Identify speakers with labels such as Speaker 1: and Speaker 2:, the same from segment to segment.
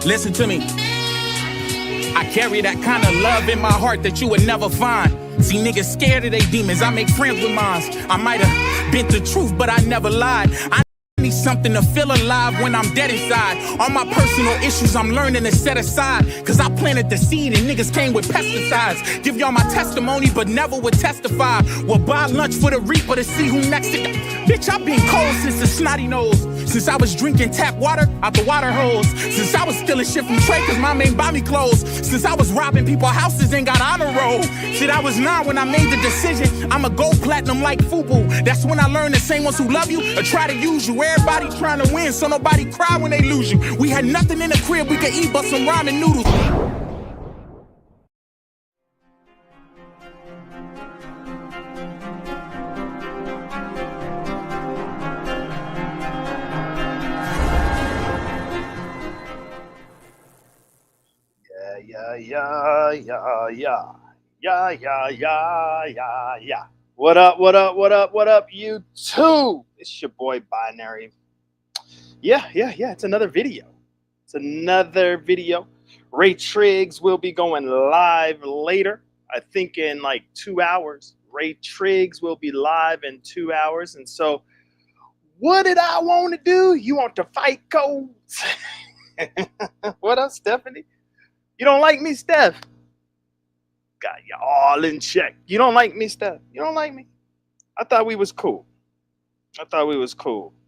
Speaker 1: Listen to me. I carry that kind of love in my heart that you would never find. See, niggas scared of they demons. I make friends with mine. I might have been the truth, but I never lied. I need something to feel alive when I'm dead inside. All my personal issues I'm learning to set aside. Cause I planted the seed and niggas came with pesticides. Give y'all my testimony, but never would testify. Will buy lunch for the reaper to see who next it. Bitch, I've been cold since the snotty nose. Since I was drinking tap water out the water hose. Since I was stealing shit from Trey cause my main buy me clothes. Since I was robbing people's houses and got honor roll. Shit, I was 9 when I made the decision. I'ma go platinum like FUBU. That's when I learned the same ones who love you or try to use you. Everybody trying to win so nobody cry when they lose you. We had nothing in the crib we could eat but some ramen noodles.
Speaker 2: Yeah. What up, YouTube? It's your boy Binary. Yeah. It's another video. Ray Triggs will be going live later. I think in like 2 hours. Ray Triggs will be live in 2 hours. And so, what did I want to do? You want to fight codes? What up, Stephanie? You don't like me, Steph? Got you all in check. You don't like me, Steph? You don't like me? I thought we was cool.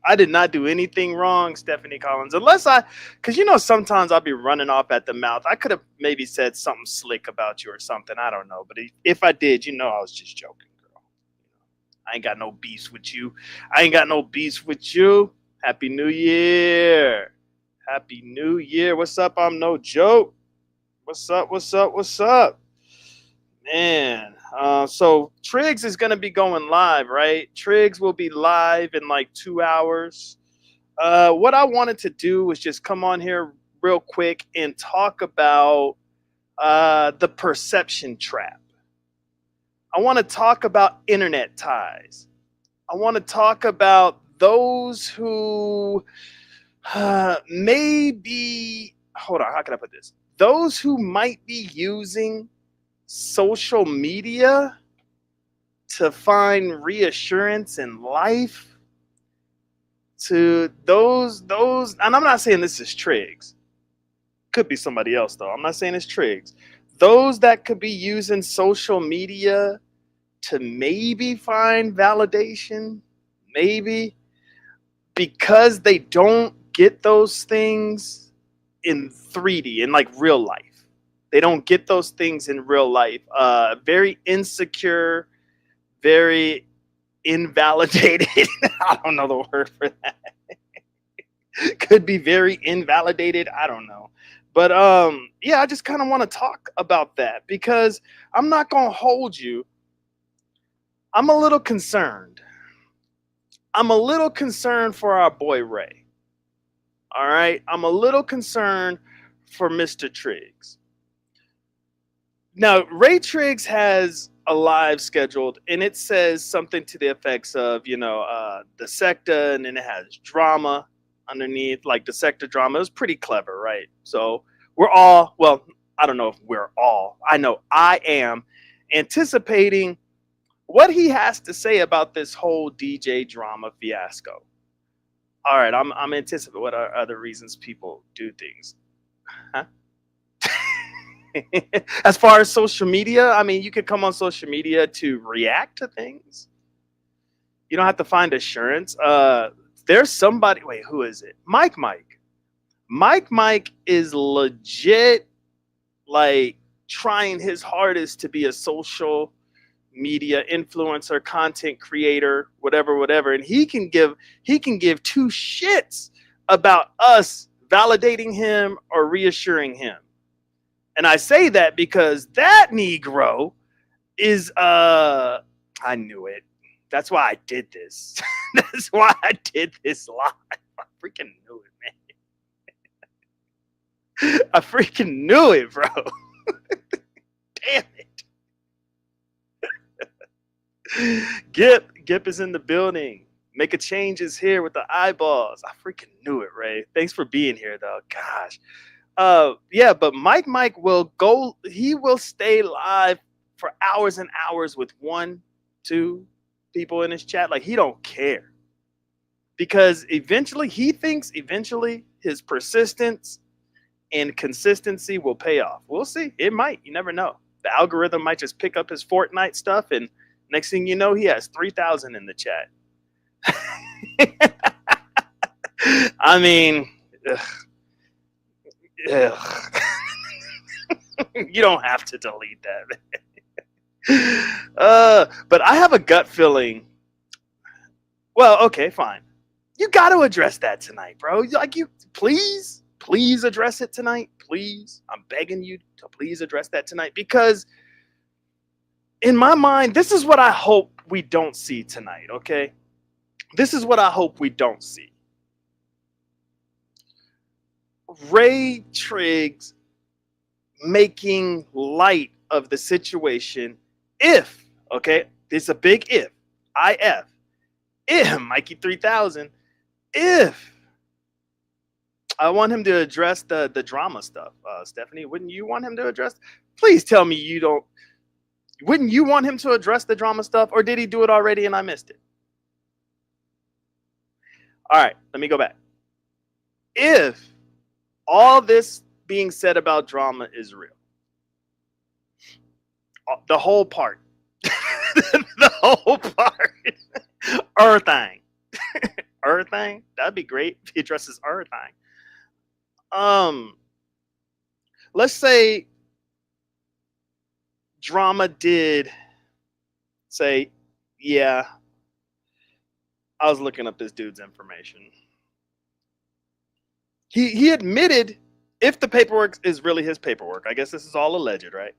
Speaker 2: I did not do anything wrong, Stephanie Collins. Because sometimes I'll be running off at the mouth. I could have maybe said something slick about you or something. I don't know. But if I did, I was just joking, girl. I ain't got no beefs with you. Happy New Year. What's up? I'm no joke. What's up? Man, so Triggs is going to be going live, right? Triggs will be live in like 2 hours. What I wanted to do was just come on here real quick and talk about the perception trap. I want to talk about internet ties. I want to talk about those who those who might be using social media to find reassurance in life. To those, and I'm not saying this is Triggs. Could be somebody else though. I'm not saying it's Triggs. Those that could be using social media to maybe find validation, maybe because they don't get those things in 3D, in like real life. They don't get those things in real life. Very insecure, very invalidated. I don't know the word for that. Could be very invalidated. I don't know. But I just kind of want to talk about that because I'm not going to hold you. I'm a little concerned. For our boy Ray. All right. I'm a little concerned for Mr. Triggs. Now, Ray Triggs has a live scheduled, and it says something to the effects of, the sector, and then it has drama underneath, like the sector drama. It was pretty clever, right? So I don't know if we're all, I know I am anticipating what he has to say about this whole DJ drama fiasco. All right, I'm anticipating what are other reasons people do things. Huh? As far as social media, I mean, you could come on social media to react to things. You don't have to find assurance. There's somebody, wait, who is it? Mike is legit, like, trying his hardest to be a social media influencer, content creator, whatever. And he can give 2 shits about us validating him or reassuring him. And I say that because that Negro is, I knew it. That's why I did this. That's why I did this live. I freaking knew it, man. I freaking knew it, bro. Damn it. Gip is in the building. Make a change is here with the eyeballs. I freaking knew it, Ray. Thanks for being here, though. Gosh. Yeah, but Mike will go. He will stay live for hours and hours with one, two people in his chat. Like he don't care because eventually he thinks eventually his persistence and consistency will pay off. We'll see. It might. You never know. The algorithm might just pick up his Fortnite stuff, and next thing you know, he has 3,000 in the chat. I mean, ugh, ugh. You don't have to delete that. But I have a gut feeling. Well, okay, fine. You got to address that tonight, bro. Like you, please address it tonight. Please, I'm begging you to please address that tonight because in my mind, this is what I hope we don't see tonight. Okay, this is what I hope we don't see. Ray Triggs making light of the situation if, okay, it's a big if, if Mikey 3000, if I want him to address the drama stuff. Stephanie, wouldn't you want him to address? Please tell me you don't. Wouldn't you want him to address the drama stuff, or did he do it already and I missed it? All right, let me go back. If all this being said about drama is real, the whole part, the whole part, everything, everything, that'd be great if he addresses everything. Let's say drama did say, yeah, I was looking up this dude's information. He admitted, if the paperwork is really his paperwork, I guess this is all alleged, right?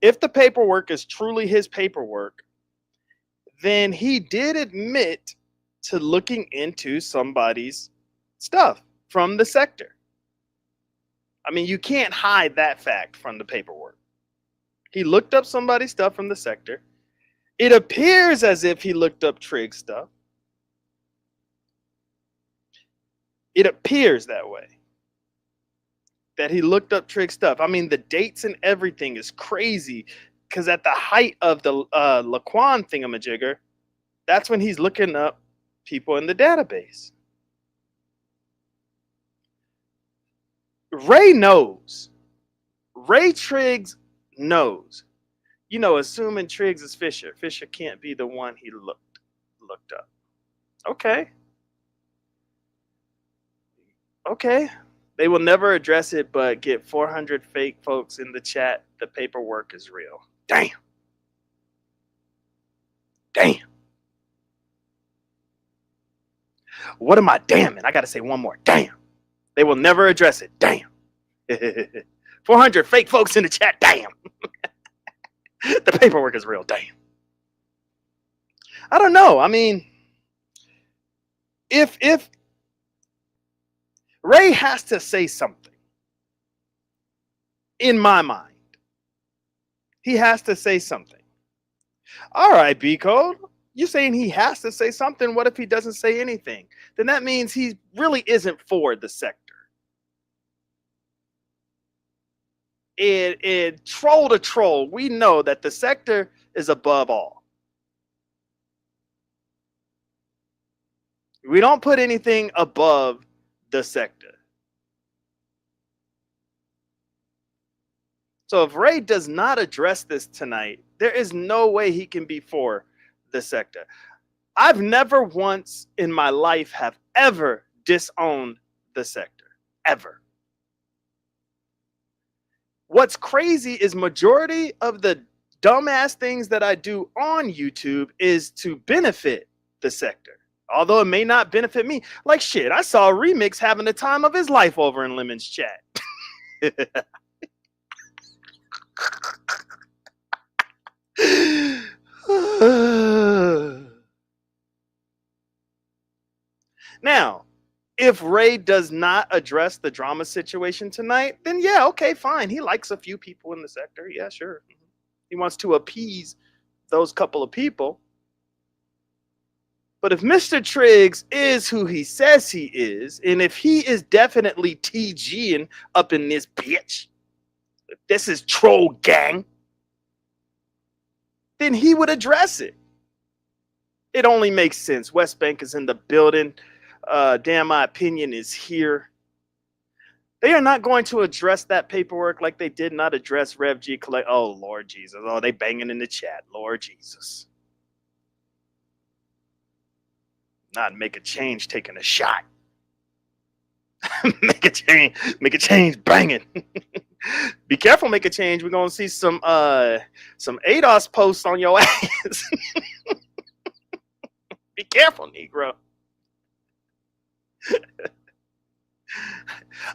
Speaker 2: If the paperwork is truly his paperwork, then he did admit to looking into somebody's stuff from the sector. I mean, you can't hide that fact from the paperwork. He looked up somebody's stuff from the sector. It appears as if he looked up Trig's stuff. It appears that way. That he looked up Trig's stuff. I mean, the dates and everything is crazy. Because at the height of the Laquan thingamajigger, that's when he's looking up people in the database. Ray knows. Ray Triggs knows. You know, assuming Triggs is Fisher. Fisher can't be the one he looked up. Okay. Okay. They will never address it, but get 400 fake folks in the chat. The paperwork is real. Damn. Damn. What am I damning? I got to say one more. Damn. They will never address it. Damn. 400 fake folks in the chat. Damn. The paperwork is real. Damn. I don't know. I mean, if Ray has to say something, in my mind, he has to say something. All right, B Code, you're saying he has to say something. What if he doesn't say anything? Then that means he really isn't for the sector. And troll to troll, we know that the sector is above all. We don't put anything above the sector. So if Ray does not address this tonight, there is no way he can be for the sector. I've never once in my life have ever disowned the sector. Ever. What's crazy is majority of the dumbass things that I do on YouTube is to benefit the sector. Although it may not benefit me. Like shit, I saw Remix having the time of his life over in Lemon's chat. Now, if Ray does not address the drama situation tonight, then yeah, okay, fine. He likes a few people in the sector. Yeah, sure. He wants to appease those couple of people. But if Mr. Triggs is who he says he is, and if he is definitely TGing up in this bitch, if this is troll gang, then he would address it. It only makes sense. West Bank is in the building. Damn, my opinion is here. They are not going to address that paperwork like they did not address Rev G collect. Oh, Lord Jesus. Oh, they banging in the chat. Lord Jesus. Not make a change, taking a shot. Make a change, banging. Be careful, make a change. We're gonna see some ADOS posts on your ass. Be careful, Negro.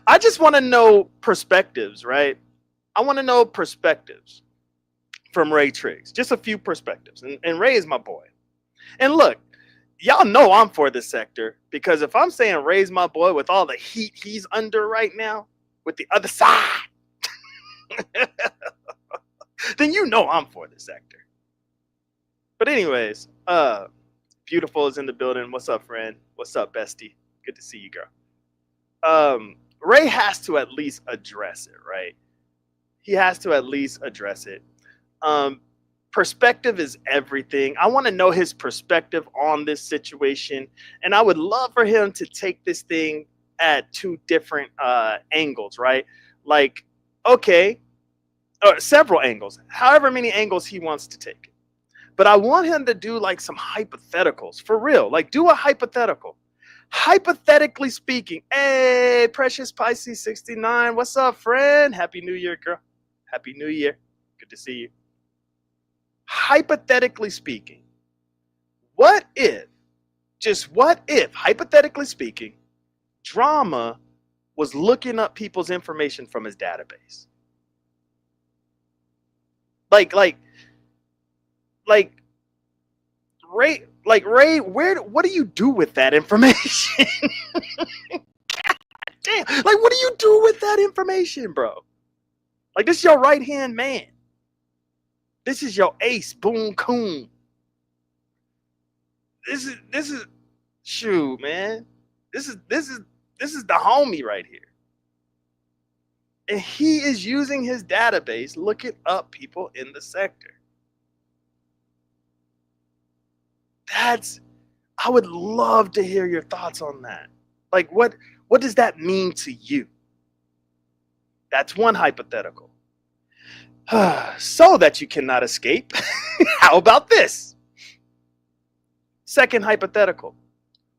Speaker 2: I just want to know perspectives, right? I want to know perspectives from Ray Triggs. Just a few perspectives. And Ray is my boy. And look, y'all know I'm for the sector, because if I'm saying Ray's my boy with all the heat he's under right now with the other side, then you know I'm for the sector. But anyways, Beautiful is in the building. What's up, friend? What's up, bestie? Good to see you, girl. Ray has to at least address it, right? He has to at least address it. Perspective is everything. I want to know his perspective on this situation, and I would love for him to take this thing at two different angles, right? Like, okay, or several angles, however many angles he wants to take it. But I want him to do like some hypotheticals, for real. Like, do a hypothetical. Hypothetically speaking, hey, Precious Pisces 69, what's up, friend? Happy New Year, girl. Happy New Year. Good to see you. Hypothetically speaking, what if, just what if, hypothetically speaking, Drama was looking up people's information from his database? Like Ray, what do you do with that information? God damn. Like, what do you do with that information, bro? Like, this is your right-hand man. This is your ace, boom, coon. This is shoot, man. This is the homie right here. And he is using his database, looking up people in the sector. I would love to hear your thoughts on that. Like, what does that mean to you? That's one hypothetical. So that you cannot escape. How about this? Second hypothetical.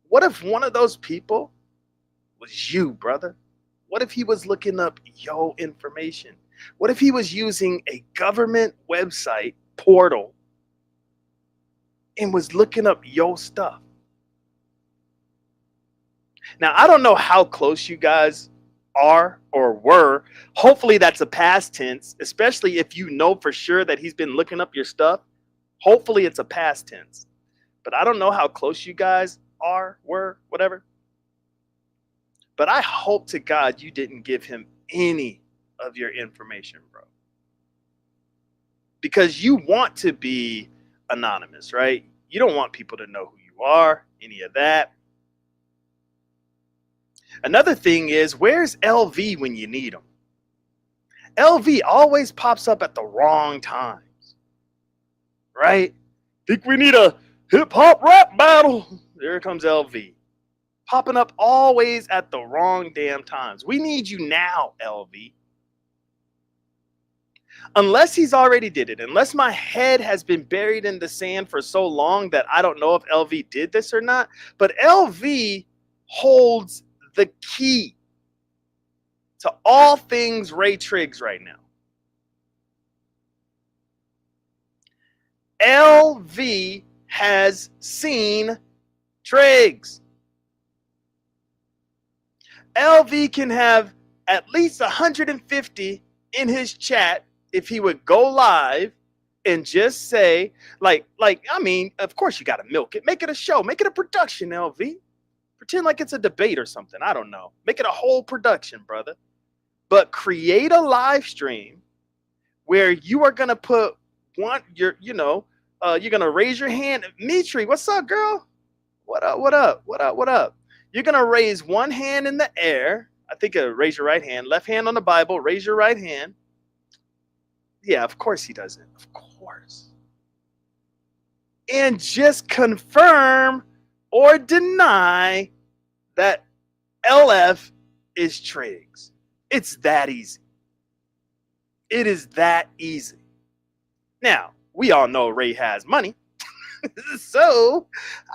Speaker 2: What if one of those people was you, brother? What if he was looking up your information? What if he was using a government website portal and was looking up your stuff? Now, I don't know how close you guys are or were. Hopefully that's a past tense, especially if you know for sure that he's been looking up your stuff. Hopefully it's a past tense. But I don't know how close you guys are, were, whatever. But I hope to God you didn't give him any of your information, bro. Because you want to be anonymous, right? You don't want people to know who you are, any of that. Another thing is, where's LV when you need him? LV always pops up at the wrong times, right? Think we need a hip-hop rap battle? There comes LV. Popping up always at the wrong damn times. We need you now, LV. Unless he's already did it, unless my head has been buried in the sand for so long that I don't know if LV did this or not, but LV holds the key to all things Ray Triggs right now. LV has seen Triggs. LV can have at least 150 in his chat if he would go live and just say, I mean, of course you got to milk it. Make it a show. Make it a production, LV. Pretend like it's a debate or something. I don't know. Make it a whole production, brother. But create a live stream where you are going to put you're going to raise your hand. Mitri, what's up, girl? What up? What up? What up? What up? You're gonna raise one hand in the air. I think raise your right hand, left hand on the Bible, raise your right hand. Yeah, of course he doesn't. Of course. And just confirm or deny that LF is Triggs. It's that easy. It is that easy. Now, we all know Ray has money. So,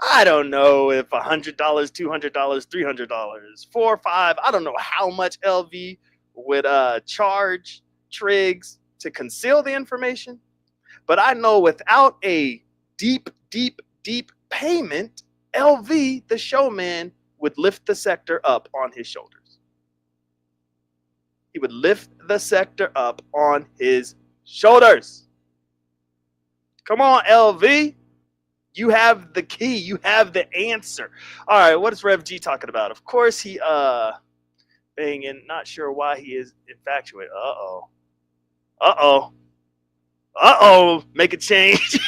Speaker 2: I don't know if $100, $200, $300, 4, 5, I don't know how much LV would charge Triggs to conceal the information. But I know without a deep, deep, deep payment, LV, the showman, would lift the sector up on his shoulders. He would lift the sector up on his shoulders. Come on, LV. You have the key. You have the answer. All right, what is Rev G talking about? Of course, he banging. Not sure why he is infatuated. Uh-oh. Uh-oh. Uh-oh. Make a change.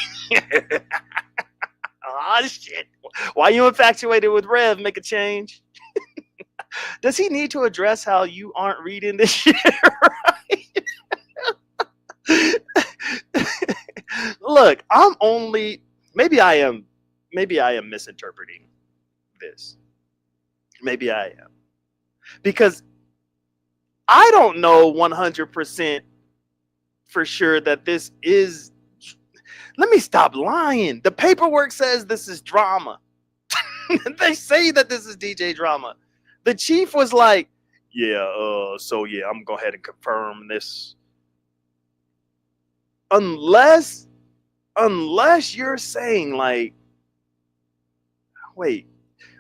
Speaker 2: Oh, shit. Why you infatuated with Rev? Make a change. Does he need to address how you aren't reading this shit right? Look, I'm only maybe I am misinterpreting this. Maybe I am. Because I don't know 100% for sure that this is. Let me stop lying. The paperwork says this is drama. They say that this is DJ drama. The chief was like, yeah, so yeah, I'm going to go ahead and confirm this. Unless you're saying like, wait,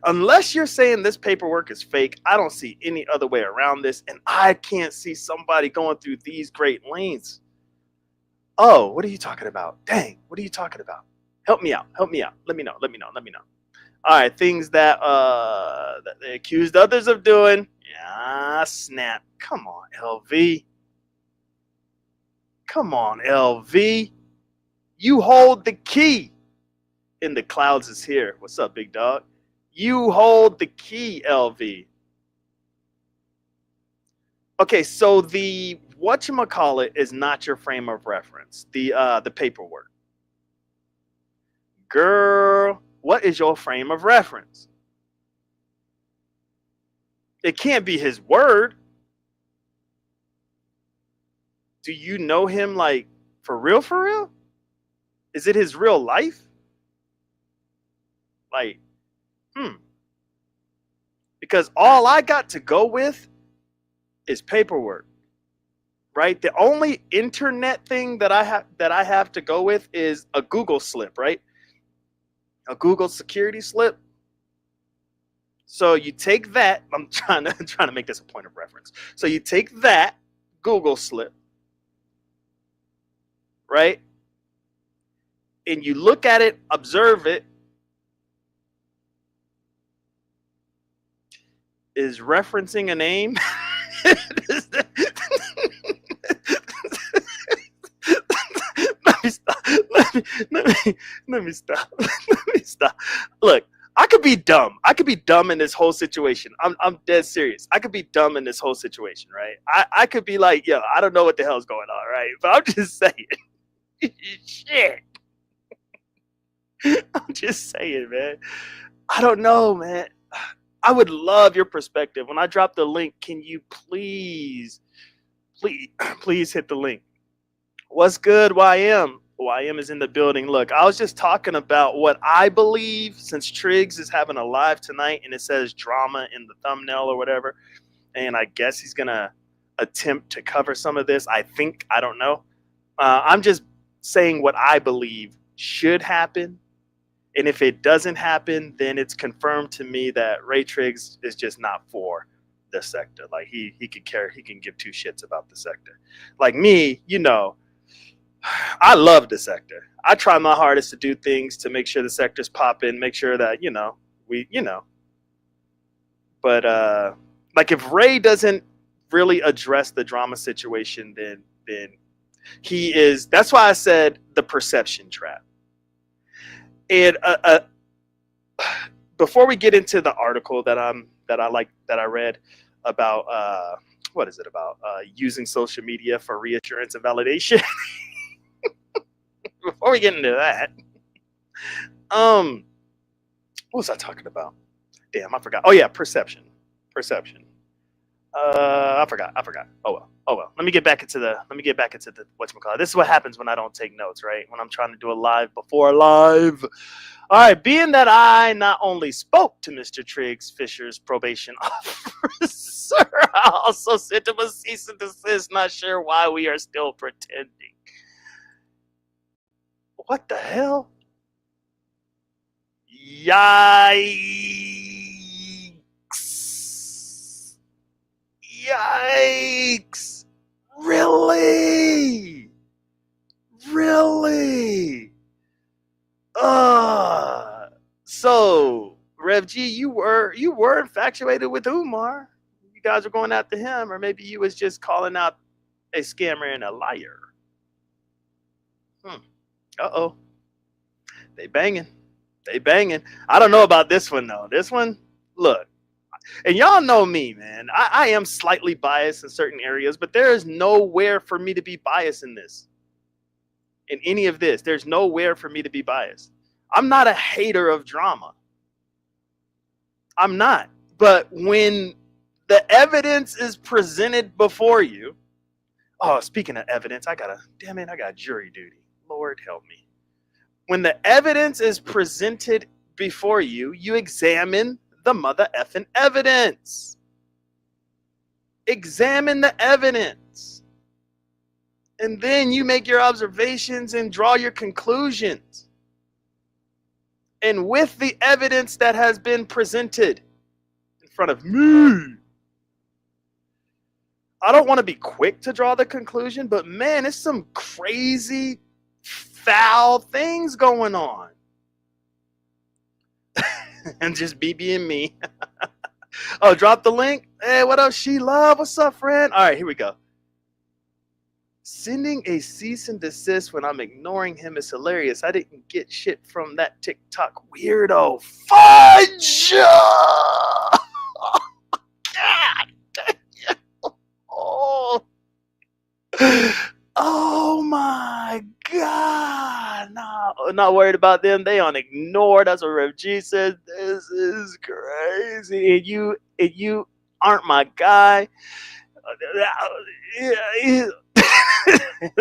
Speaker 2: unless you're saying this paperwork is fake, I don't see any other way around this. And I can't see somebody going through these great lengths. Oh, what are you talking about? Dang, what are you talking about? Help me out. Help me out. Let me know. Let me know. Let me know. All right, things that they accused others of doing. Yeah, snap. Come on, LV. Come on, LV. You hold the key. In the clouds is here. What's up, big dog? You hold the key, LV. Okay, so the whatchamacallit is not your frame of reference. The paperwork. Girl, what is your frame of reference? It can't be his word. Do you know him like for real, for real? Is it his real life? Like, Because all I got to go with is paperwork. Right? The only internet thing that I have to go with is a Google slip, right? A Google security slip. So you take that, I'm trying to make this a point of reference. So you take that Google slip, right? And you look at it, observe it. Is referencing a name? Let me stop. Let me stop. Let me stop. Look, I could be dumb. I could be dumb in this whole situation. I'm dead serious. I could be dumb in this whole situation, right? I could be like, yo, I don't know what the hell's going on, right? But I'm just saying. Shit. I'm just saying, man. I don't know, man. I would love your perspective. When I drop the link, can you please hit the link? What's good, YM? YM is in the building. Look, I was just talking about what I believe, since Triggs is having a live tonight and it says drama in the thumbnail or whatever. And I guess he's going to attempt to cover some of this. I think, I don't know. I'm just saying what I believe should happen. And if it doesn't happen, then it's confirmed to me that Ray Triggs is just not for the sector. Like he can give two shits about the sector. Like me, I love the sector. I try my hardest to do things to make sure the sector's popping, make sure that, But like if Ray doesn't really address the drama situation, then he is. That's why I said the perception trap. And before we get into the article that I read about what is it about using social media for reassurance and validation. Before we get into that, what was I talking about? Damn, I forgot. Oh yeah, perception. I forgot. Oh well. Let me get back into the whatchamacallit. This is what happens when I don't take notes, right? When I'm trying to do a live before live. All right, being that I not only spoke to Mr. Triggs Fisher's probation officer, I also sent him a cease and desist. Not sure why we are still pretending. What the hell? Yikes! Really? So Rev G, you were infatuated with Umar. You guys were going after him, or maybe you was just calling out a scammer and a liar. Uh-oh. They banging. I don't know about this one though. This one, look. And y'all know me, man. I am slightly biased in certain areas, but there is nowhere for me to be biased in this. In any of this, there's nowhere for me to be biased. I'm not a hater of drama. I'm not. But when the evidence is presented before you, oh, speaking of evidence, I got jury duty. Lord help me. When the evidence is presented before you, you examine the mother effing evidence. Examine the evidence. And then you make your observations and draw your conclusions. And with the evidence that has been presented in front of me, I don't want to be quick to draw the conclusion, but man, it's some crazy, foul things going on. And just BB and me. Oh, drop the link. Hey, what up, She Love? What's up, friend? All right, here we go. Sending a cease and desist when I'm ignoring him is hilarious. I didn't get shit from that TikTok weirdo. Fudge! God damn. Oh. Oh my God. No, not worried about them. They on ignore. That's what Rev G said. This is crazy. And you aren't my guy.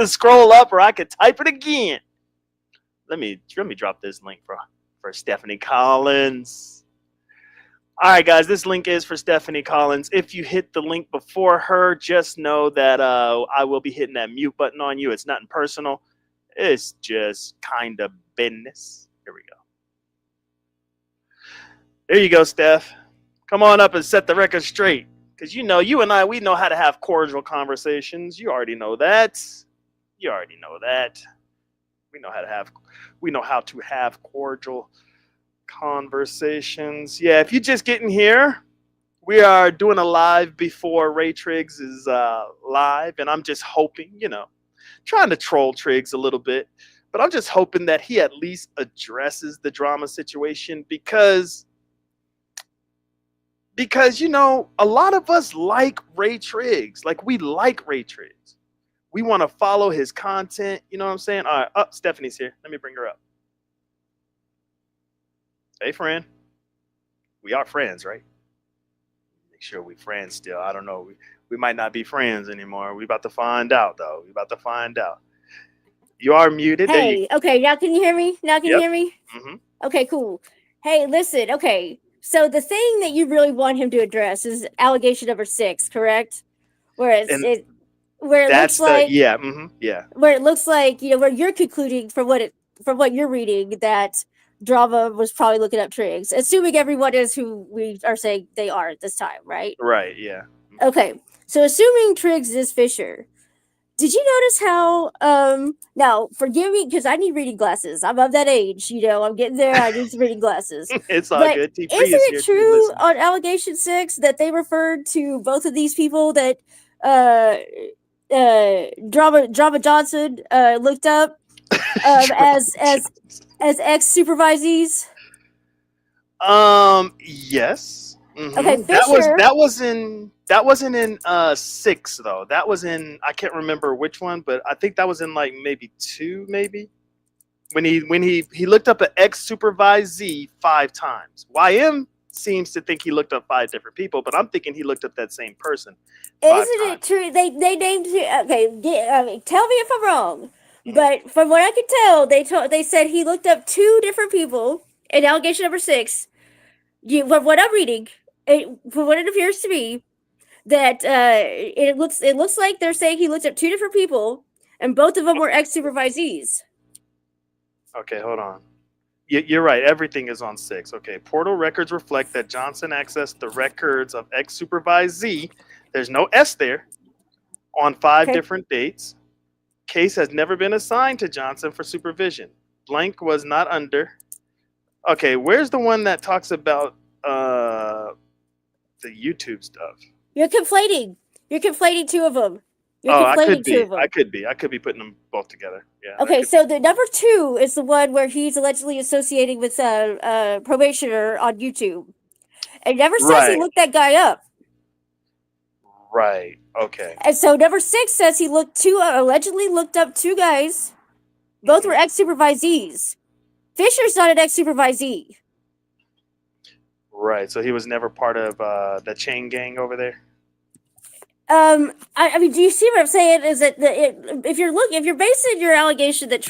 Speaker 2: Scroll up or I could type it again. Let me drop this link for Stephanie Collins. All right, guys, this link is for Stephanie Collins. If you hit the link before her, just know that I will be hitting that mute button on you. It's nothing personal. It's just kind of business. Here we go. There you go, Steph. Come on up and set the record straight. Because you know, you and I, we know how to have cordial conversations. You already know that. We know how to have cordial conversations. Yeah, if you're just getting here, we are doing a live before Ray Triggs is live, and I'm just hoping, trying to troll Triggs a little bit, but I'm just hoping that he at least addresses the drama situation because a lot of us like Ray Triggs. Like, we like Ray Triggs. We want to follow his content. You know what I'm saying? All right. Oh, Stephanie's here. Let me bring her up. Hey, friend. We are friends, right? Make sure we friends still. I don't know. We might not be friends anymore. We about to find out, though. You are muted.
Speaker 3: Hey, okay. Now can you hear me?
Speaker 2: Mm-hmm.
Speaker 3: Okay, cool. Hey, listen. Okay. So the thing that you really want him to address is allegation number 6, correct? Where it looks like where it looks like where you're concluding from what you're reading that drama was probably looking up Triggs, assuming everyone is who we are saying they are at this time, right?
Speaker 2: Right. Yeah.
Speaker 3: Okay. So assuming Triggs is Fisher. Did you notice how, now, forgive me, because I need reading glasses. I'm of that age, I'm getting there. I need some reading glasses.
Speaker 2: It's all
Speaker 3: but
Speaker 2: good. T3
Speaker 3: isn't
Speaker 2: is
Speaker 3: it
Speaker 2: here
Speaker 3: true on allegation 6 that they referred to both of these people that Drama Johnson looked up as ex-supervisees?
Speaker 2: Yes.
Speaker 3: Okay,
Speaker 2: That wasn't in 6 though. That was in, I can't remember which one, but I think that was in like maybe 2, maybe. When he looked up an ex supervisee 5 times. YM seems to think he looked up 5 different people, but I'm thinking he looked up that same person 5
Speaker 3: Isn't it
Speaker 2: times.
Speaker 3: true? They named okay. Tell me if I'm wrong,
Speaker 2: Mhm.
Speaker 3: but from what I could tell, they said he looked up 2 different people in allegation number 6. From what I'm reading, from what it appears to me, that it looks like they're saying he looked up 2 different people, and both of them were ex supervisees.
Speaker 2: Okay, hold on. You're right. Everything is on 6. Okay. Portal records reflect that Johnson accessed the records of ex supervisee. There's no S there. On 5
Speaker 3: Okay.
Speaker 2: different dates. Case has never been assigned to Johnson for supervision. Blank was not under. Okay, where's the one that talks about the YouTube stuff?
Speaker 3: You're conflating. You're conflating 2 of them. You're
Speaker 2: Oh, I could
Speaker 3: conflating 2
Speaker 2: be.
Speaker 3: of them.
Speaker 2: I could be putting them both together. Yeah.
Speaker 3: Okay, so the number 2 is the one where he's allegedly associating with a probationer on YouTube. It never says he
Speaker 2: Right.
Speaker 3: looked that guy up.
Speaker 2: Right. Okay.
Speaker 3: And so number 6 says he allegedly looked up 2 guys. Both were ex supervisees. Fisher's not an ex supervisee.
Speaker 2: Right. So he was never part of the chain gang over there.
Speaker 3: I mean, do you see what I'm saying? Is that if you're basing your allegation that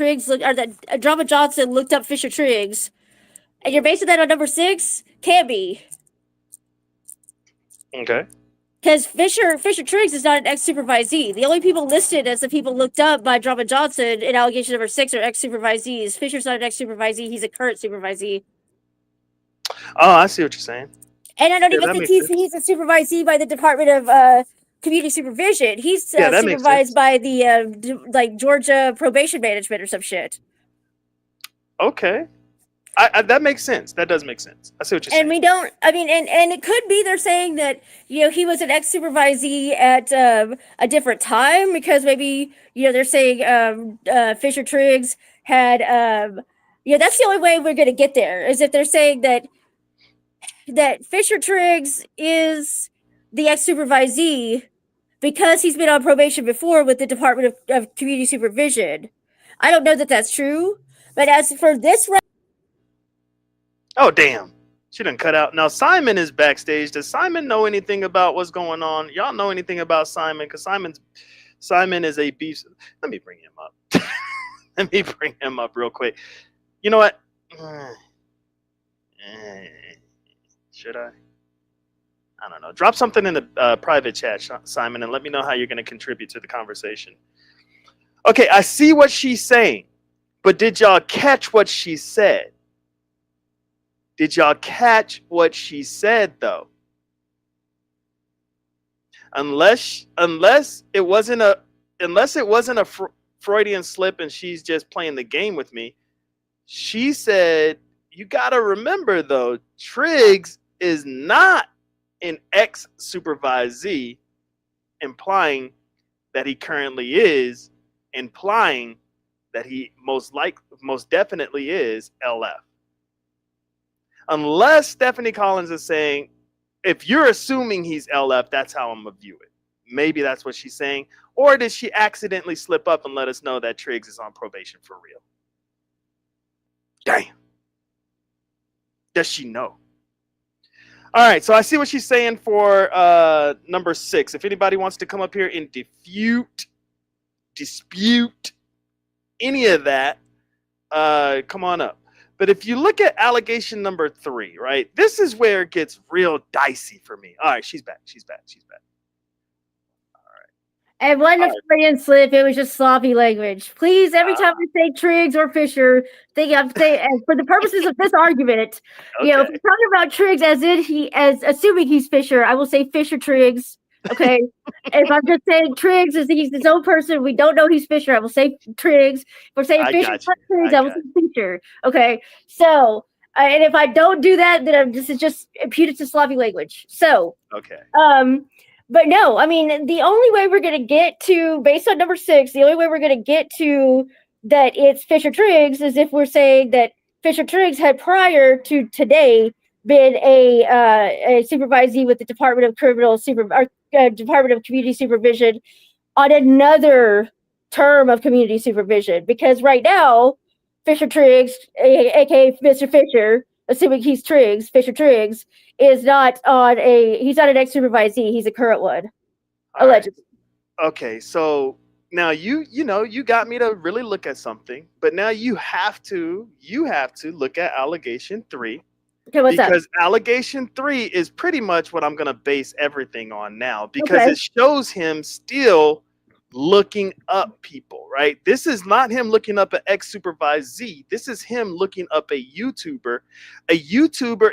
Speaker 3: Drama Johnson looked up Fisher Triggs, and you're basing that on number 6, can't be.
Speaker 2: Okay.
Speaker 3: Because Fisher Triggs is not an ex supervisee. The only people listed as the people looked up by Drama Johnson in allegation number 6 are ex supervisees. Fisher's not an ex supervisee; he's a current supervisee.
Speaker 2: Oh, I see what you're saying.
Speaker 3: And I don't even think he's a supervisee by the Department of Community Supervision. He's supervised by the Georgia Probation Management or some shit.
Speaker 2: Okay. That makes sense. That does make sense. I see what you're saying.
Speaker 3: And we don't. I mean, and it could be they're saying that he was an ex supervisee at a different time, because maybe they're saying Fisher Triggs had that's the only way we're gonna get there, is if they're saying that Fisher Triggs is the ex supervisee because he's been on probation before with the Department of Community Supervision. I don't know that that's true, but as for this.
Speaker 2: Oh, damn. She done cut out. Now, Simon is backstage. Does Simon know anything about what's going on? Y'all know anything about Simon? Because Simon is a beast. Let me bring him up. Let me bring him up real quick. You know what? Should I? I don't know. Drop something in the private chat, Simon, and let me know how you're going to contribute to the conversation. Okay, I see what she's saying, but did y'all catch what she said? Did y'all catch what she said, though? Unless it wasn't a Freudian slip and she's just playing the game with me, she said, you got to remember, though, Triggs is not an ex-supervisee, implying that he currently is, implying that he most definitely is LF. Unless Stephanie Collins is saying, if you're assuming he's LF, that's how I'm going to view it. Maybe that's what she's saying. Or did she accidentally slip up and let us know that Triggs is on probation for real? Damn. Does she know? All right, so I see what she's saying for number 6. If anybody wants to come up here and dispute any of that, come on up. But if you look at allegation number 3, right, this is where it gets real dicey for me. All right, she's back.
Speaker 3: And one Freudian slip, it was just sloppy language. Please, every time I say Triggs or Fisher, I'm saying, for the purposes of this argument, if we're talking about Triggs as assuming he's Fisher, I will say Fisher Triggs. Okay. If I'm just saying Triggs he's his own person, we don't know he's Fisher, I will say Triggs. If we're saying Fisher Triggs, I will say Fisher. Okay. So, and if I don't do that, then this is just imputed to sloppy language. So,
Speaker 2: okay.
Speaker 3: But no, I mean, the only way we're going to get to, based on number 6, the only way we're going to get to that it's Fisher Triggs is if we're saying that Fisher Triggs had prior to today been a supervisee with the Department of Department of Community Supervision on another term of community supervision. Because right now, Fisher Triggs, aka Mr. Fisher, assuming he's Fisher Triggs, he's not an ex supervisee, he's a current one. Allegedly.
Speaker 2: Right. Okay, so now you got me to really look at something, but now you have to look at allegation 3.
Speaker 3: Okay, what's
Speaker 2: because
Speaker 3: that?
Speaker 2: allegation 3 is pretty much what I'm going to base everything on now, because it shows him still looking up people, right? This is not him looking up an ex-supervisee. This is him looking up a YouTuber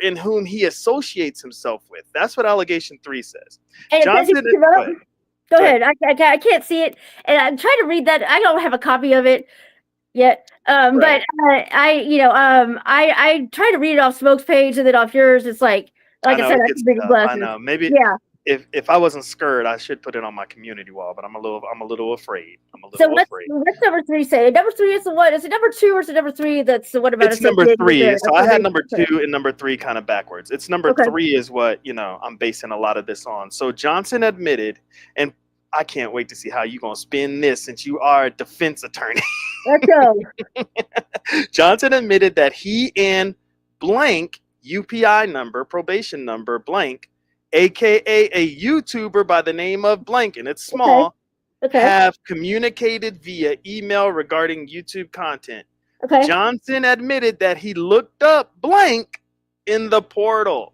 Speaker 2: in whom he associates himself with. That's what allegation 3 says.
Speaker 3: And Johnson, go ahead. I can't see it, and I'm trying to read that. I don't have a copy of it yet. But I try to read it off Smoke's page and then off yours. It's like I said,
Speaker 2: I know. Maybe if I wasn't scared, I should put it on my community wall, but I'm a little afraid.
Speaker 3: What's number 3 say? Number 3 is the what? Is it number 2 or is it number 3? That's the what about
Speaker 2: it's number 3. So I had number 2 and number 3 kind of backwards. It's number 3 is what I'm basing a lot of this on. So Johnson admitted, and I can't wait to see how you're gonna spin this since you are a defense attorney.
Speaker 3: Let's go.
Speaker 2: Johnson admitted that he and blank UPI number, probation number blank, aka a YouTuber by the name of blank, and it's small, have communicated via email regarding YouTube content. Johnson admitted that he looked up blank in the portal.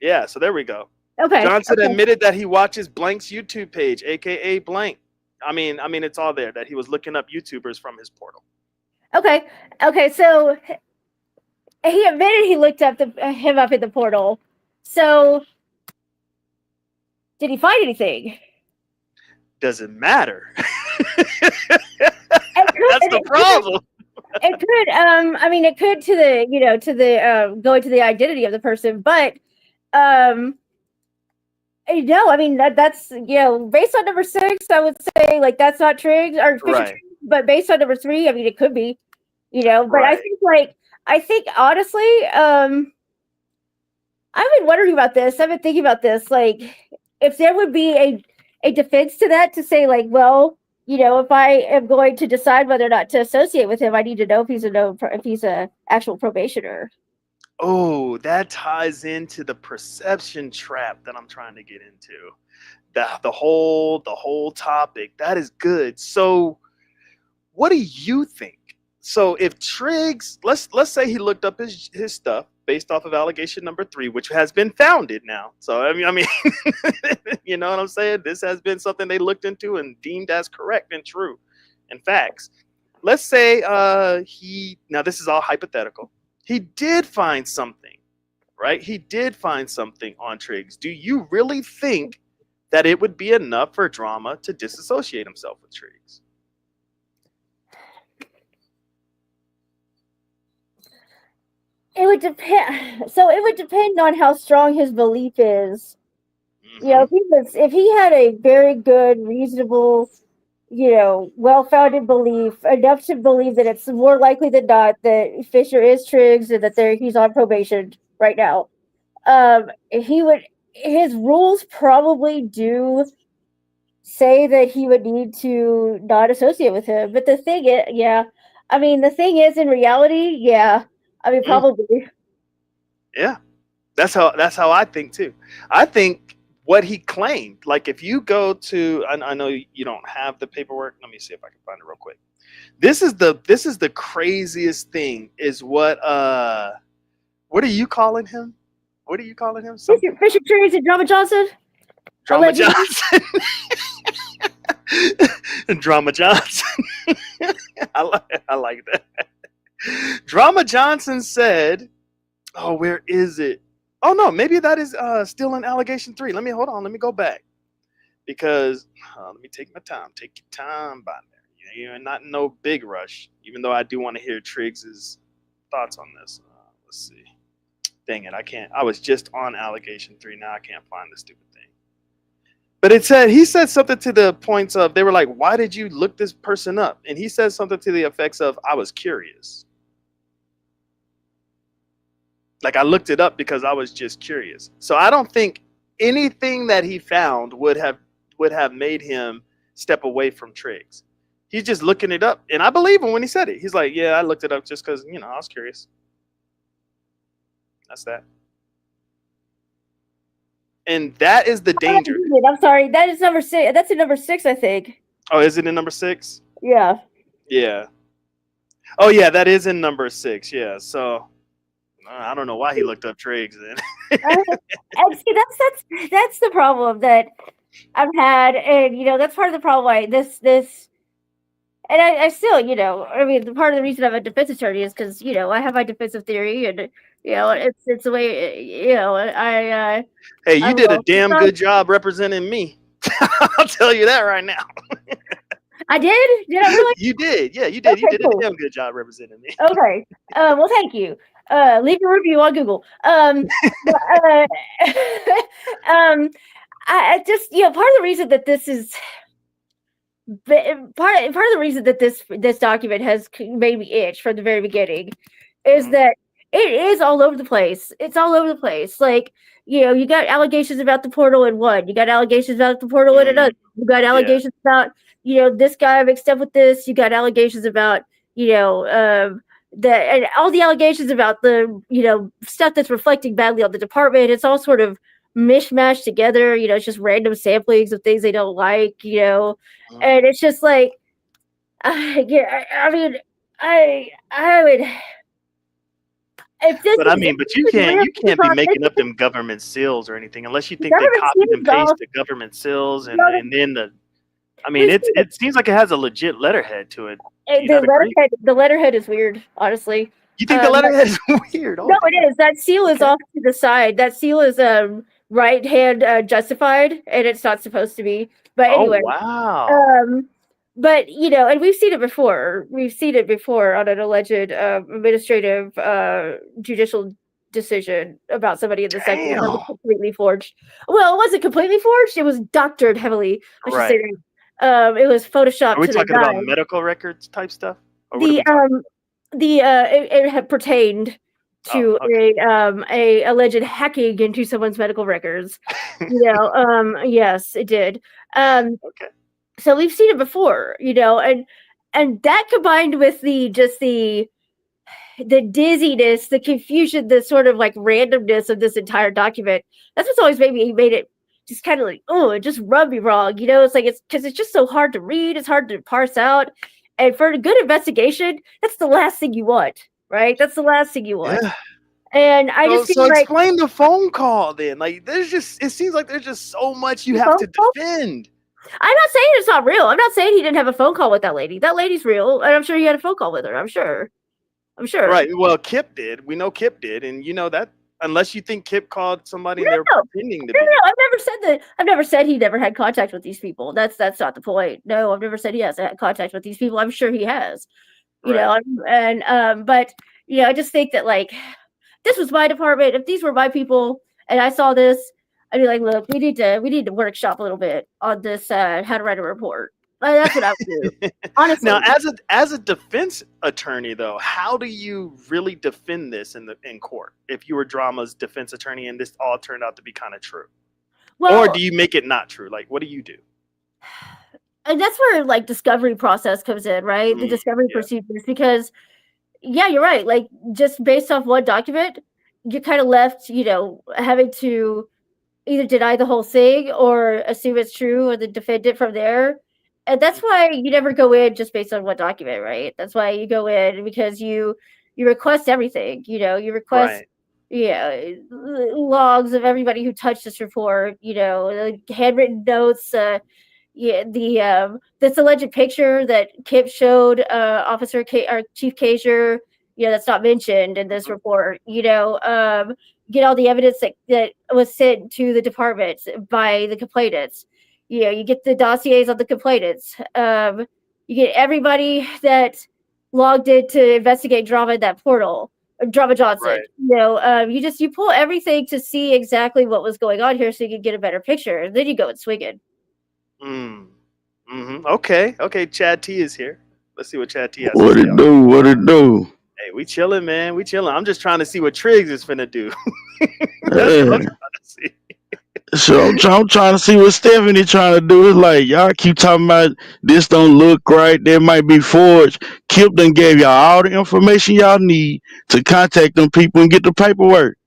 Speaker 2: Yeah, so there we go. Johnson admitted that he watches blank's YouTube page, aka blank. I mean, it's all there that he was looking up YouTubers from his portal.
Speaker 3: So he admitted he looked up him up in the portal. So did he find anything?
Speaker 2: Doesn't matter. That's the problem.
Speaker 3: It could. It could to the going to the identity of the person, but that's based on number 6, I would say that's not Triggs or Fisher Triggs, but based on number 3, it could be, but I think honestly, I've been wondering about this. I've been thinking about this, if there would be a defense to that, to say if I am going to decide whether or not to associate with him, I need to know if he's a actual probationer.
Speaker 2: Oh, that ties into the perception trap that I'm trying to get into. The whole topic. That is good. So what do you think? So if Triggs, let's say he looked up his stuff based off of allegation number 3, which has been founded now. So I mean you know what I'm saying? This has been something they looked into and deemed as correct and true and facts. Let's say now this is all hypothetical. He did find something, right? He did find something on Triggs. Do you really think that it would be enough for Drama to disassociate himself with Triggs?
Speaker 3: It would depend. So it would depend on how strong his belief is. If he had a very good, reasonable, well-founded belief, enough to believe that it's more likely than not that Fisher is Triggs and that he's on probation right now. His rules probably do say that he would need to not associate with him. But the thing is, in reality, probably.
Speaker 2: Yeah, that's how I think too. I think what he claimed, if you go to, I know you don't have the paperwork. Let me see if I can find it real quick. This is the craziest thing. Is what are you calling him? What are you calling him?
Speaker 3: Fisher Triggs and Drama Johnson.
Speaker 2: Drama Johnson. Drama Johnson. I like that. Drama Johnson said, "Oh, where is it? Oh no, maybe that is still in allegation 3. Let me go back because let me take my time. Take your time, by there. You're not in no big rush. Even though I do want to hear Triggs's thoughts on this. Let's see. Dang it, I can't. I was just on allegation 3. Now I can't find the stupid thing. But he said something to the points of, they were like, "Why did you look this person up?" And he said something to the effects of, "I was curious." He said something to the effects of, "I was curious." And he said something to the effects of, "I was curious." And he said something to the effects of, "I was curious." And he said something to the effects of, "I was curious." And he said something to the effects of, "I was curious." Like, I looked it up because I was just curious. So I don't think anything that he found would have made him step away from Triggs. He's just looking it up, and I believe him when he said it. He's like, "Yeah, I looked it up just because I was curious." That's that. And that is the danger.
Speaker 3: I'm sorry, that is number 6. That's in number 6, I think.
Speaker 2: Oh, is it in number 6?
Speaker 3: Yeah.
Speaker 2: Yeah. Oh, yeah, that is in number 6. Yeah. So I don't know why he looked up Triggs then.
Speaker 3: And see, that's the problem that I've had, and that's part of the problem why this. And I still, I mean, part of the reason I'm a defense attorney is because, I have my defensive theory, and it's the way, I.
Speaker 2: Hey, you did a damn good job representing me. I'll tell you that right now.
Speaker 3: I did? Did I really?
Speaker 2: You did. Yeah, you did. Okay, you did a damn good job representing me.
Speaker 3: Okay. Well, thank you. Leave a review on Google. I just, part of the reason that this is. Part of the reason that this document has made me itch from the very beginning is that it is all over the place. It's all over the place. Like, you got allegations about the portal in one. You got allegations about the portal in another. You got allegations about, this guy mixed up with this. You got allegations about, and all the allegations about the, stuff that's reflecting badly on the department. It's all sort of mishmashed together. It's just random samplings of things they don't like, and it's just like, I mean, I would.
Speaker 2: But you can't be making up them government seals or anything unless you think they copied and pasted the government seals and then the. I mean, it seems like it has a legit letterhead to it.
Speaker 3: The letterhead is weird, honestly.
Speaker 2: You think the letterhead is weird?
Speaker 3: No, it is. That seal is off to the side. That seal is right hand justified, and it's not supposed to be. But anyway,
Speaker 2: wow.
Speaker 3: But and we've seen it before. We've seen it before on an alleged administrative judicial decision about somebody in the sector that was completely forged. Well, it wasn't completely forged. It was doctored heavily. I should say. It was photoshopped.
Speaker 2: Are we talking about medical records type stuff?
Speaker 3: It had pertained to a alleged hacking into someone's medical records. Yes, it did.
Speaker 2: Okay.
Speaker 3: So we've seen it before, and that combined with the dizziness, the confusion, the sort of like randomness of this entire document. That's what's always made it just kind of like, it just rubbed me wrong. It's like, it's because it's just so hard to read. It's hard to parse out. And for a good investigation, that's the last thing you want, right? That's the last thing you want. Yeah. And I just
Speaker 2: so explain the phone call then. Like, it seems like there's just so much you have to defend.
Speaker 3: I'm not saying it's not real. I'm not saying he didn't have a phone call with that lady. That lady's real, and I'm sure he had a phone call with her. I'm sure.
Speaker 2: Right. Well, Kip did. We know Kip did, and that. Unless you think Kip called somebody and they're pretending to be.
Speaker 3: No, I've never said he never had contact with these people. That's not the point. No, I've never said he hasn't had contact with these people. I'm sure he has. But I just think that, like, this was my department. If these were my people and I saw this, I'd be like, look, we need to workshop a little bit on this how to write a report. That's what I would do. Honestly.
Speaker 2: Now, as a defense attorney, though, how do you really defend this in court? If you were Drama's defense attorney and this all turned out to be kind of true, or do you make it not true? Like, what do you do?
Speaker 3: And that's where, like, discovery process comes in, right? The discovery procedures, because you're right. Like, just based off one document, you're kind of left, having to either deny the whole thing or assume it's true or then defend it from there. And that's why you never go in just based on one document, right? That's why you go in because you request everything. You request logs of everybody who touched this report. Handwritten notes. This alleged picture that Kip showed Officer or Chief Kager. That's not mentioned in this report. Get all the evidence that was sent to the department by the complainants. You get the dossiers on the complainants. You get everybody that logged in to investigate Drama in that portal, Drama Johnson. Right. You pull everything to see exactly what was going on here so you can get a better picture. And then you go and swing it.
Speaker 2: Mm-hmm. Okay. Chad T is here. Let's see what Chad T has
Speaker 4: to say. What it do?
Speaker 2: Hey, we chilling, man. We chilling. I'm just trying to see what Triggs is finna do. That's what I'm trying to see.
Speaker 4: So I'm trying to see what Stephanie trying to do. It's like y'all keep talking about this don't look right. That might be forged. Kip done gave y'all all the information y'all need to contact them people and get the paperwork.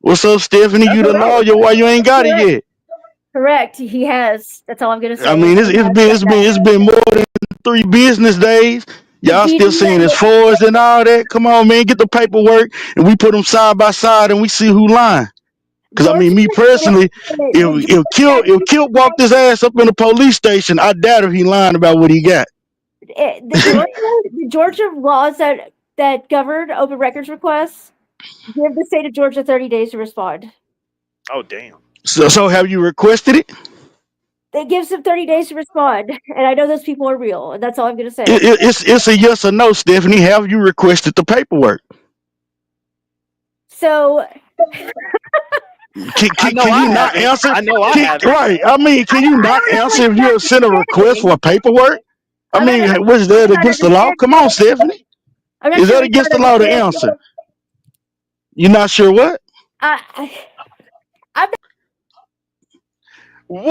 Speaker 4: What's up, Stephanie?
Speaker 2: That's
Speaker 4: You the
Speaker 2: what I was
Speaker 4: lawyer? Why you ain't got it
Speaker 3: Correct.
Speaker 4: yet?
Speaker 3: Correct. He has. That's all I'm gonna say.
Speaker 4: I mean, it's been more than 3 business days. Y'all still saying it's forged and all that. Come on, man, get the paperwork and we put them side by side and we see who lying. Because I mean, me personally, if Kip walked his ass up in the police station, I doubt if he lying about what he got.
Speaker 3: The Georgia laws that govern open records requests give the state of Georgia 30 days to respond.
Speaker 2: Oh, damn.
Speaker 4: So have you requested it?
Speaker 3: It gives them 30 days to respond, and I know those people are real, and that's all I'm going to say.
Speaker 4: It's a yes or no, Stephanie. Have you requested the paperwork?
Speaker 3: So,
Speaker 4: can you not answer?
Speaker 2: I know I have.
Speaker 4: Right. I mean, can you not answer if you send a request for paperwork? I mean, was that against the law? Come on, Stephanie. Is that against the law to answer? You're not sure what?
Speaker 2: Whoa!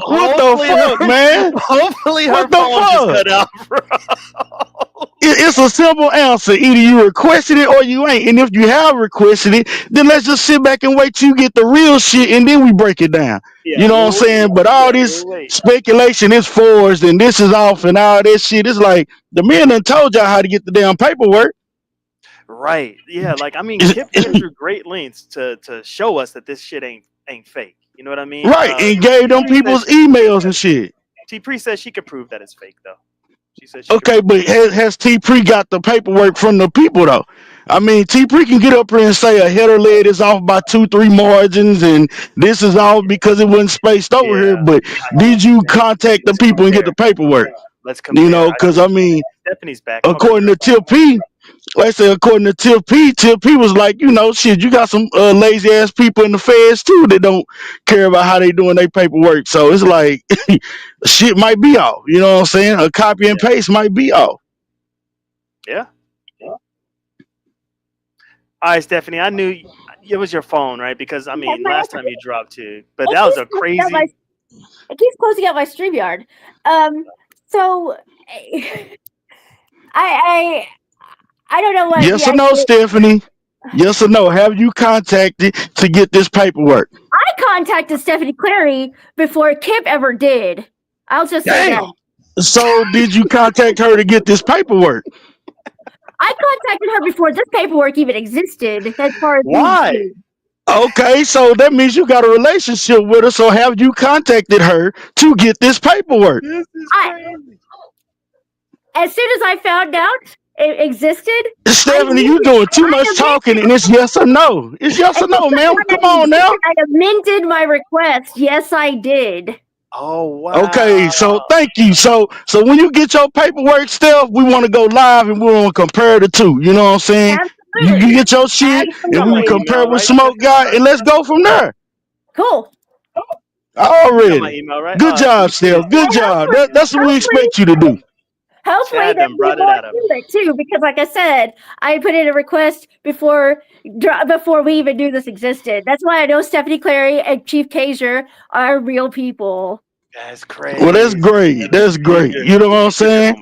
Speaker 4: What the fuck, man?
Speaker 2: Hopefully her phone just cut out, bro.
Speaker 4: It's a simple answer. Either you requested it or you ain't. And if you have requested it, then let's just sit back and wait till you get the real shit and then we break it down.
Speaker 2: Yeah,
Speaker 4: you know what I'm saying? But all this speculation is forged and this is off and all that shit. It's like the man done told y'all how to get the damn paperwork.
Speaker 2: Right. Yeah. Like, I mean, Kip went through great lengths to show us that this shit ain't fake. You know what I mean?
Speaker 4: Right. And gave them people's emails and shit.
Speaker 2: T Pre says she could prove that it's fake though. She said
Speaker 4: okay, but has T Pre got the paperwork from the people though? I mean, T Pre can get up here and say a header lead is off by 2-3 margins, and this is all because it wasn't spaced over here. But did you contact the people and get the paperwork?
Speaker 2: Let's compare.
Speaker 4: You know, because I mean,
Speaker 2: Stephanie's back.
Speaker 4: According to Tip P, let's say according to Tip P was like, you know, shit, you got some lazy ass people in the feds too that don't care about how they doing their paperwork. So it's like shit might be off. You know what I'm saying? A copy and paste might be off.
Speaker 2: Yeah. All right, Stephanie, I knew it was your phone, right? Because I mean, last time you dropped too, but that was a crazy.
Speaker 3: It keeps closing out my StreamYard. So I don't know what.
Speaker 4: Yes or no, Stephanie? Yes or no? Have you contacted to get this paperwork?
Speaker 3: I contacted Stephanie Clary before Kip ever did. I'll just say that.
Speaker 4: So did you contact her to get this paperwork?
Speaker 3: I contacted her before this paperwork even existed. As far as
Speaker 2: why?
Speaker 4: Okay, so that means you got a relationship with her. So have you contacted her to get this paperwork?
Speaker 2: This is crazy.
Speaker 3: As soon as I found out it existed,
Speaker 4: Stephanie, you doing too much talking, and it's yes or no. It's yes or no, ma'am. Come on now.
Speaker 3: I amended my request. Yes, I did.
Speaker 2: Oh wow.
Speaker 4: Okay, so thank you. So when you get your paperwork, Steph, we want to go live and we want to compare the two. You know what I'm saying? You get your shit and we compare with Smoke Guy and let's go from there.
Speaker 3: Cool.
Speaker 4: Already.
Speaker 2: Email, right?
Speaker 4: Good job, Steph. Good job. That's what we expect you to do.
Speaker 3: Hopefully that brought it too, because like I said, I put in a request before we even knew this existed. That's why I know Stephanie Clary and Chief Kaiser are real people.
Speaker 2: That's crazy.
Speaker 4: Well, that's great. That's great. You know what I'm saying?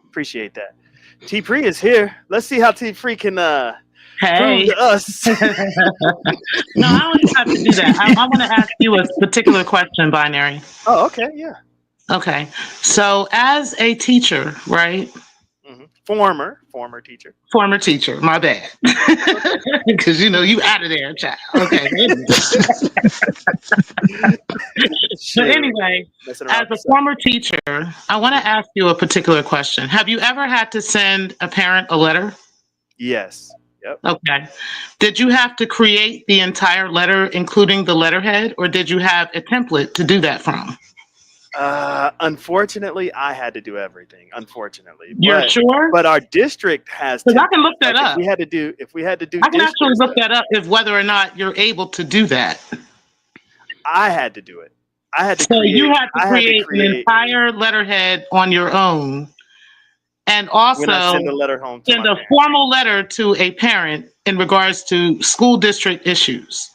Speaker 2: Appreciate that. T Pre is here. Let's see how T Pre can prove to us.
Speaker 5: No, I don't have to do that. I want to ask you a particular question, Binary.
Speaker 2: Oh, okay, yeah.
Speaker 5: Okay, so as a teacher, right?
Speaker 2: Mm-hmm. Former teacher.
Speaker 5: Former teacher, my bad. Because you know you out of there, child. Okay. But anyway, as a former teacher, I want to ask you a particular question. Have you ever had to send a parent a letter?
Speaker 2: Yes. Yep.
Speaker 5: Okay. Did you have to create the entire letter, including the letterhead, or did you have a template to do that from?
Speaker 2: Unfortunately, I had to do everything. Unfortunately,
Speaker 5: you're sure?
Speaker 2: But our district has.
Speaker 5: Because I can look that up.
Speaker 2: If we had to do.
Speaker 5: I can actually look that up if whether or not you're able to do that.
Speaker 2: I had to do it.
Speaker 5: You had to create an entire letterhead on your own, and also
Speaker 2: when I send a letter home to
Speaker 5: send a formal letter to a parent in regards to school district issues.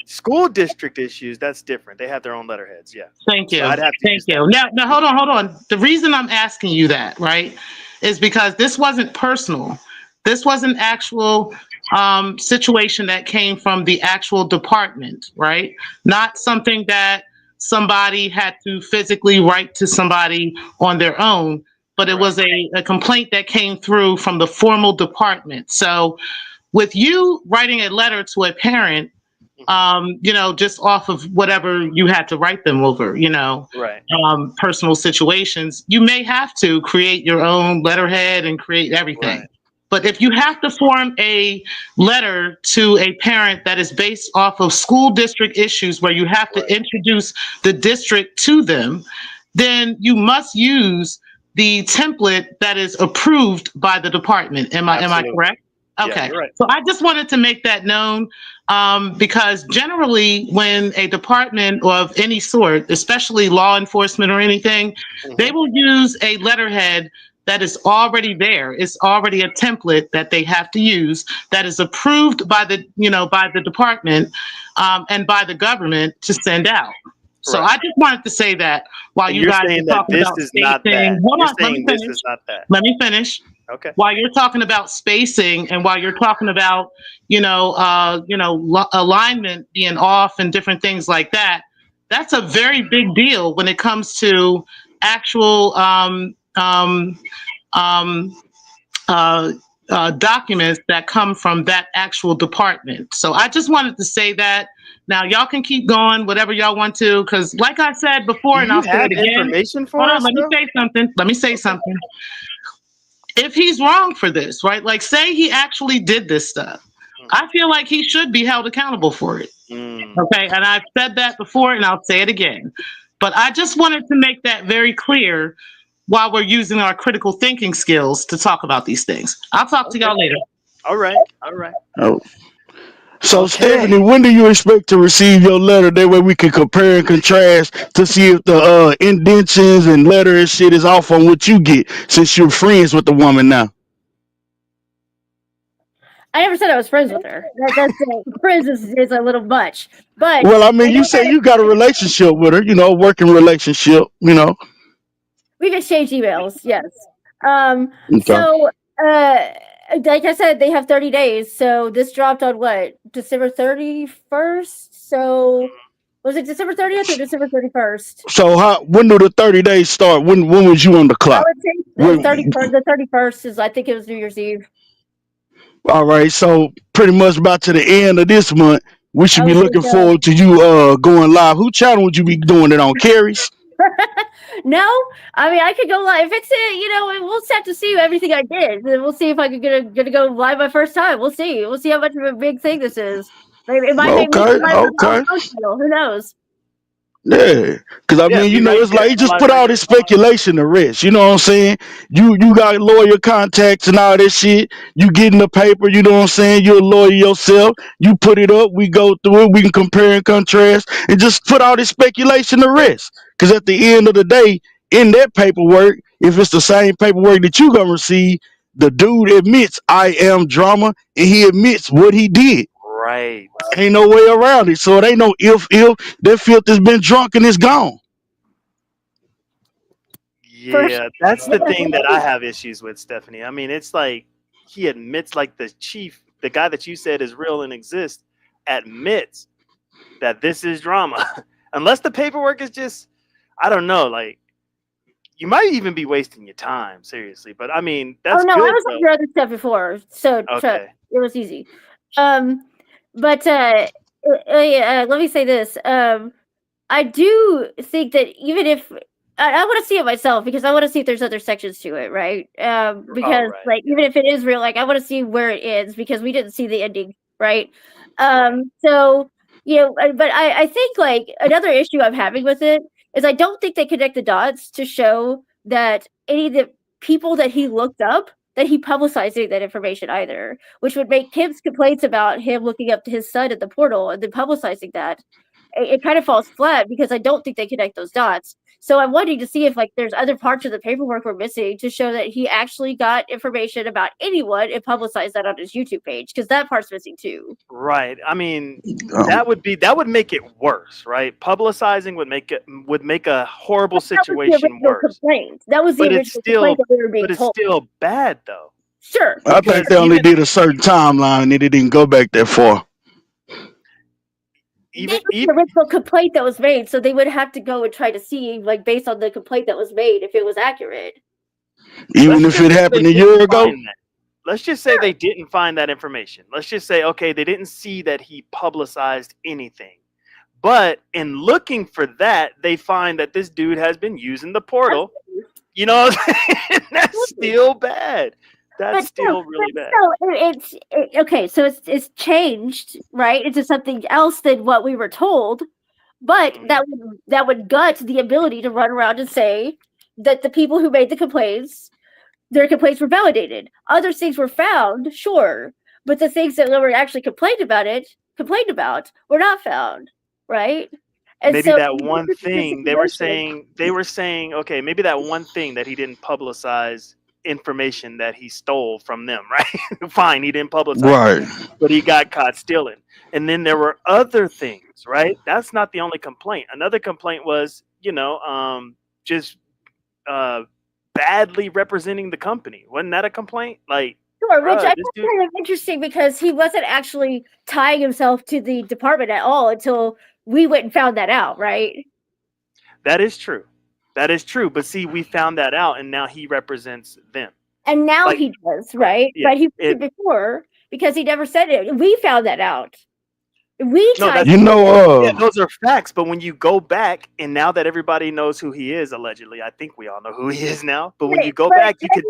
Speaker 2: School district issues, that's different. They have their own letterheads. Yeah.
Speaker 5: Thank you.
Speaker 2: So I'd have to
Speaker 5: Thank you. Now, hold on. The reason I'm asking you that, right, is because this wasn't personal. This was an actual situation that came from the actual department, right? Not something that somebody had to physically write to somebody on their own, but it was a complaint that came through from the formal department. So with you writing a letter to a parent, just off of whatever you had to write them over, personal situations, you may have to create your own letterhead and create everything. Right. But if you have to form a letter to a parent that is based off of school district issues where you have to introduce the district to them, then you must use the template that is approved by the department. Am I correct? Okay.
Speaker 2: Yeah, right.
Speaker 5: So I just wanted to make that known because generally when a department of any sort, especially law enforcement or anything, they will use a letterhead that is already there. It's already a template that they have to use that is approved by the department and by the government to send out. So I just wanted to say that while you guys are talking about spacing. Hold on, let me finish. Let me finish.
Speaker 2: Okay.
Speaker 5: While you're talking about spacing and while you're talking about, alignment being off and different things like that, that's a very big deal when it comes to actual documents that come from that actual department. So I just wanted to say that. Now y'all can keep going, whatever y'all want to, because like I said before, and I'll say it again.
Speaker 2: Information for
Speaker 5: Hold on,
Speaker 2: us,
Speaker 5: let me say something. Let me say something. If he's wrong for this, right? Like say he actually did this stuff. I feel like he should be held accountable for it. Okay. And I've said that before and I'll say it again. But I just wanted to make that very clear while we're using our critical thinking skills to talk about these things. I'll talk to y'all later.
Speaker 2: All right.
Speaker 4: Oh. So, Stephanie, when do you expect to receive your letter? That way we can compare and contrast to see if the indentions and letter and shit is off on what you get, since you're friends with the woman now.
Speaker 3: I never said I was friends with her. That's friends is a little much. But
Speaker 4: well, I mean, you say you got a relationship with her, a working relationship,
Speaker 3: We've exchanged emails, yes. Okay. So, like I said, they have 30 days. So this dropped on what? December 31st? So was it December 30th or December 31st?
Speaker 4: So when do the 30 days start? When was you on the clock?
Speaker 3: I would say the 31st is, I think it was New Year's Eve.
Speaker 4: All right. So pretty much about to the end of this month, we should be looking forward to you going live. Who channel would you be doing it on? Carrie's?
Speaker 3: No, I mean I could go live if it's we'll just have to see everything I did. We'll see if I could gonna go live my first time. We'll see how much of a big thing this is. Maybe it might make me who knows?
Speaker 4: Yeah, because I mean, it's like you just put all this speculation to rest. You know what I'm saying? You got lawyer contacts and all this shit. You get in the paper. You know what I'm saying? You're a lawyer yourself. You put it up. We go through it. We can compare and contrast and just put all this speculation to rest. Because at the end of the day, in that paperwork, if it's the same paperwork that you gonna receive, the dude admits I am drama, and he admits what he did.
Speaker 2: Right.
Speaker 4: Ain't no way around it. So it ain't no if that filth has been drunk and it's gone.
Speaker 2: Yeah, that's the thing that I have issues with, Stephanie. I mean, it's like he admits, like the guy that you said is real and exists, admits that this is drama. Unless the paperwork is just, I don't know, like you might even be wasting your time, seriously. But I mean, that's good.
Speaker 3: I was on your other stuff before, so it was easy. But let me say this. I do think that even if I want to see it myself, because I want to see if there's other sections to it, right? Because even if it is real, like I want to see where it ends, because we didn't see the ending, right? So but I think like another issue I'm having with it is I don't think they connect the dots to show that any of the people that he looked up, that he publicizing that information either, which would make Kim's complaints about him looking up to his son at the portal and then publicizing that it kind of falls flat because I don't think they connect those dots. So I'm wanting to see if like there's other parts of the paperwork we're missing to show that he actually got information about anyone and publicized that on his YouTube page, because that part's missing too.
Speaker 2: Right. I mean, that would make it worse, right? Publicizing would make a horrible situation worse.
Speaker 3: That was the original complaint that we were being told.
Speaker 2: But it's still bad though.
Speaker 3: Sure.
Speaker 4: I think they only did a certain timeline and it didn't go back that far.
Speaker 3: Even the original complaint that was made, so they would have to go and try to see, like, based on the complaint that was made, if it was accurate.
Speaker 4: Even if it happened a year ago?
Speaker 2: Let's just say they didn't find that information. Let's just say, okay, they didn't see that he publicized anything. But in looking for that, they find that this dude has been using the portal. You know what I'm saying? That's still bad. That's still really bad.
Speaker 3: So okay. So it's changed, right, into something else than what we were told. But that would gut the ability to run around and say that the people who made the complaints, their complaints were validated. Other things were found, sure, but the things that were actually complained about were not found, right? And
Speaker 2: maybe so, that one thing they were saying, okay, maybe that one thing that he didn't publicize information that he stole from them, right? Fine, he didn't publicize it, but he got caught stealing. And then there were other things, right? That's not the only complaint. Another complaint was, just badly representing the company. Wasn't that a complaint? Like,
Speaker 3: sure, which I find kind of interesting because he wasn't actually tying himself to the department at all until we went and found that out, right?
Speaker 2: That is true. That is true. But see, we found that out, and now he represents them.
Speaker 3: And now he does, right? Yeah, but he did before because he never said it. We found that out. Those
Speaker 2: are facts. But when you go back, and now that everybody knows who he is, allegedly, I think we all know who he is now. But when you go back, you can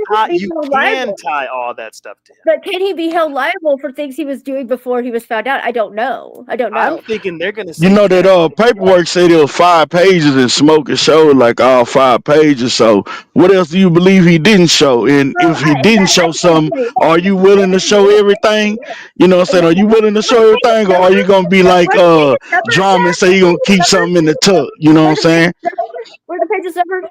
Speaker 2: tie all that stuff to him.
Speaker 3: But can he be held liable for things he was doing before he was found out? I don't know.
Speaker 2: I'm thinking they're gonna.
Speaker 4: That paperwork said it was 5 pages, and Smoker showed like all 5 pages. So what else do you believe he didn't show? And if he didn't show something, are you willing to show everything? You know what I'm saying? Are you willing to show everything, or are you gonna be like Drama and say you're gonna keep something in the tuck? You know what I'm saying?
Speaker 3: Were the pages numbered?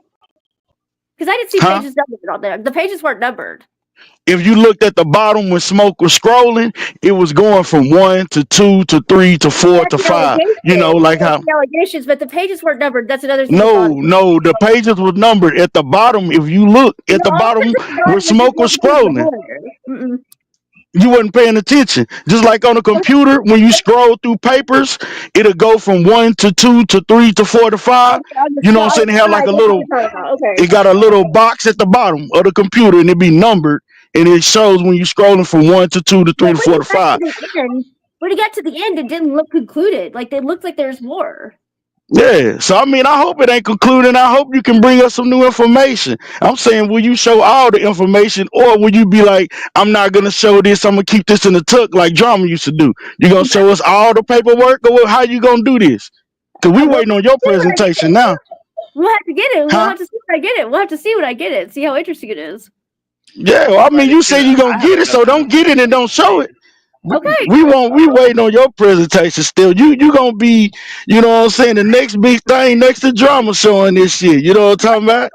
Speaker 3: Because I didn't see pages numbered on there. The pages weren't numbered.
Speaker 4: If you looked at the bottom when Smoke was scrolling, it was going from 1 to 2 to 3 to 4 to 5. You know, like how
Speaker 3: allegations, but the pages weren't numbered. That's another thing.
Speaker 4: No, the pages were numbered at the bottom. If you look at the bottom where Smoke was scrolling. You wasn't paying attention. Just like on a computer, when you scroll through papers, it'll go from 1 to 2 to 3 to 4 to 5. You know what I'm saying? It had like it got a little box at the bottom of the computer, and it be numbered, and it shows when you're scrolling from 1 to 2 to 3 to 4 to 5.
Speaker 3: When he got to the end, it didn't look concluded. Like, it looked like there's more.
Speaker 4: Yeah, so I mean, I hope it ain't concluding. I hope you can bring us some new information. I'm saying, will you show all the information, or will you be like, I'm not gonna show this, I'm gonna keep this in the tuck like Drama used to do? You gonna show us all the paperwork, or how you gonna do this? Because we waiting on your presentation now.
Speaker 3: We'll have to get it. We'll have to see when I get it. We'll have to see when I get it. See how interesting it is.
Speaker 4: Yeah, well, I mean, you say you're gonna get it, so don't get it and don't show it.
Speaker 3: Okay.
Speaker 4: We waiting on your presentation still. You gonna be, you know what I'm saying, the next big thing next to Drama showing this shit. You know what I'm talking about?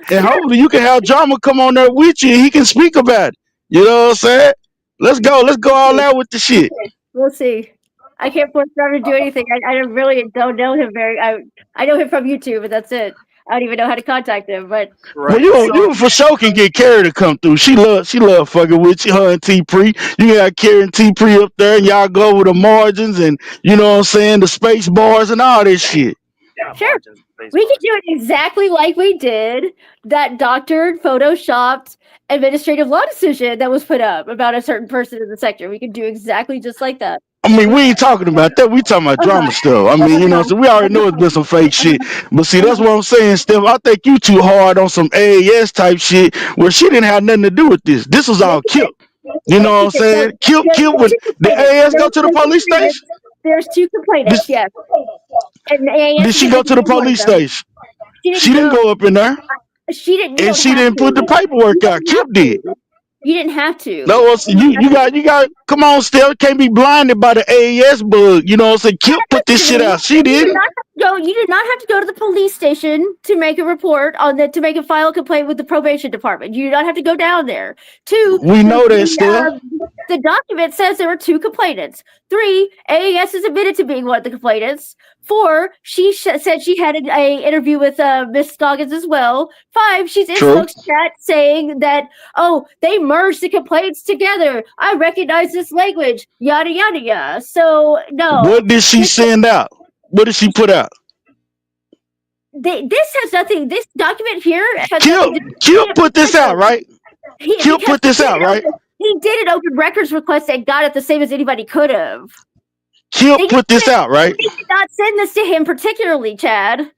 Speaker 4: And hopefully you can have Drama come on there with you and he can speak about it. You know what I'm saying? Let's go all out with the shit.
Speaker 3: We'll see. I can't force Drama to do anything. I really don't know him I know him from YouTube, but that's it. I don't even know how to contact him, but
Speaker 4: well, you for sure can get Carrie to come through. She love fucking with you, her and T Pre. You got Carrie and T Pre up there, and y'all go over the margins and you know what I'm saying, the space bars and all this shit.
Speaker 3: Yeah, sure, we could do it exactly like we did that doctored, photoshopped administrative law decision that was put up about a certain person in the sector. We could do exactly just like that.
Speaker 4: I mean, we ain't talking about that. We talking about Drama stuff. I mean, you know, so we already know it's been some fake shit. But see, that's what I'm saying, Steph. I think you too hard on some AAS type shit where she didn't have nothing to do with this. This was all Kip. You know what I'm saying? Kip when the AAS go to the police station?
Speaker 3: There's 2 complainants, yes. And
Speaker 4: did she go to the police station? She didn't go up in there.
Speaker 3: She didn't.
Speaker 4: And she didn't put the paperwork out. Kip did.
Speaker 3: You didn't have to.
Speaker 4: No, you got. Come on, Steph. Can't be blinded by the AAS bug. You know what I'm saying? Kip put this shit out. She didn't.
Speaker 3: You did not have to go to the police station to make a report on that, to make a file complaint with the probation department. You do not have to go down there. 2,
Speaker 4: we know that, Steph.
Speaker 3: The document says there were 2 complainants. 3, AAS is admitted to being one of the complainants. 4, she said she had a interview with Miss Scoggins as well. 5, she's in folks' chat saying that, oh, they merged the complaints together. I recognize this language. Yada yada yada. So no.
Speaker 4: What did she send out? What did she put out?
Speaker 3: This has nothing. This document here.
Speaker 4: Kip put this out, right? Kip put this out, right?
Speaker 3: He did an open records request and got it the same as anybody could have.
Speaker 4: Kip put this out, right?
Speaker 3: They did not send this to him particularly, Chad.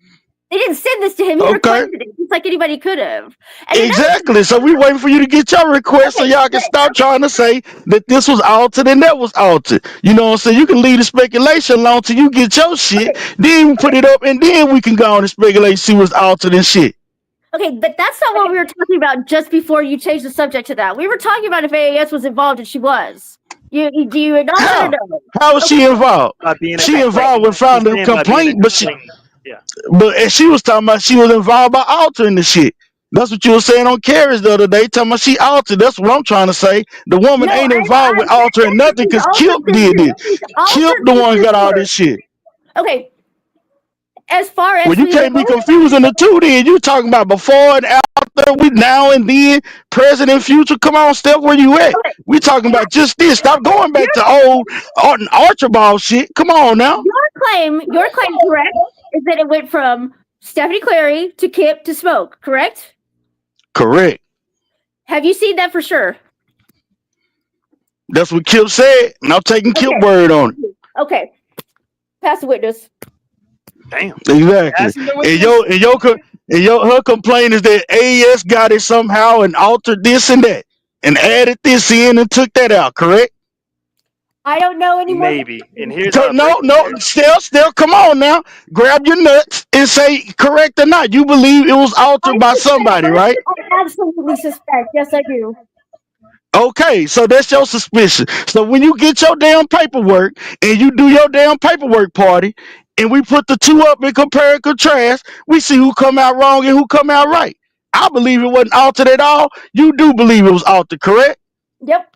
Speaker 3: They didn't send this to him. He requested it just like anybody could have.
Speaker 4: Exactly. So we waiting for you to get your request so y'all can stop trying to say that this was altered and that was altered. You know what I'm saying? You can leave the speculation alone till you get your shit. Then we put it up and then we can go on and speculate, see what's altered and shit.
Speaker 3: Okay, but that's not what we were talking about just before you changed the subject to that. We were talking about if AAS was involved, and she was. Do you acknowledge that or no?
Speaker 4: How was she involved? She involved with filing a complaint, but she was talking about she was involved by altering the shit. That's what you were saying on Carriage the other day, talking about she altered. That's what I'm trying to say. The woman ain't involved with altering nothing because Kip did it. Kip the one got all this shit.
Speaker 3: Okay. As far as
Speaker 4: you can't be confusing the two then. You talking about before and after, we now and then, present and future. Come on, Steph, where you at? We talking about just this. Stop going back to old Archibald shit. Come on now.
Speaker 3: Your claim, correct, is that it went from Stephanie Clary to Kip to Smoke, correct?
Speaker 4: Correct.
Speaker 3: Have you seen that for sure?
Speaker 4: That's what Kip said, and I'm taking Kip word on it.
Speaker 3: Okay. Pass the witness.
Speaker 2: Damn.
Speaker 4: Exactly. And her complaint is that AES got it somehow and altered this and that and added this in and took that out, correct?
Speaker 3: I don't know anymore.
Speaker 2: Maybe. And here's
Speaker 4: Still, come on now. Grab your nuts and say correct or not. You believe it was altered by somebody, right?
Speaker 3: I absolutely suspect. Yes, I do.
Speaker 4: Okay, so that's your suspicion. So when you get your damn paperwork and you do your damn paperwork party and we put the two up and compare and contrast, we see who come out wrong and who come out right. I believe it wasn't altered at all. You do believe it was altered, correct?
Speaker 3: Yep.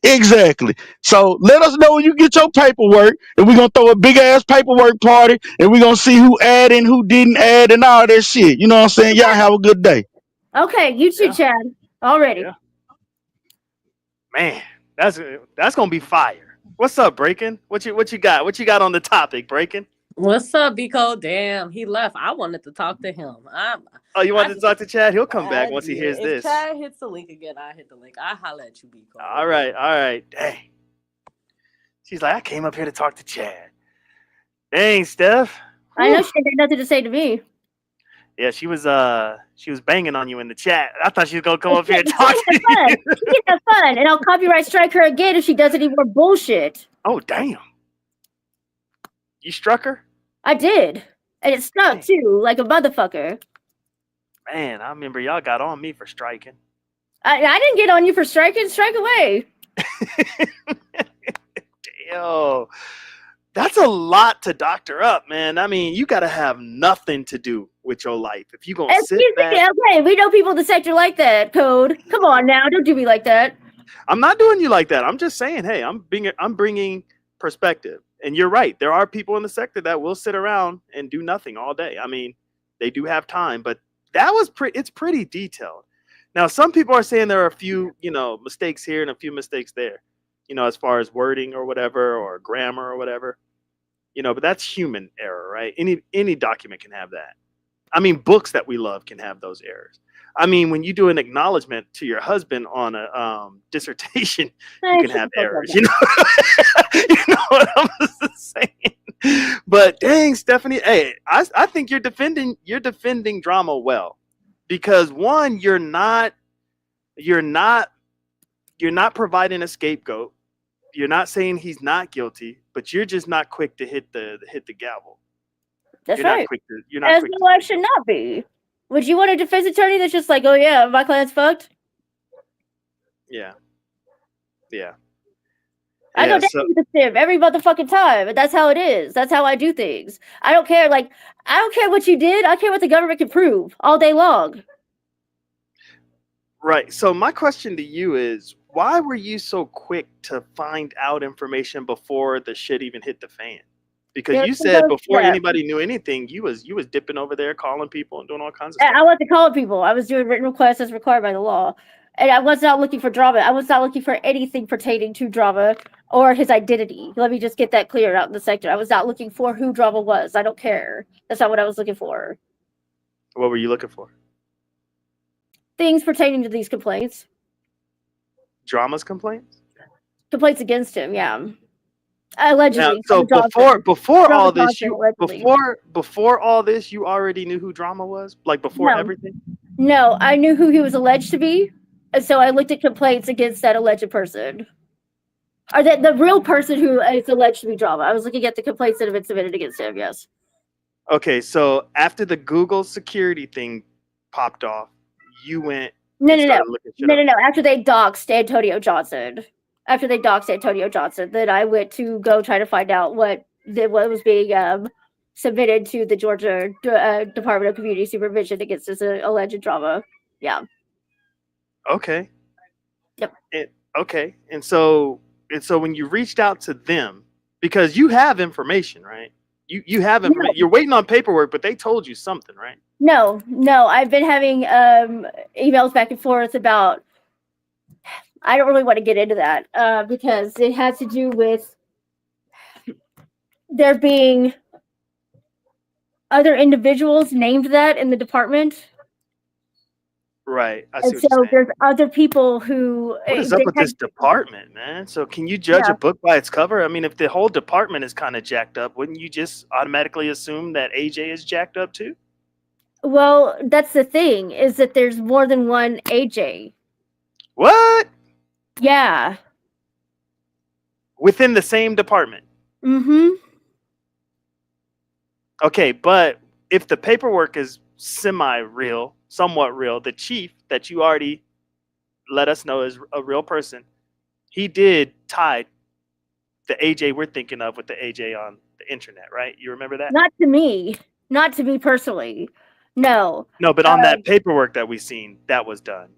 Speaker 4: Exactly. So let us know when you get your paperwork, and we're gonna throw a big ass paperwork party, and we're gonna see who added and who didn't add and all that shit. You know what I'm saying? Y'all have a good day.
Speaker 3: Okay, you too, Chad. Already.
Speaker 2: Yeah. Man, that's gonna be fire. What's up, Breaking? What you got? What you got on the topic, Breaking?
Speaker 6: What's up, Biko? Damn, he left. I wanted to talk to him.
Speaker 2: You wanted to talk to Chad? He'll come back once he hears
Speaker 6: if
Speaker 2: this.
Speaker 6: Chad hits the link again, I hit the link. I holla at you, Biko.
Speaker 2: All right. Dang. She's like, I came up here to talk to Chad. Dang, Steph.
Speaker 3: I know she had nothing to say to me.
Speaker 2: Yeah, she was banging on you in the chat. I thought she was gonna come up here and talk to you.
Speaker 3: She can have fun, and I'll copyright strike her again if she does any more bullshit.
Speaker 2: Oh damn! You struck her?
Speaker 3: I did, and it stuck too, like a motherfucker.
Speaker 2: Man, I remember y'all got on me for striking.
Speaker 3: I didn't get on you for striking. Strike away.
Speaker 2: Yo, that's a lot to doctor up, man. I mean, you got to have nothing to do with your life if you gonna sit back.
Speaker 3: Okay, we know people in the sector like that. Code, come on now, don't do me like that.
Speaker 2: I'm not doing you like that. I'm just saying, hey, I'm bringing perspective, and you're right. There are people in the sector that will sit around and do nothing all day. I mean, they do have time, but that was it's pretty detailed. Now, some people are saying there are a few, mistakes here and a few mistakes there, as far as wording or whatever, or grammar or whatever, but that's human error, right? Any document can have that. I mean, books that we love can have those errors. I mean, when you do an acknowledgement to your husband on a dissertation, you can have errors. You know what I'm saying? But dang, Stephanie, hey, I think you're defending drama well, because one, you're not providing a scapegoat. You're not saying he's not guilty, but you're just not quick to hit the gavel.
Speaker 3: That's
Speaker 2: you're
Speaker 3: right.
Speaker 2: Not quick to, you're not quick
Speaker 3: I should not be. Would you want a defense attorney that's just like, oh yeah, my client's fucked?
Speaker 2: Yeah. Yeah.
Speaker 3: I go down with the sim every motherfucking time, and that's how it is. That's how I do things. I don't care. Like, I don't care what you did. I care what the government can prove all day long.
Speaker 2: Right. So my question to you is, why were you so quick to find out information before the shit even hit the fan? Because you said before anybody knew anything, you was dipping over there calling people and doing all kinds of stuff.
Speaker 3: I wasn't calling people. I was doing written requests as required by the law. And I was not looking for drama. I was not looking for anything pertaining to drama or his identity. Let me just get that clear out in the sector. I was not looking for who drama was. I don't care. That's not what I was looking for.
Speaker 2: What were you looking for?
Speaker 3: Things pertaining to these complaints.
Speaker 2: Drama's complaints?
Speaker 3: Complaints against him, yeah. Allegedly.
Speaker 2: Now, so before all this, before all this, you already knew who Drama was? Like before everything?
Speaker 3: No, I knew who he was alleged to be, and so I looked at complaints against that alleged person. Or the real person who is alleged to be Drama. I was looking at the complaints that have been submitted against him, yes.
Speaker 2: Okay, so after the Google security thing popped off, you went
Speaker 3: No. After they doxed Antonio Johnson. Then I went to go try to find out what was being submitted to the Georgia Department of Community Supervision against this alleged drama. Yeah.
Speaker 2: Okay.
Speaker 3: Yep.
Speaker 2: And so when you reached out to them, because you have information, right? You have information. No. You're waiting on paperwork, but they told you something, right?
Speaker 3: No. I've been having emails back and forth about. I don't really want to get into that because it has to do with there being other individuals named that in the department.
Speaker 2: Right.
Speaker 3: And so there's other people who.
Speaker 2: What is up with this department, man? So can you judge a book by its cover? I mean, if the whole department is kind of jacked up, wouldn't you just automatically assume that AJ is jacked up too?
Speaker 3: Well, that's the thing, is that there's more than one AJ.
Speaker 2: What?
Speaker 3: Yeah.
Speaker 2: Within the same department?
Speaker 3: Mm-hmm.
Speaker 2: Okay, but if the paperwork is semi-real, somewhat real, the chief that you already let us know is a real person, he did tie the AJ we're thinking of with the AJ on the internet, right? You remember that?
Speaker 3: Not to me personally. No.
Speaker 2: No, but on that paperwork that we seen, that was done.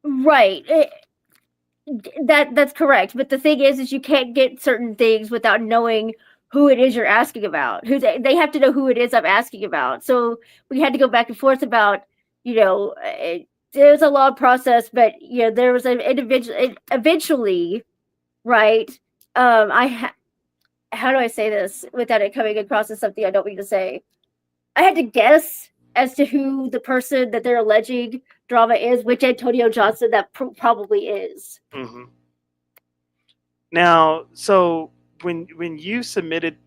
Speaker 3: Right. That's correct. But the thing is you can't get certain things without knowing who it is you're asking about. Who they have to know who it is I'm asking about. So we had to go back and forth about, there's a long process, but there was an individual eventually, right? How do I say this without it coming across as something I don't mean to say? I had to guess as to who the person that they're alleging drama is, which Antonio Johnson that probably is.
Speaker 2: Mm-hmm. Now, so when you submitted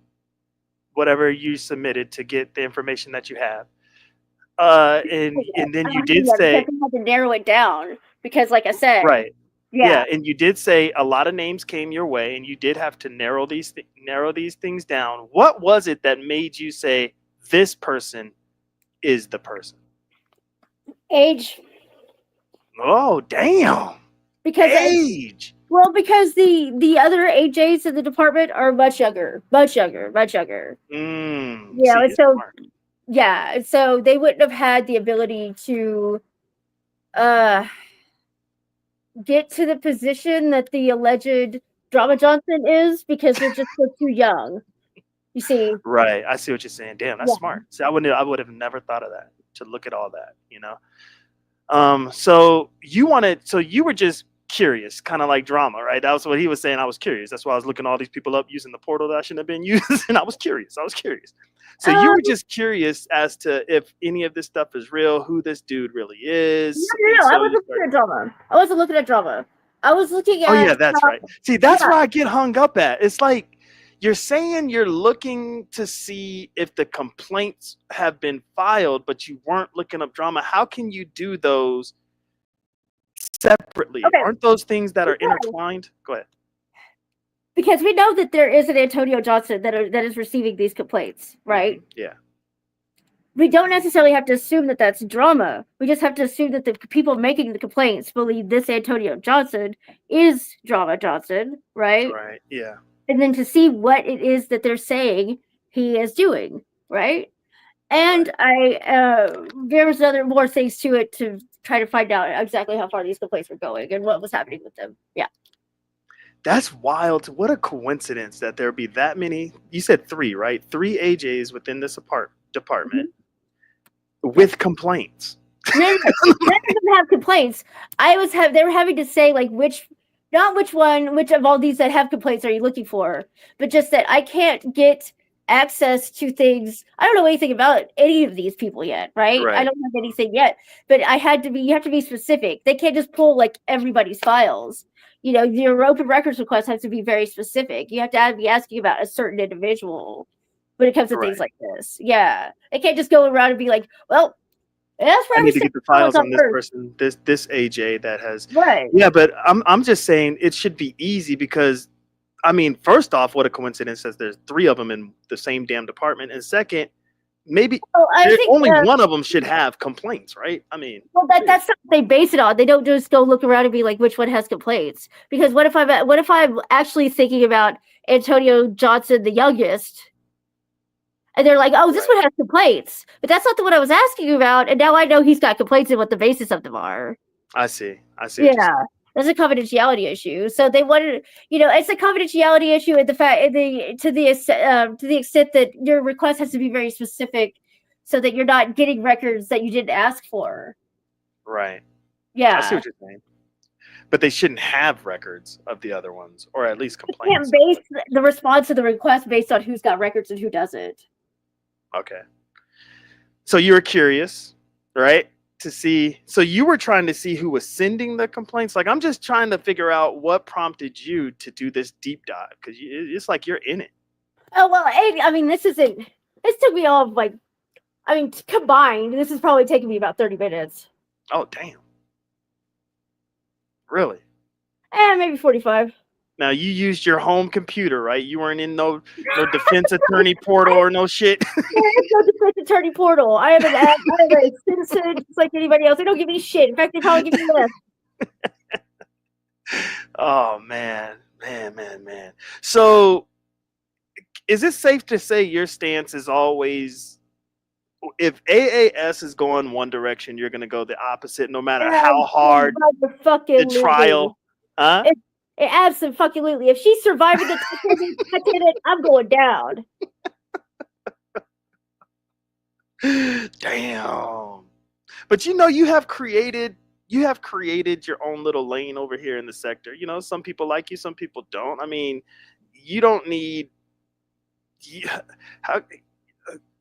Speaker 2: whatever you submitted to get the information that you have, and then you did say
Speaker 3: I had to narrow it down because, like I said,
Speaker 2: right, yeah, and you did say a lot of names came your way, and you did have to narrow these things down. What was it that made you say this person is the person?
Speaker 3: Age.
Speaker 2: Oh, damn.
Speaker 3: Because
Speaker 2: age.
Speaker 3: Well, because the other AJs in the department are much younger. So they wouldn't have had the ability to get to the position that the alleged Drama Johnson is because they're just so too young. You see?
Speaker 2: Right. I see what you're saying. Damn, that's smart. See, I would have never thought of that, to look at all that, So you were just curious, kind of like Drama, right? That was what he was saying. I was curious. That's why I was looking all these people up using the portal that I shouldn't have been using. I was curious. So you were just curious as to if any of this stuff is real, who this dude really is.
Speaker 3: No. I wasn't looking at Drama. I wasn't looking at Drama. I was looking at.
Speaker 2: Oh yeah, that's right. See, that's where I get hung up at. It's like you're saying you're looking to see if the complaints have been filed, but you weren't looking up Drama. How can you do those separately? Okay. Aren't those things that are intertwined? Go ahead.
Speaker 3: Because we know that there is an Antonio Johnson that is receiving these complaints, right?
Speaker 2: Yeah.
Speaker 3: we don't necessarily have to assume that that's drama. We just have to assume that the people making the complaints believe this Antonio Johnson is Drama Johnson, right?
Speaker 2: Right. Yeah.
Speaker 3: And then to see what it is that they're saying he is doing, right? And there was more things to it to try to find out exactly how far these complaints were going and what was happening with them. Yeah.
Speaker 2: That's wild. What a coincidence that there be that many. You said 3, right? 3 AJs within this department with complaints.
Speaker 3: None of them have complaints. They were having to say like which of all these that have complaints are you looking for? But just that I can't get access to things. I don't know anything about any of these people yet, right? I don't have anything yet. But you have to be specific. They can't just pull like everybody's files. You know, your open records request has to be very specific. You have to be asking about a certain individual when it comes to things like this. Yeah. They can't just go around and be like, well, that's where
Speaker 2: I need to get the files on this person, this AJ that has.
Speaker 3: Right.
Speaker 2: Yeah, but I'm just saying it should be easy because, I mean, first off, what a coincidence that there's 3 of them in the same damn department, and second, maybe only one of them should have complaints, right? I mean,
Speaker 3: well, that's what they base it on. They don't just go look around and be like, which one has complaints? Because what if I'm actually thinking about Antonio Johnson, the youngest, and they're like, oh, this one has complaints, but that's not the one I was asking about, and now I know he's got complaints and what the basis of them are.
Speaker 2: I see.
Speaker 3: Yeah. That's a confidentiality issue. So they wanted, it's a confidentiality issue at the fact to the extent that your request has to be very specific, so that you're not getting records that you didn't ask for.
Speaker 2: Right.
Speaker 3: Yeah.
Speaker 2: I see what you're saying. But they shouldn't have records of the other ones, or at least complaints.
Speaker 3: You can't base the response to the request based on who's got records and who doesn't.
Speaker 2: Okay. So you were curious, right? So you were trying to see who was sending the complaints. Like, I'm just trying to figure out what prompted you to do this deep dive, because it's like you're in it.
Speaker 3: Oh, well, I mean, this took me all combined, this is probably taking me about 30 minutes.
Speaker 2: Oh, damn. Really?
Speaker 3: Maybe 45.
Speaker 2: Now, you used your home computer, right? You weren't in no defense attorney portal or no shit.
Speaker 3: There is no defense attorney portal. I am a citizen just like anybody else. They don't give me shit. In fact, they probably give me less.
Speaker 2: Oh, man. So, is it safe to say your stance is always, if AAS is going one direction, you're going to go the opposite, no matter how hard the trial? Huh?
Speaker 3: Absolutely. If she's surviving the Titanic, I'm going down.
Speaker 2: Damn. But you have created your own little lane over here in the sector. Some people like you, some people don't. I mean, you don't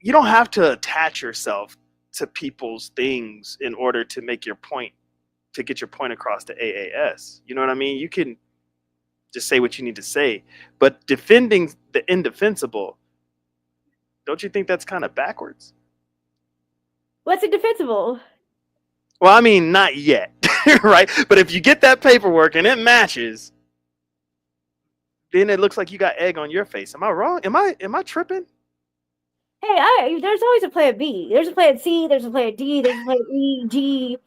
Speaker 2: have to attach yourself to people's things in order to make your point, to get your point across to AAS. You know what I mean? You can just say what you need to say, but defending the indefensible, don't you think that's kind of backwards?
Speaker 3: What's indefensible?
Speaker 2: Well, I mean, not yet, right? But if you get that paperwork and it matches, then it looks like you got egg on your face. Am I wrong? Am I tripping?
Speaker 3: Hey, there's always a plan B. There's a plan C. There's a plan D. There's a plan E, G,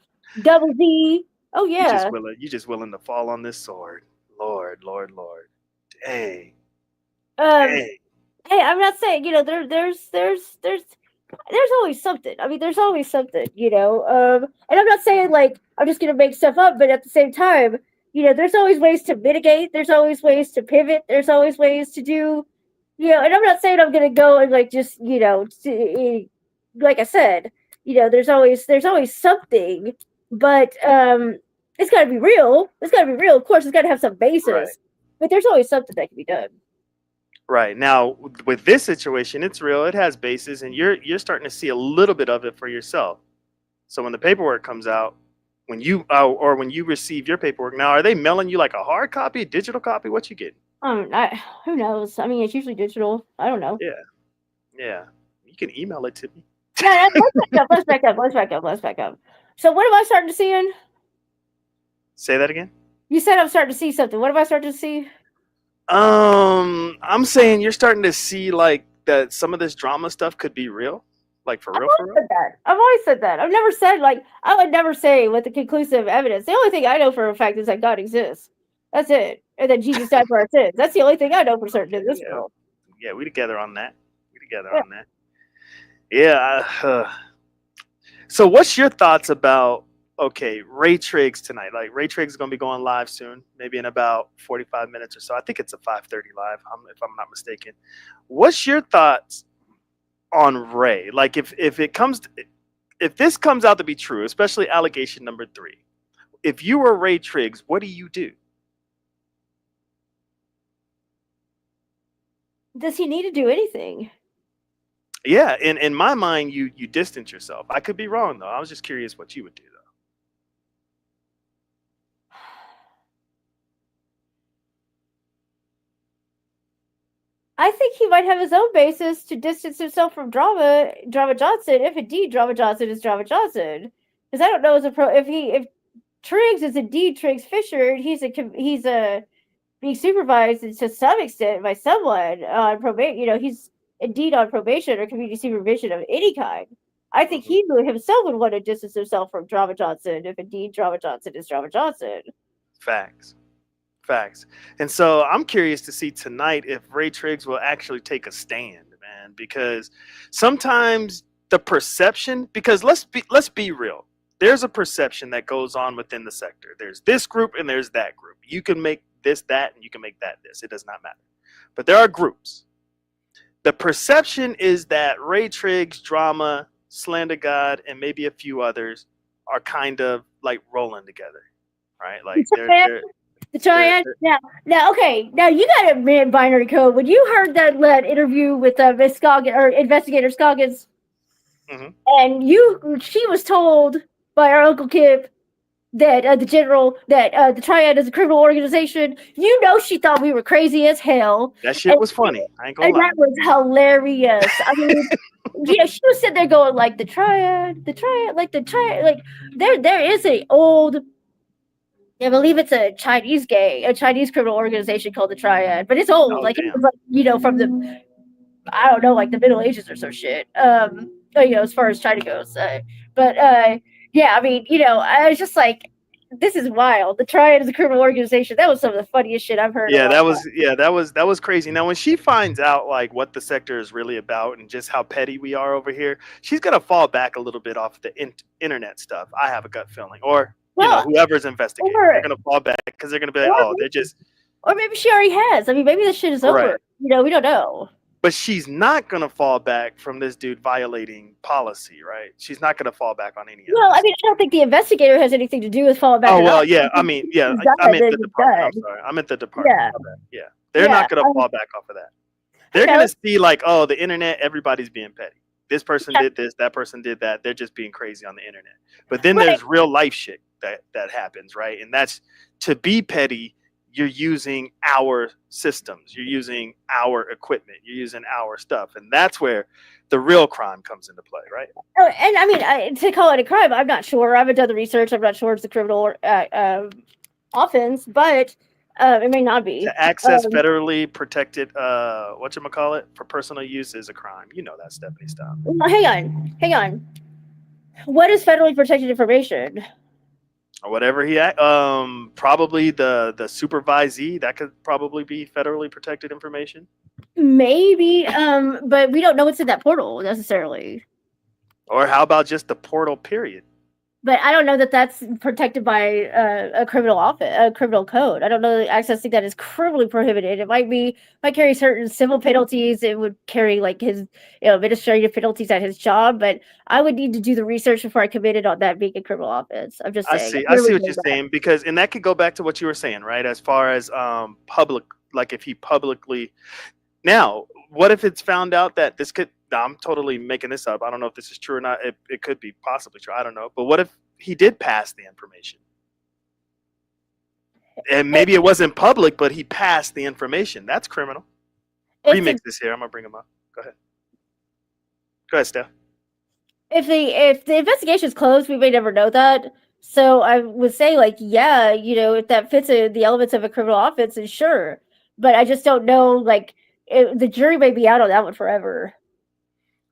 Speaker 3: double Z. Oh yeah.
Speaker 2: You just willing to fall on this sword. Lord. Dang.
Speaker 3: Hey, I'm not saying, there's always something. I mean, there's always something, and I'm not saying like I'm just gonna make stuff up, but at the same time, there's always ways to mitigate, there's always ways to pivot, there's always ways to do, and I'm not saying I'm gonna go and like just, like I said, there's always something, but it's got to be real. Of course, it's got to have some basis. Right. But there's always something that can be done.
Speaker 2: Right. Now, with this situation, it's real. It has basis, and you're starting to see a little bit of it for yourself. So when the paperwork comes out, when you receive your paperwork, now are they mailing you like a hard copy, digital copy? What you get?
Speaker 3: Who knows? I mean, it's usually digital. I don't know.
Speaker 2: Yeah. You can email it to me.
Speaker 3: Yeah, let's back up. So what am I starting to see in?
Speaker 2: Say that again.
Speaker 3: You said I'm starting to see something. What am I starting to see?
Speaker 2: I'm saying you're starting to see like that some of this drama stuff could be real. Like for
Speaker 3: I've
Speaker 2: real,
Speaker 3: always
Speaker 2: for real?
Speaker 3: said that. I've always said that. I've never said like I would never say with the conclusive evidence. The only thing I know for a fact is that God exists. That's it, and that Jesus died for our sins. That's the only thing I know for certain in this world.
Speaker 2: Yeah, we together on that. We together
Speaker 3: Yeah.
Speaker 2: on that. Yeah. So, what's your thoughts about Ray Triggs tonight? Like Ray Triggs is going to be going live soon, maybe in about 45 minutes or so. I think it's a 5:30 live, if I'm not mistaken. What's your thoughts on Ray? Like, if this comes out to be true, especially allegation number 3, if you were Ray Triggs, what do you do?
Speaker 3: Does he need to do anything?
Speaker 2: Yeah, in my mind, you distance yourself. I could be wrong though. I was just curious what you would do though.
Speaker 3: I think he might have his own basis to distance himself from Drama Johnson, if indeed Drama Johnson is Drama Johnson. Because I don't know if Triggs is indeed Triggs Fisher, he's being supervised to some extent by someone on probation. He's indeed on probation or community supervision of any kind. I think he himself would want to distance himself from Drama Johnson if indeed Drama Johnson is Drama Johnson.
Speaker 2: Facts. And so I'm curious to see tonight if Ray Triggs will actually take a stand, man, because sometimes the perception, because let's be real. There's a perception that goes on within the sector. There's this group and there's that group. You can make this, that, and you can make that, this. It does not matter. But there are groups. The perception is that Ray Triggs, Drama, Slender God, and maybe a few others are kind of like rolling together, right? Like they're
Speaker 3: the triad. Now, okay. Now you got a man binary code. When you heard that interview with Miss Scoggins or Investigator Scoggins, and she was told by our Uncle Kip that the general that the triad is a criminal organization. She thought we were crazy as hell.
Speaker 2: That shit was funny. I ain't gonna lie.
Speaker 3: That was hilarious. I mean, she was sitting there going like the triad, like there is a old. I believe it's a Chinese criminal organization called the Triad, but it's old. It was from the, I don't know, like the Middle Ages or some shit. As far as China goes. Yeah, I mean, I was just like, this is wild. The Triad is a criminal organization. That was some of the funniest shit I've heard.
Speaker 2: Yeah, that was crazy. Now, when she finds out like what the sector is really about and just how petty we are over here, she's gonna fall back a little bit off the internet stuff. I have a gut feeling, or. Whoever's investigating, they're gonna fall back because they're gonna be like, they're just.
Speaker 3: Or maybe she already has. I mean, maybe this shit is over.
Speaker 2: Right.
Speaker 3: We don't know.
Speaker 2: But she's not gonna fall back from this dude violating policy, right? She's not gonna fall back on any of it.
Speaker 3: Well, I mean, I don't think the investigator has anything to do with falling back.
Speaker 2: Oh well, yeah. I mean, yeah. I meant the department. I'm sorry. I meant the department. Yeah. They're not gonna fall back off of that. They're gonna see like, the internet. Everybody's being petty. This person did this. That person did that. They're just being crazy on the internet. But then there's real life shit that happens, right? And that's, to be petty, you're using our systems, you're using our equipment, you're using our stuff, and that's where the real crime comes into play, right?
Speaker 3: And I mean, to call it a crime, I'm not sure. I haven't done the research. I'm not sure it's a criminal offense, but it may not be.
Speaker 2: To access federally protected, whatchamacallit, for personal use is a crime. You know that, Stephanie. Stop.
Speaker 3: Well, hang on. What is federally protected information?
Speaker 2: Or whatever probably the supervisee, that could probably be federally protected information.
Speaker 3: Maybe, but we don't know what's in that portal necessarily.
Speaker 2: Or how about just the portal period?
Speaker 3: But I don't know that that's protected by a criminal code. I don't know that accessing that is criminally prohibited. It might carry certain civil penalties. It would carry like his administrative penalties at his job. But I would need to do the research before I committed on that being a criminal offense. I'm just saying.
Speaker 2: I see what you're saying, because and that could go back to what you were saying, right? As far as public, like if he publicly. Now, what if it's found out that this could? I'm totally making this up. I don't know if this is true or not. It could be possibly true. I don't know. But what if he did pass the information? And maybe it wasn't public, but he passed the information. That's criminal. Remix this here. I'm going to bring him up. Go ahead, Steph.
Speaker 3: If the investigation is closed, we may never know that. So I would say, like, yeah, if that fits the elements of a criminal offense, then sure. But I just don't know, like, the jury may be out on that one forever.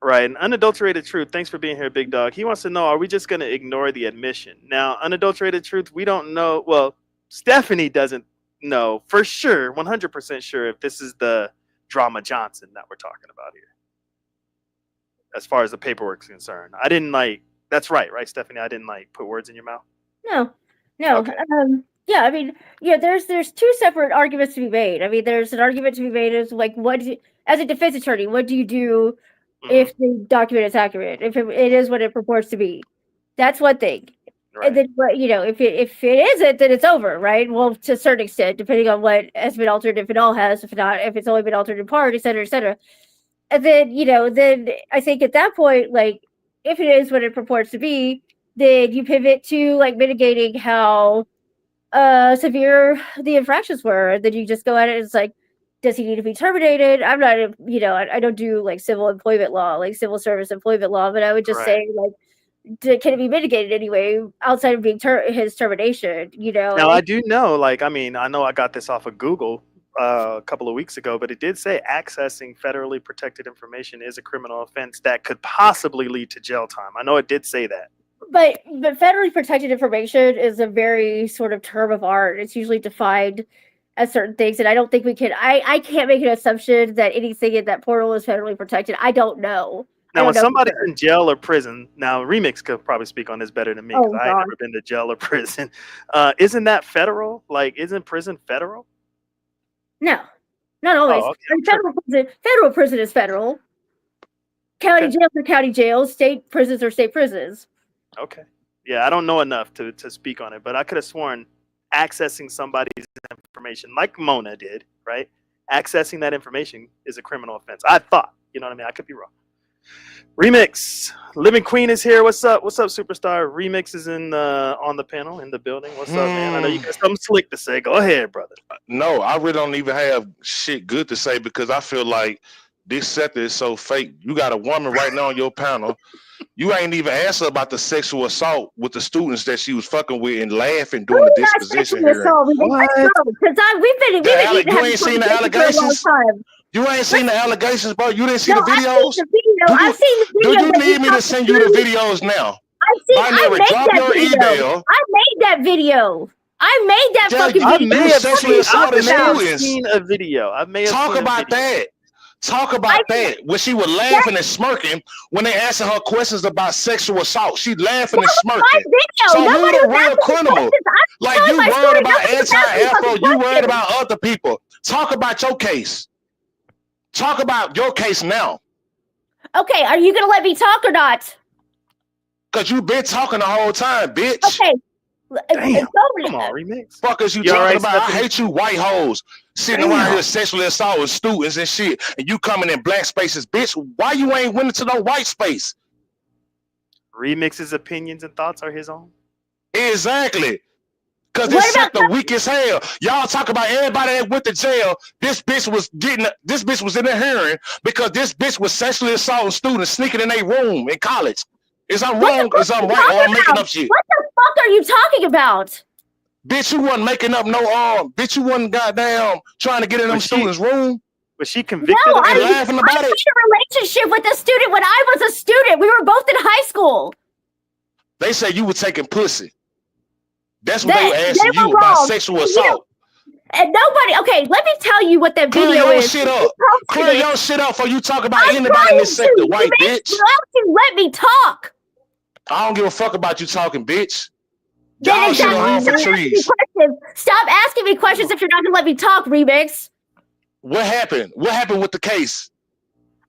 Speaker 2: Right, and unadulterated truth. Thanks for being here, big dog. He wants to know: are we just going to ignore the admission? Now, unadulterated truth. We don't know. Well, Stephanie doesn't know for sure, 100% sure, if this is the Drama Johnson that we're talking about here. As far as the paperwork's concerned, I didn't like. That's right, Stephanie. I didn't like put words in your mouth.
Speaker 3: No.
Speaker 2: Okay.
Speaker 3: Yeah, I mean, yeah, there's two separate arguments to be made. I mean, there's an argument to be made as like, as a defense attorney, what do you do if the document is accurate, if it is what it purports to be? That's one thing.
Speaker 2: Right.
Speaker 3: And then, if it isn't, then it's over, right? Well, to a certain extent, depending on what has been altered, if it all has, if not, if it's only been altered in part, et cetera, et cetera. And then, then I think at that point, like, if it is what it purports to be, then you pivot to like mitigating how severe the infractions were. And then you just go at it. It's like, does he need to be terminated? I'm not, I don't do like civil employment law, like civil service employment law, but I would just say like, can it be mitigated anyway outside of being his termination?
Speaker 2: Now I do know, like, I know I got this off of Google a couple of weeks ago, but it did say accessing federally protected information is a criminal offense that could possibly lead to jail time. I know it did say that.
Speaker 3: But federally protected information is a very sort of term of art. It's usually defined as certain things, and I don't think we can. I can't make an assumption that anything in that portal is federally protected. I don't know.
Speaker 2: Now, when somebody's in jail or prison, now Remix could probably speak on this better than me because I ain't never been to jail or prison. Isn't that federal? Like, isn't prison federal?
Speaker 3: No, not always. Federal prison is federal. County jails are county jails. State prisons are state prisons.
Speaker 2: Okay. Yeah, I don't know enough to speak on it, but I could have sworn accessing somebody's information, like Mona did, right? Accessing that information is a criminal offense. I thought. You know what I mean? I could be wrong. Remix, Living Queen is here. What's up? What's up, superstar? Remix is in on the panel in the building. What's up, man? I know you got something slick to say. Go ahead, brother.
Speaker 7: No, I really don't even have shit good to say because I feel like this sector is so fake. You got a woman right now on your panel. You ain't even answer about the sexual assault with the students that she was fucking with and laughing during the disposition hearing. You ain't seen the allegations? You ain't seen the allegations, bro? You didn't see the videos?
Speaker 3: I've seen the video.
Speaker 7: Do you need me to send you the videos now?
Speaker 3: I made that video. I made that fucking video.
Speaker 2: I may have seen a video.
Speaker 7: Talk about that. Talk about that. When she was laughing and smirking when they asking her questions about sexual assault. She laughing and smirking. So who the real criminal? Like, you worried about anti-Afro, you worried about other people. Talk about your case. Talk about your case now.
Speaker 3: Okay, are you gonna let me talk or not?
Speaker 7: Cause you been talking the whole time, bitch.
Speaker 3: Okay.
Speaker 2: Damn. Come on, Remix.
Speaker 7: Fuck is you talking about? I hate you white hoes sitting around here sexually assaulting students and shit, and you coming in black spaces, bitch. Why you ain't went into no white space?
Speaker 2: Remix's opinions and thoughts are his own.
Speaker 7: Exactly. Cause this sector weak as hell. Y'all talk about everybody that went to jail. This bitch was in the hearing because this bitch was sexually assaulting students sneaking in their room in college. Is I wrong? Is I right? Or I'm making up shit?
Speaker 3: What the fuck are you talking about?
Speaker 7: Bitch, you wasn't making up no bitch, you wasn't goddamn trying to get in them students' room.
Speaker 2: Was she convicted?
Speaker 7: No, I laughing about it.
Speaker 3: I had a relationship with a student when I was a student. We were both in high school.
Speaker 7: They said you were taking pussy. That's what they were asking you about sexual assault.
Speaker 3: And nobody, okay, let me tell you what that video is.
Speaker 7: Clear your shit up before you talk about anybody in this sector, white bitch.
Speaker 3: Let me talk.
Speaker 7: I don't give a fuck about you talking, bitch. Y'all shit on for trees.
Speaker 3: Stop asking me questions if you're not gonna let me talk, Remix.
Speaker 7: What happened? What happened with the case?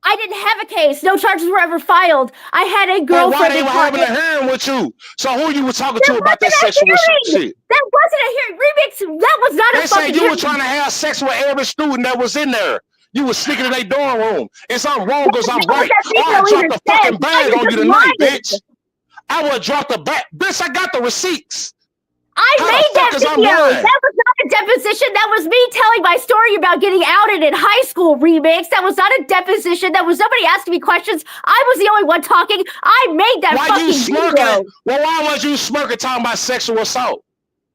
Speaker 3: I didn't have a case. No charges were ever filed. I had a girlfriend.
Speaker 7: Why they were having a hearing with you? So who you were talking to about that sexual shit?
Speaker 3: That wasn't a hearing. Remix, that was not a fucking hearing.
Speaker 7: They said you were trying to have sex with every student that was in there. You was sneaking in their dorm room. If I'm wrong, because I'm right. I dropped the fucking bag on you tonight, bitch. I would drop the bag. Bitch, I got the receipts.
Speaker 3: I made that video. That was not a deposition. That was me telling my story about getting outed in high school, Remix. That was not a deposition. That was somebody asking me questions. I was the only one talking. I made that fucking video.
Speaker 7: Well, why was you smirking talking about sexual assault?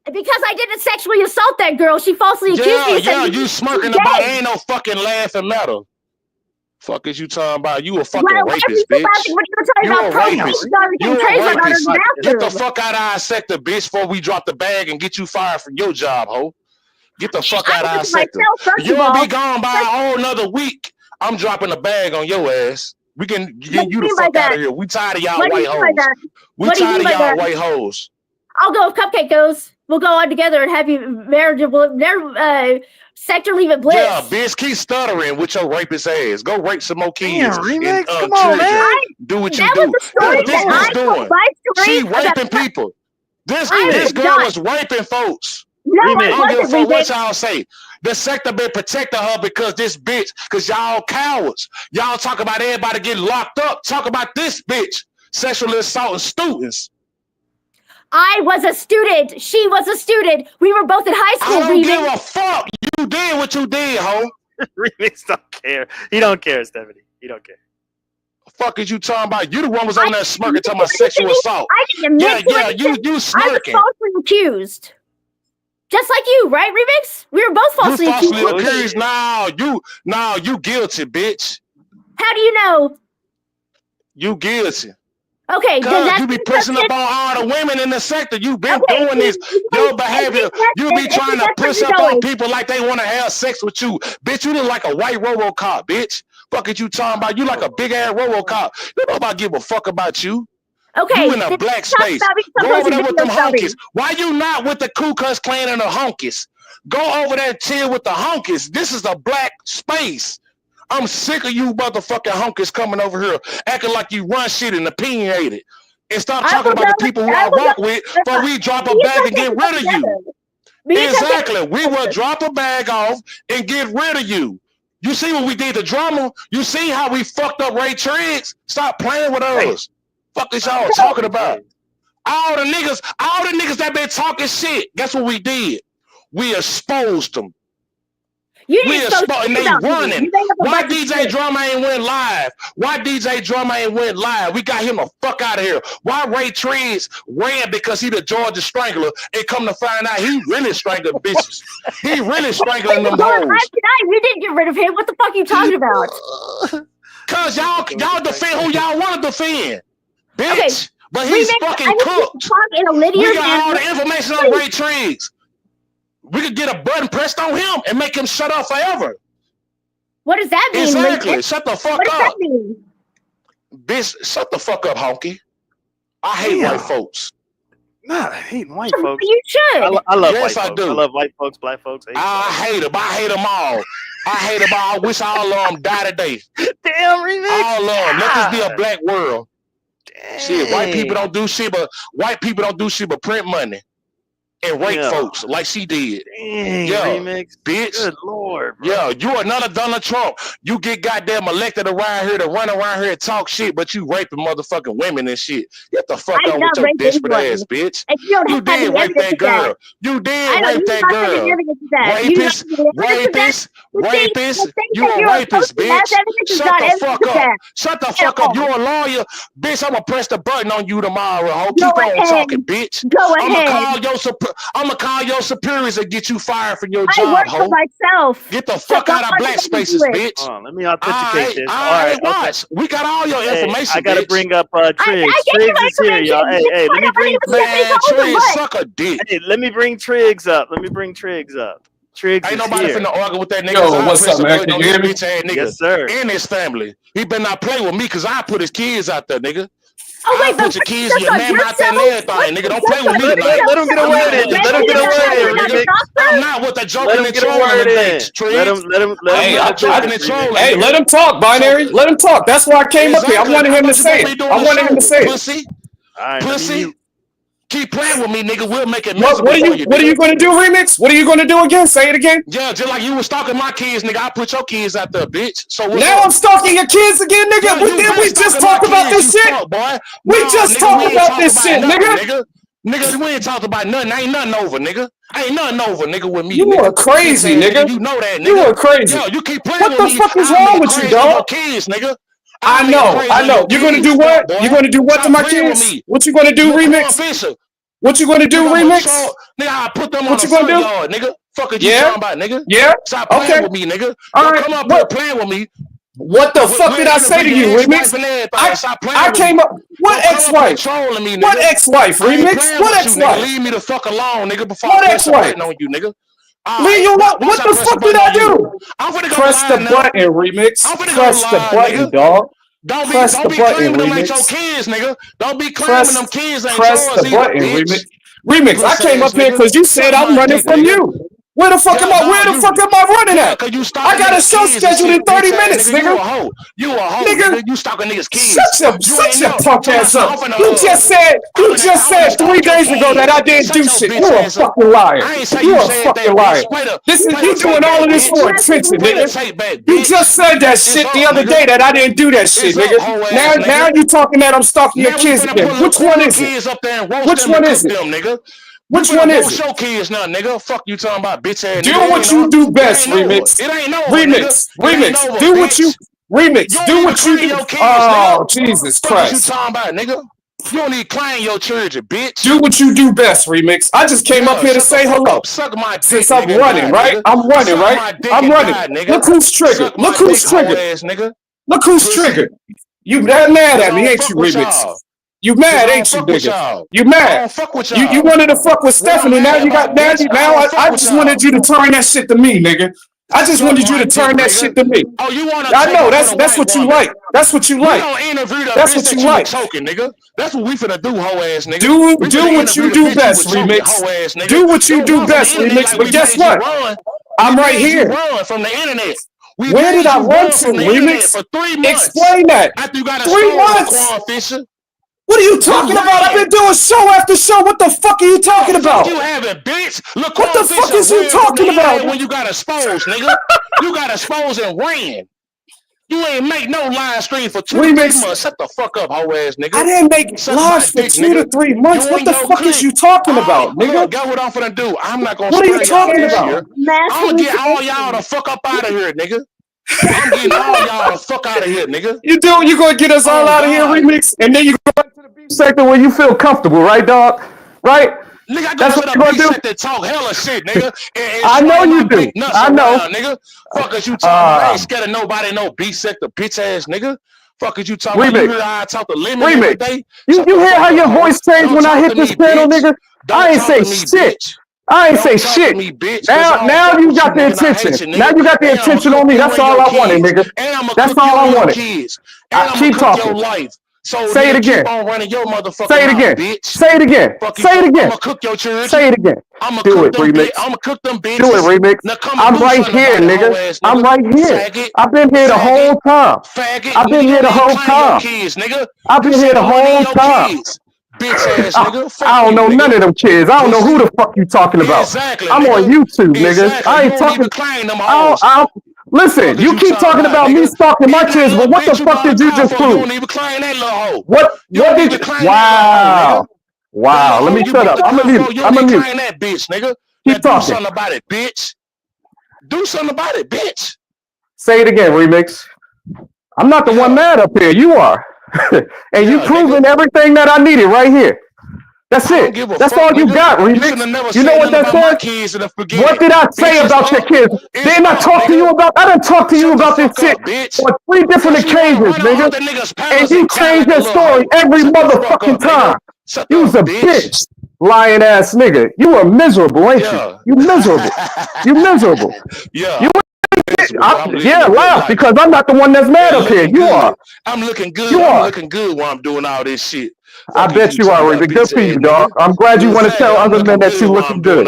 Speaker 3: Because I didn't sexually assault that girl. She falsely accused me.
Speaker 7: Yeah, you smirking about ain't no fucking laughing matter. Fuck is you talking about? You a fucking rapist, bitch. You a rapist. You a rapist. Get the fuck out of our sector, bitch, before we drop the bag and get you fired from your job, ho. Get the fuck out of our sector. You'll be gone by a whole nother week. I'm dropping a bag on your ass. We can get you the fuck out of here. We tired of y'all white hoes. We tired of y'all white hoes.
Speaker 3: I'll go if Cupcake goes. We'll go on together and have you marriageable. Sector leave it bliss.
Speaker 7: Yeah, bitch, keep stuttering with your rapist ass. Go rape some more kids.
Speaker 2: Remix, come on, man.
Speaker 7: Do what you do. That's this bitch doing. She raping people. This girl was raping folks.
Speaker 3: No,
Speaker 7: I don't give a fuck what y'all say. The sector been protecting her because this bitch, because y'all cowards. Y'all talk about everybody getting locked up. Talk about this bitch sexually assaulting students.
Speaker 3: I was a student. She was a student. We were both in high school.
Speaker 7: I don't give a fuck. You did what you did, ho.
Speaker 2: Remix don't care. He don't care, Stephanie. He don't care.
Speaker 7: The fuck is you talking about? You the one was on there smirking talking about sexual assault. You smirking.
Speaker 3: I was falsely accused. Just like you, right, Remix? We were both falsely accused.
Speaker 7: No, you guilty, bitch.
Speaker 3: How do you know?
Speaker 7: You guilty.
Speaker 3: Okay,
Speaker 7: because you be pushing up on all the women in the sector. You've been doing this. Your behavior. You be trying to push up on people like they want to have sex with you. Bitch, you look like a white RoboCop, bitch. Fuck is you talking about? You like a big ass RoboCop. Nobody give a fuck about you.
Speaker 3: Okay.
Speaker 7: You in a black space. Go over there with them honkies. Why you not with the Ku Klux Klan and the honkies? Go over there and chill with the honkies. This is a black space. I'm sick of you motherfucking honkies coming over here acting like you run shit and opinionated. And stop talking about the people who I work with before we drop a bag and get rid of you. Exactly. We will drop a bag off and get rid of you. You see what we did to drama? You see how we fucked up Ray Triggs? Stop playing with us. Fuck is y'all talking about? All the niggas that been talking shit, guess what we did? We exposed them. And they running. Why DJ Drama ain't went live? Why DJ Drama ain't went live? We got him the fuck out of here. Why Ray Triggs ran because he the Georgia Strangler and come to find out he really strangling bitches. He really strangling them hoes.
Speaker 3: We didn't get rid of him. What the fuck are you talking about?
Speaker 7: Cause y'all defend who y'all want to defend. Bitch. Okay. But he's fucking cooked. We got all the information on Ray Triggs. We could get a button pressed on him and make him shut up forever.
Speaker 3: What does that mean?
Speaker 7: Exactly. Shut the fuck up. Bitch, shut the fuck up, honky. I hate white folks.
Speaker 2: Nah, I hate white folks.
Speaker 3: You should.
Speaker 2: I love white folks. I do. I love white folks, black folks.
Speaker 7: I hate them. I hate them all. I hate them all. I wish all of them die today.
Speaker 2: Damn, Remix.
Speaker 7: All of them. Let this be a black world. Dang. Shit, white people don't do shit but print money. And rape folks like she did.
Speaker 2: Dang, Remix.
Speaker 7: Bitch.
Speaker 2: Good Lord, bro.
Speaker 7: Yeah, you another Donald Trump. You get goddamn elected around here to run around here and talk shit, but you raping motherfucking women and shit. Get the fuck on with your desperate ass, bitch. You did rape that girl. You did rape that girl. Rapist. You a rapist, bitch. Shut the fuck up. Shut the fuck up. You a lawyer. Bitch, I'm gonna press the button on you tomorrow, ho. Keep on talking, bitch. I'm gonna call your superiors and get you fired from your job,
Speaker 3: I work for myself.
Speaker 7: Get the fuck out of black spaces, bitch.
Speaker 2: Let me authenticate this.
Speaker 7: All right, watch. Okay. We got all your information.
Speaker 2: I gotta bring up Triggs. Triggs is here, y'all. Hey, let me bring
Speaker 7: Triggs suck a dick.
Speaker 2: Hey, let me bring Triggs up. Triggs
Speaker 7: ain't nobody finna argue with that nigga.
Speaker 8: Yo, what's up, man? Can you hear me?
Speaker 2: Yes, sir.
Speaker 7: And his family. He better not play with me because I put his kids out there, nigga.
Speaker 3: Oh, wait,
Speaker 7: put your kids in your man out there and everything, nigga. Don't play with me tonight.
Speaker 2: Let him get a word in. Let him get a word in.
Speaker 7: I'm not with the joking and trolling things.
Speaker 8: Hey, let him talk, Binary. Let him talk. That's why I came up here. I wanted him to say it.
Speaker 7: Pussy. Keep playing with me, nigga. We'll make it.
Speaker 8: What are you going to do, Remix? What are you going to do again? Say it again.
Speaker 7: Yeah, just like you was stalking my kids, nigga. I put your kids out there, bitch. So
Speaker 8: now I'm stalking your kids again, nigga. We just talked about this shit. We just talked about this shit, nigga.
Speaker 7: Nigga, we ain't talked about nothing. Ain't nothing over, nigga. Ain't nothing over, nigga, with me.
Speaker 8: You are crazy, nigga.
Speaker 7: You know that, nigga.
Speaker 8: You are crazy.
Speaker 7: Yo, you keep playing with me.
Speaker 8: What the fuck is wrong with you, dog?
Speaker 7: Kids, nigga.
Speaker 8: I know. You're gonna do what? You're gonna do what to my kids? What you gonna do, Remix? What you gonna do, Remix?
Speaker 7: Nigga, I put them on the front yard, nigga. Fuck are you talking about, nigga?
Speaker 8: Yeah.
Speaker 7: Stop playing with me, nigga. Don't come up here playing with me.
Speaker 8: What the fuck did I say to you, Remix? I came up. What ex-wife? What ex-wife, Remix? What ex-wife?
Speaker 7: Leave me the fuck alone, nigga. Before
Speaker 8: what
Speaker 7: I press
Speaker 8: ex-wife?
Speaker 7: a button on you, nigga.
Speaker 8: Leave you alone. What the fuck did I do?
Speaker 7: I'm finna go
Speaker 8: press the button, Remix. Press the button, dog.
Speaker 7: Don't be
Speaker 8: claiming
Speaker 7: them ain't your kids, nigga. Don't be claiming them kids ain't yours.
Speaker 8: Press the button, Remix. Remix, I came up here because you said I'm running from you. Where the fuck am I? Where the fuck am I running at? I got a show scheduled in 30 minutes, nigga.
Speaker 7: You a hoe, nigga. You stalking niggas' kids.
Speaker 8: Shut your punk ass up. You just said 3 days ago that I didn't do shit. You a fucking liar. You a fucking liar. You doing all of this for attention, nigga. You just said that shit the other day that I didn't do that shit, nigga. Now you talking that I'm stalking your kids again. Which one is it? Which one is it? Which one is it?
Speaker 7: Show kids now, nigga. Fuck you talking about, bitch ass.
Speaker 8: Do what you do best, Remix.
Speaker 7: It ain't no
Speaker 8: Remix. Do what you Remix. Do what you do. Oh, Jesus Christ.
Speaker 7: What you talking about, nigga? You don't need to claim your children, bitch.
Speaker 8: Do what you do best, Remix. I just came up here to say hello.
Speaker 7: Suck my dick,
Speaker 8: since I'm running, right? I'm running, right? I'm running. Look who's triggered. Look who's triggered. Look who's triggered. You mad at me, ain't you, Remix? You mad, ain't you, nigga? You mad? You wanted to fuck with Stephanie. Now you got I just wanted you to turn that shit to me, nigga. I just wanted you to turn that shit to me.
Speaker 7: Oh, you want
Speaker 8: to? I know that's what you like. That's what you like. That's what you like.
Speaker 7: Choking, nigga. That's what we finna do, hoe ass nigga.
Speaker 8: Do what you do best, Remix. Do what you do best, Remix. But guess what? I'm right here.
Speaker 7: Run from the internet.
Speaker 8: Where did I run to, Remix?
Speaker 7: For 3 months.
Speaker 8: Explain that.
Speaker 7: After you got
Speaker 8: 3 months. What are you talking about? I've been doing show after show. What the fuck are you talking about?
Speaker 7: You haven't, bitch. Look,
Speaker 8: what the fuck is you talking about?
Speaker 7: When you got exposed, nigga. You got exposed and ran. You ain't make no live stream for 2 to 3 months. Shut the fuck up, hoe ass nigga.
Speaker 8: I didn't make lives for 2 to 3 months. What the fuck is you talking about, nigga?
Speaker 7: Guess what I'm finna do? I'm not gonna.
Speaker 8: What are you talking about?
Speaker 7: I'm gonna get all y'all the fuck up out of here, nigga. I'm getting all y'all the fuck out of here, nigga.
Speaker 8: You gonna get us all out of here, Remix, and then you go back to the beef sector where you feel comfortable, right, dog? Right?
Speaker 7: Nigga, I go to the beef sector and talk hella shit, nigga.
Speaker 8: I know you do. I know.
Speaker 7: Nigga. Fuck is you talking about? I ain't scared of nobody, no beef sector, bitch ass nigga. Fuck is you talking about? You hear how I talk to Lemon every day?
Speaker 8: You hear how your voice changed when I hit this panel, nigga? I ain't say shit. I ain't say shit. Now you got the attention. Now you got the attention on me. That's all I wanted, nigga. That's all I wanted. Keep talking. Say it again. Say it again. Say it again. Say it again.
Speaker 7: I'm gonna cook your children.
Speaker 8: Say it again.
Speaker 7: Do it, Remix. I'm gonna cook them bitches.
Speaker 8: Do it, Remix. I'm right here, nigga. I'm right here. I've been here the whole time. I've been here the whole time. I've been here the whole time.
Speaker 7: Bitch ass nigga.
Speaker 8: I don't know none of them kids. I don't know who the fuck you talking about.
Speaker 7: Exactly,
Speaker 8: I'm on YouTube, nigga. I ain't talking. Listen, you keep talking about me stalking my kids, but what the fuck did you just prove?
Speaker 7: You don't even claim that little hoe.
Speaker 8: What did you? Wow. Wow. Let me shut up. I'm gonna mute. I'm gonna mute.
Speaker 7: That bitch, nigga.
Speaker 8: Keep talking.
Speaker 7: Do something about it, bitch. Do something about it, bitch.
Speaker 8: Say it again, Remix. I'm not the one mad up here. You are. And you proving everything that I needed right here. That's it. That's all you got, Remix. You know what that says? What did I say about your kids? Didn't I talk to you about? I done talked to you about this shit on 3 different occasions, nigga. And you change your story every motherfucking time. You was a bitch, lying ass nigga. You are miserable, ain't you? You miserable. You miserable.
Speaker 7: Yeah.
Speaker 8: Laugh because I'm not the one that's mad up here. You are.
Speaker 7: I'm looking good.
Speaker 8: I'm
Speaker 7: looking good while I'm doing all this shit.
Speaker 8: I bet you are, Rick. Good for you, dog. I'm glad you want to tell other men that you looking good.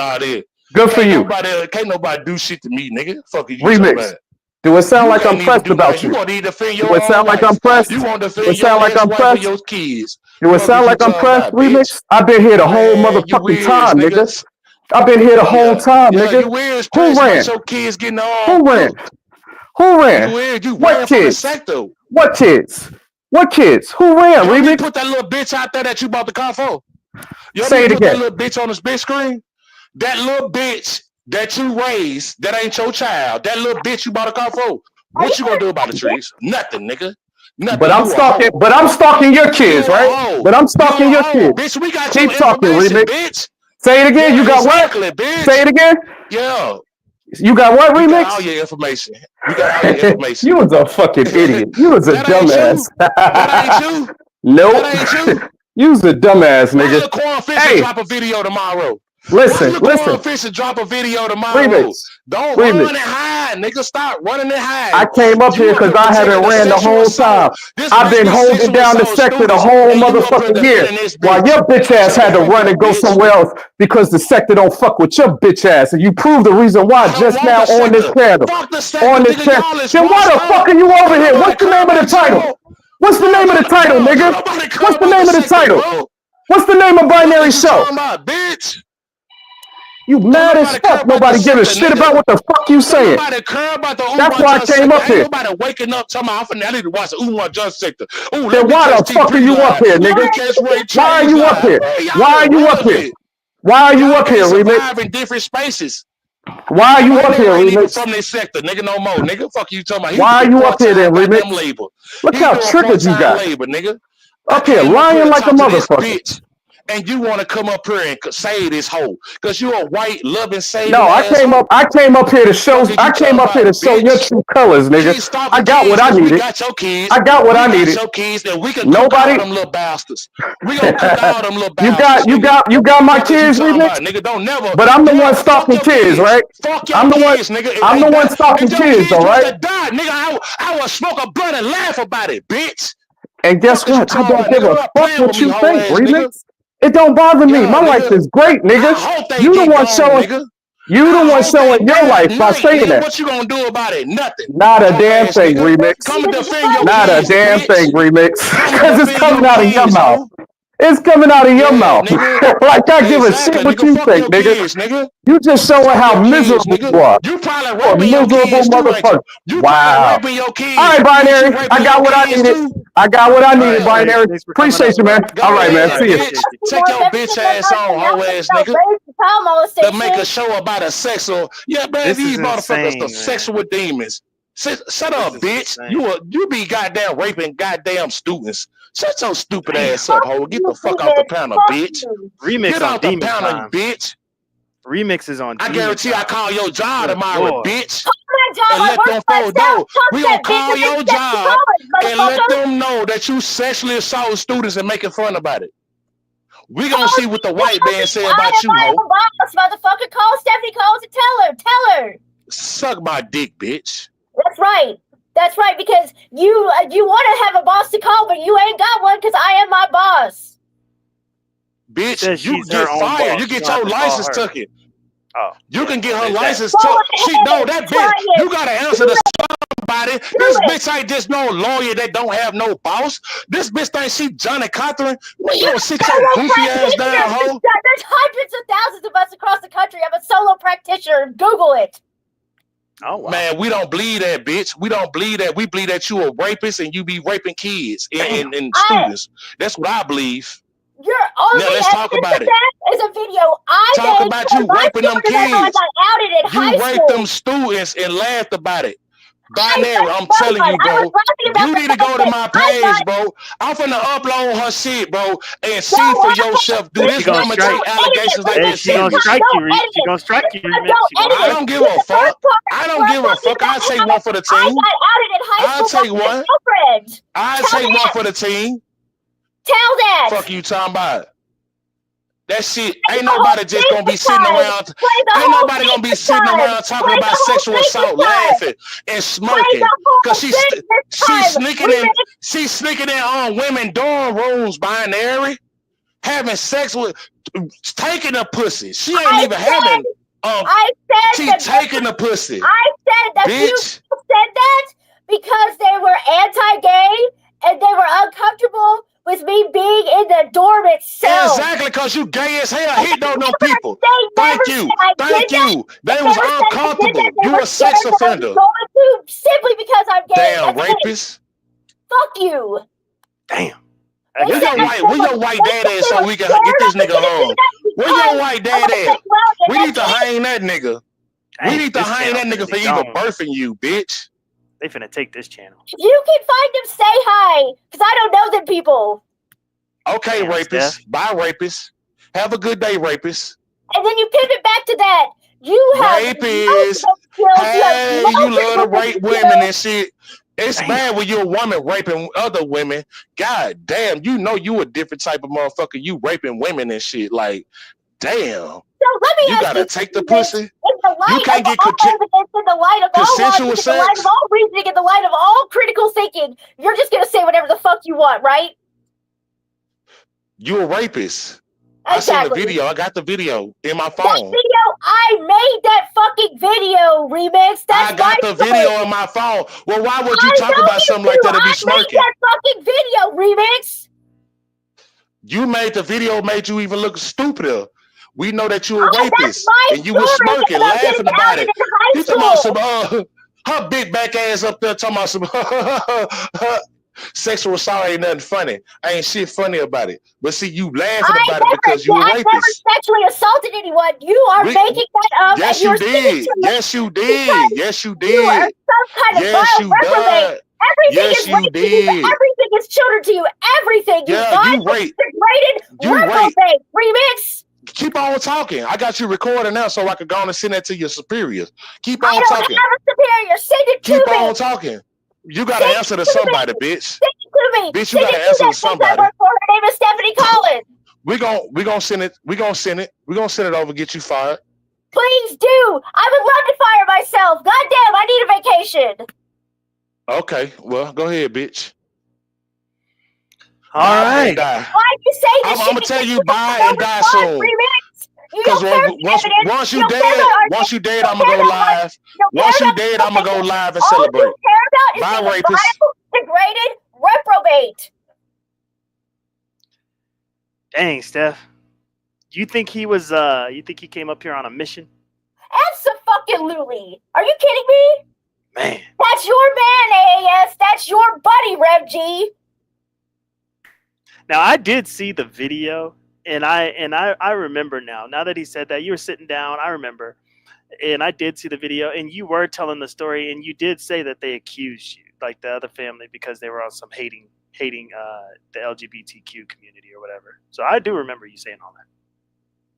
Speaker 8: Good for you.
Speaker 7: Can't nobody do shit to me, nigga. Fuck you.
Speaker 8: Remix. Do it sound like I'm pressed about you?
Speaker 7: You want to defend your
Speaker 8: Do it sound like I'm pressed?
Speaker 7: You want to
Speaker 8: Do it sound like I'm pressed?
Speaker 7: Your kids.
Speaker 8: Do it sound like I'm pressed, Remix? I've been here the whole motherfucking time, nigga. I've been here the whole time, nigga. Who ran? Who ran? Who ran? What kids? What kids? What kids? Who ran, Remix?
Speaker 7: You put that little bitch out there that you bought the car for.
Speaker 8: Say it again.
Speaker 7: That little bitch on the big screen. That little bitch that you raised, that ain't your child. That little bitch you bought a car for. What you gonna do about the trees? Nothing, nigga. Nothing.
Speaker 8: But I'm stalking your kids, right? But I'm stalking your kids.
Speaker 7: Bitch, we got
Speaker 8: Keep talking, Remix.
Speaker 7: Bitch.
Speaker 8: Say it again. You got what?
Speaker 7: Bitch.
Speaker 8: Say it again.
Speaker 7: Yeah.
Speaker 8: You got what, Remix?
Speaker 7: Got all your information. We got all your information.
Speaker 8: You was a fucking idiot. You was a dumbass.
Speaker 7: That ain't you.
Speaker 8: Nope.
Speaker 7: That ain't you.
Speaker 8: You was a dumbass, nigga.
Speaker 7: Why Laquan Fisher drop a video tomorrow?
Speaker 8: Listen.
Speaker 7: Fisher drop a video tomorrow?
Speaker 8: Remix.
Speaker 7: Don't run and hide, nigga. Stop running and hide.
Speaker 8: I came up here because I haven't ran the whole time. I've been holding down the sector the whole motherfucking year. While your bitch ass had to run and go somewhere else because the sector don't fuck with your bitch ass. And you proved the reason why just now on this channel. On this channel. Then why the fuck are you over here? What's the name of the title? What's the name of the title, nigga? What's the name of the title? What's the name of Binary Show?
Speaker 7: Bitch.
Speaker 8: You mad as fuck. Nobody give a shit about what the fuck you saying. That's why I came up here.
Speaker 7: Nobody waking up talking about I need to watch the Umar Just sector.
Speaker 8: Then why the fuck are you up here, nigga? Why are you up here? Why are you up here? Why are you up here, Remix?
Speaker 7: In different spaces.
Speaker 8: Why are you up here, Remix?
Speaker 7: From this sector, nigga, no more, nigga. Fuck you talking about.
Speaker 8: Why are you up here, then, Remix? Look how triggered you got.
Speaker 7: Nigga.
Speaker 8: Up here, lying like a motherfucker.
Speaker 7: And you want to come up here and say this hoe because you're a white loving saving.
Speaker 8: No, I came up here to show. I came up here to show your true colors, nigga. I got what I needed.
Speaker 7: Got your kids.
Speaker 8: I got what I needed.
Speaker 7: Your kids, and we can cook all them little bastards. We gonna cook all them little
Speaker 8: bastards. You got my kids,
Speaker 7: nigga. Don't never.
Speaker 8: But I'm the one stalking kids, right?
Speaker 7: Fuck your
Speaker 8: kids,
Speaker 7: nigga.
Speaker 8: I'm the one stalking kids, all right?
Speaker 7: Nigga, I will smoke a blunt and laugh about it, bitch.
Speaker 8: And guess what? I don't give a fuck what you think, Remix. It don't bother me. My life is great, nigga. You the one showing. You the one showing your life by saying that.
Speaker 7: What you gonna do about it? Nothing.
Speaker 8: Not a damn thing, Remix. Not a damn thing, Remix. Because it's coming out of your mouth. It's coming out of your mouth. Like I give a shit what you think, nigga. You just showing how miserable you are.
Speaker 7: You probably raping your kids,
Speaker 8: motherfucker. Wow. All right, Binary. I got what I needed. I got what I needed, Binary. Appreciate you, man. All right, man. See you.
Speaker 7: Take your bitch ass on, hoe ass nigga. To make a show about a sexual. Yeah, man, these motherfuckers are sexual demons. Shut up, bitch. You be goddamn raping goddamn students. Shut your stupid ass up, hoe. Get the fuck off the panel, bitch.
Speaker 2: Remix
Speaker 7: Get off the panel, bitch.
Speaker 2: Remix is on.
Speaker 7: I guarantee I call your job tomorrow, bitch.
Speaker 3: And
Speaker 7: let them folks know. We gonna call your job and let them know that you sexually assault students and making fun about it. We gonna see what the white man say about you, ho.
Speaker 3: Motherfucker, call Stephanie Coles and tell her.
Speaker 7: Suck my dick, bitch.
Speaker 3: That's right. That's right, because you want to have a boss to call, but you ain't got one because I am my boss.
Speaker 7: Bitch, you get fired. You get your license taken. Oh, you can get her license took. That bitch. You gotta answer to somebody. This bitch ain't just no lawyer that don't have no boss. This bitch thinks she Johnny Cochran. You gonna sit your goofy ass down, ho?
Speaker 3: There's hundreds of thousands of us across the country. I'm a solo practitioner. Google it.
Speaker 7: Oh, wow. Man, we don't believe that, bitch. We don't believe that. We believe that you a rapist and you be raping kids and students. That's what I believe.
Speaker 3: Your only
Speaker 7: now let's talk about it.
Speaker 3: Is a video I
Speaker 7: talk about you raping them kids.
Speaker 3: You
Speaker 7: raped them students and laughed about it. Binary, I'm telling you, bro. You need to go to my page, bro. I'm finna upload her shit, bro, and see for yourself. Do this number two allegations like this.
Speaker 2: She gonna strike you. She gonna strike you.
Speaker 7: I don't give a fuck. I don't give a fuck. I'll take one for the team. I'll take one. I'll take one for the team.
Speaker 3: Tell that.
Speaker 7: Fuck you talking about. That shit, ain't nobody just gonna be sitting around. Ain't nobody gonna be sitting around talking about sexual assault, laughing and smirking, cause she's sneaking in on women dorm rooms, Binary, having sex with, taking a pussy. She ain't even having. She taking the pussy.
Speaker 3: I said that
Speaker 7: bitch.
Speaker 3: You said that because they were anti-gay and they were uncomfortable with me being in the dorm itself.
Speaker 7: Exactly, because you gay as hell. He don't know people. Thank you. Thank you. They was uncomfortable. You a sex offender.
Speaker 3: Simply because I'm gay.
Speaker 7: Damn rapist.
Speaker 3: Fuck you.
Speaker 2: Damn.
Speaker 7: Where your white dad at so we can get this nigga home? Where your white dad at? We need to hang that nigga. We need to hang that nigga for even birthing you, bitch.
Speaker 2: They finna take this channel.
Speaker 3: You can find them, say hi, because I don't know them people.
Speaker 7: Okay, rapist. Bye, rapist. Have a good day, rapist.
Speaker 3: And then you pivot back to that. You have
Speaker 7: rapists. Hey, you love to rape women and shit. It's bad when you're a woman raping other women. God damn, you know you a different type of motherfucker. You raping women and shit. Like, damn.
Speaker 3: So let me
Speaker 7: you
Speaker 3: ask
Speaker 7: gotta
Speaker 3: you,
Speaker 7: take the pussy.
Speaker 3: In the light
Speaker 7: you can't get
Speaker 3: of all evidence, in the light of all logic, in the light of all reasoning, in the light of all critical thinking, you're just gonna say whatever the fuck you want, right?
Speaker 7: You a rapist.
Speaker 3: Exactly.
Speaker 7: I seen the video. I got the video in my phone.
Speaker 3: That video, I made that fucking video, Remix. That's
Speaker 7: I got the video in my phone. Well, why would you talk about something like that and be smirking?
Speaker 3: I made that fucking video, Remix.
Speaker 7: You made the video, made you even look stupider. We know that you're a rapist, and you were smirking, laughing about it. You talking about some her big back ass up there talking about some sexual assault ain't nothing funny. Ain't shit funny about it. But see, you laughing about it because you're a rapist.
Speaker 3: I never sexually assaulted anyone. You are making that up.
Speaker 7: Yes, you did. Yes, you did. Yes, you did.
Speaker 3: You are some kind of vile reprobate. Everything is rape to you. Everything is children to you. Everything.
Speaker 7: You rape.
Speaker 3: Degraded reprobate. Remix.
Speaker 7: Keep on talking. I got you recording now so I could go on and send that to your superiors. Keep on talking.
Speaker 3: I don't have a superior. Send it to me.
Speaker 7: Keep on talking. You got to answer to somebody, bitch.
Speaker 3: Send it to me.
Speaker 7: Bitch, you got to answer to somebody.
Speaker 3: Her name is Stephanie Collins.
Speaker 7: We gonna send it. We gonna send it. We gonna send it over. Get you fired.
Speaker 3: Please do. I would love to fire myself. Goddamn, I need a vacation.
Speaker 7: Okay, well, go ahead, bitch.
Speaker 2: All right.
Speaker 3: Why'd you say this?
Speaker 7: I'm gonna tell you bye and die soon. Because once you dead, I'm gonna go live. Once you dead, I'm gonna go live and celebrate.
Speaker 3: All you care about
Speaker 7: bye,
Speaker 3: is
Speaker 7: rapist.
Speaker 3: Degraded reprobate.
Speaker 2: Dang, Steph. You think he was? You think he came up here on a mission?
Speaker 3: Absolutely. Are you kidding me?
Speaker 2: Man.
Speaker 3: That's your man, AAS. That's your buddy, Rev G.
Speaker 2: Now I did see the video, and I remember now. Now that he said that, you were sitting down. I remember, and I did see the video, and you were telling the story, and you did say that they accused you, like the other family, because they were on some hating the LGBTQ community or whatever. So I do remember you saying all that.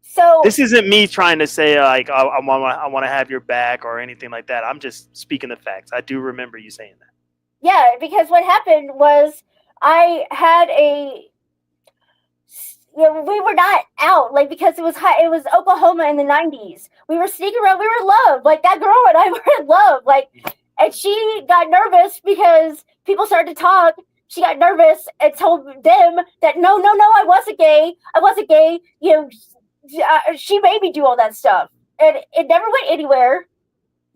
Speaker 3: So
Speaker 2: this isn't me trying to say like I want to have your back or anything like that. I'm just speaking the facts. I do remember you saying that.
Speaker 3: Yeah, because what happened was I had we were not out, like, because it was Oklahoma in the 90s. We were sneaking around. We were in love. Like, that girl and I were in love. Like, and she got nervous because people started to talk. She got nervous and told them that no, I wasn't gay. I wasn't gay. You know, she made me do all that stuff, and it never went anywhere.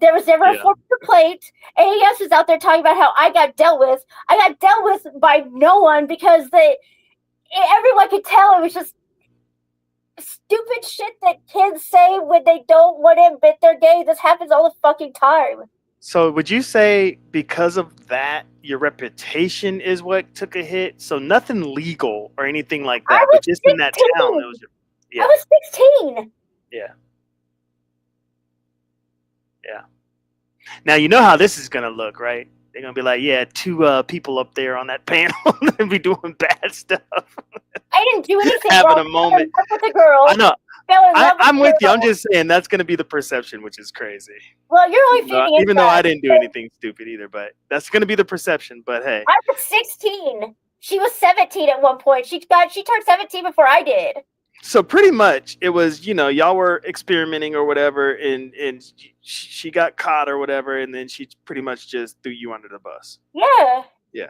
Speaker 3: There was never a formal complaint. AES was out there talking about how I got dealt with. I got dealt with by no one because everyone could tell it was just stupid shit that kids say when they don't want to admit they're gay. This happens all the fucking time.
Speaker 2: So would you say because of that, your reputation is what took a hit? So nothing legal or anything like that, but just 16. In that town. It was,
Speaker 3: I was 16.
Speaker 2: Yeah. Now you know how this is going to look, right? They're going to be like, yeah, 2 people up there on that panel and be doing bad stuff.
Speaker 3: I didn't do anything
Speaker 2: Having
Speaker 3: wrong.
Speaker 2: a moment.
Speaker 3: With the girl.
Speaker 2: I know. I'm with you. I'm just saying that's going to be the perception, which is crazy.
Speaker 3: Well, you're only feeding
Speaker 2: even though I didn't do anything stupid either, but that's going to be the perception. But hey,
Speaker 3: I was 16. She was 17 at one point. She turned 17 before I did.
Speaker 2: So pretty much it was, y'all were experimenting or whatever, and she got caught or whatever, and then she pretty much just threw you under the bus.
Speaker 3: Yeah.
Speaker 2: Yeah.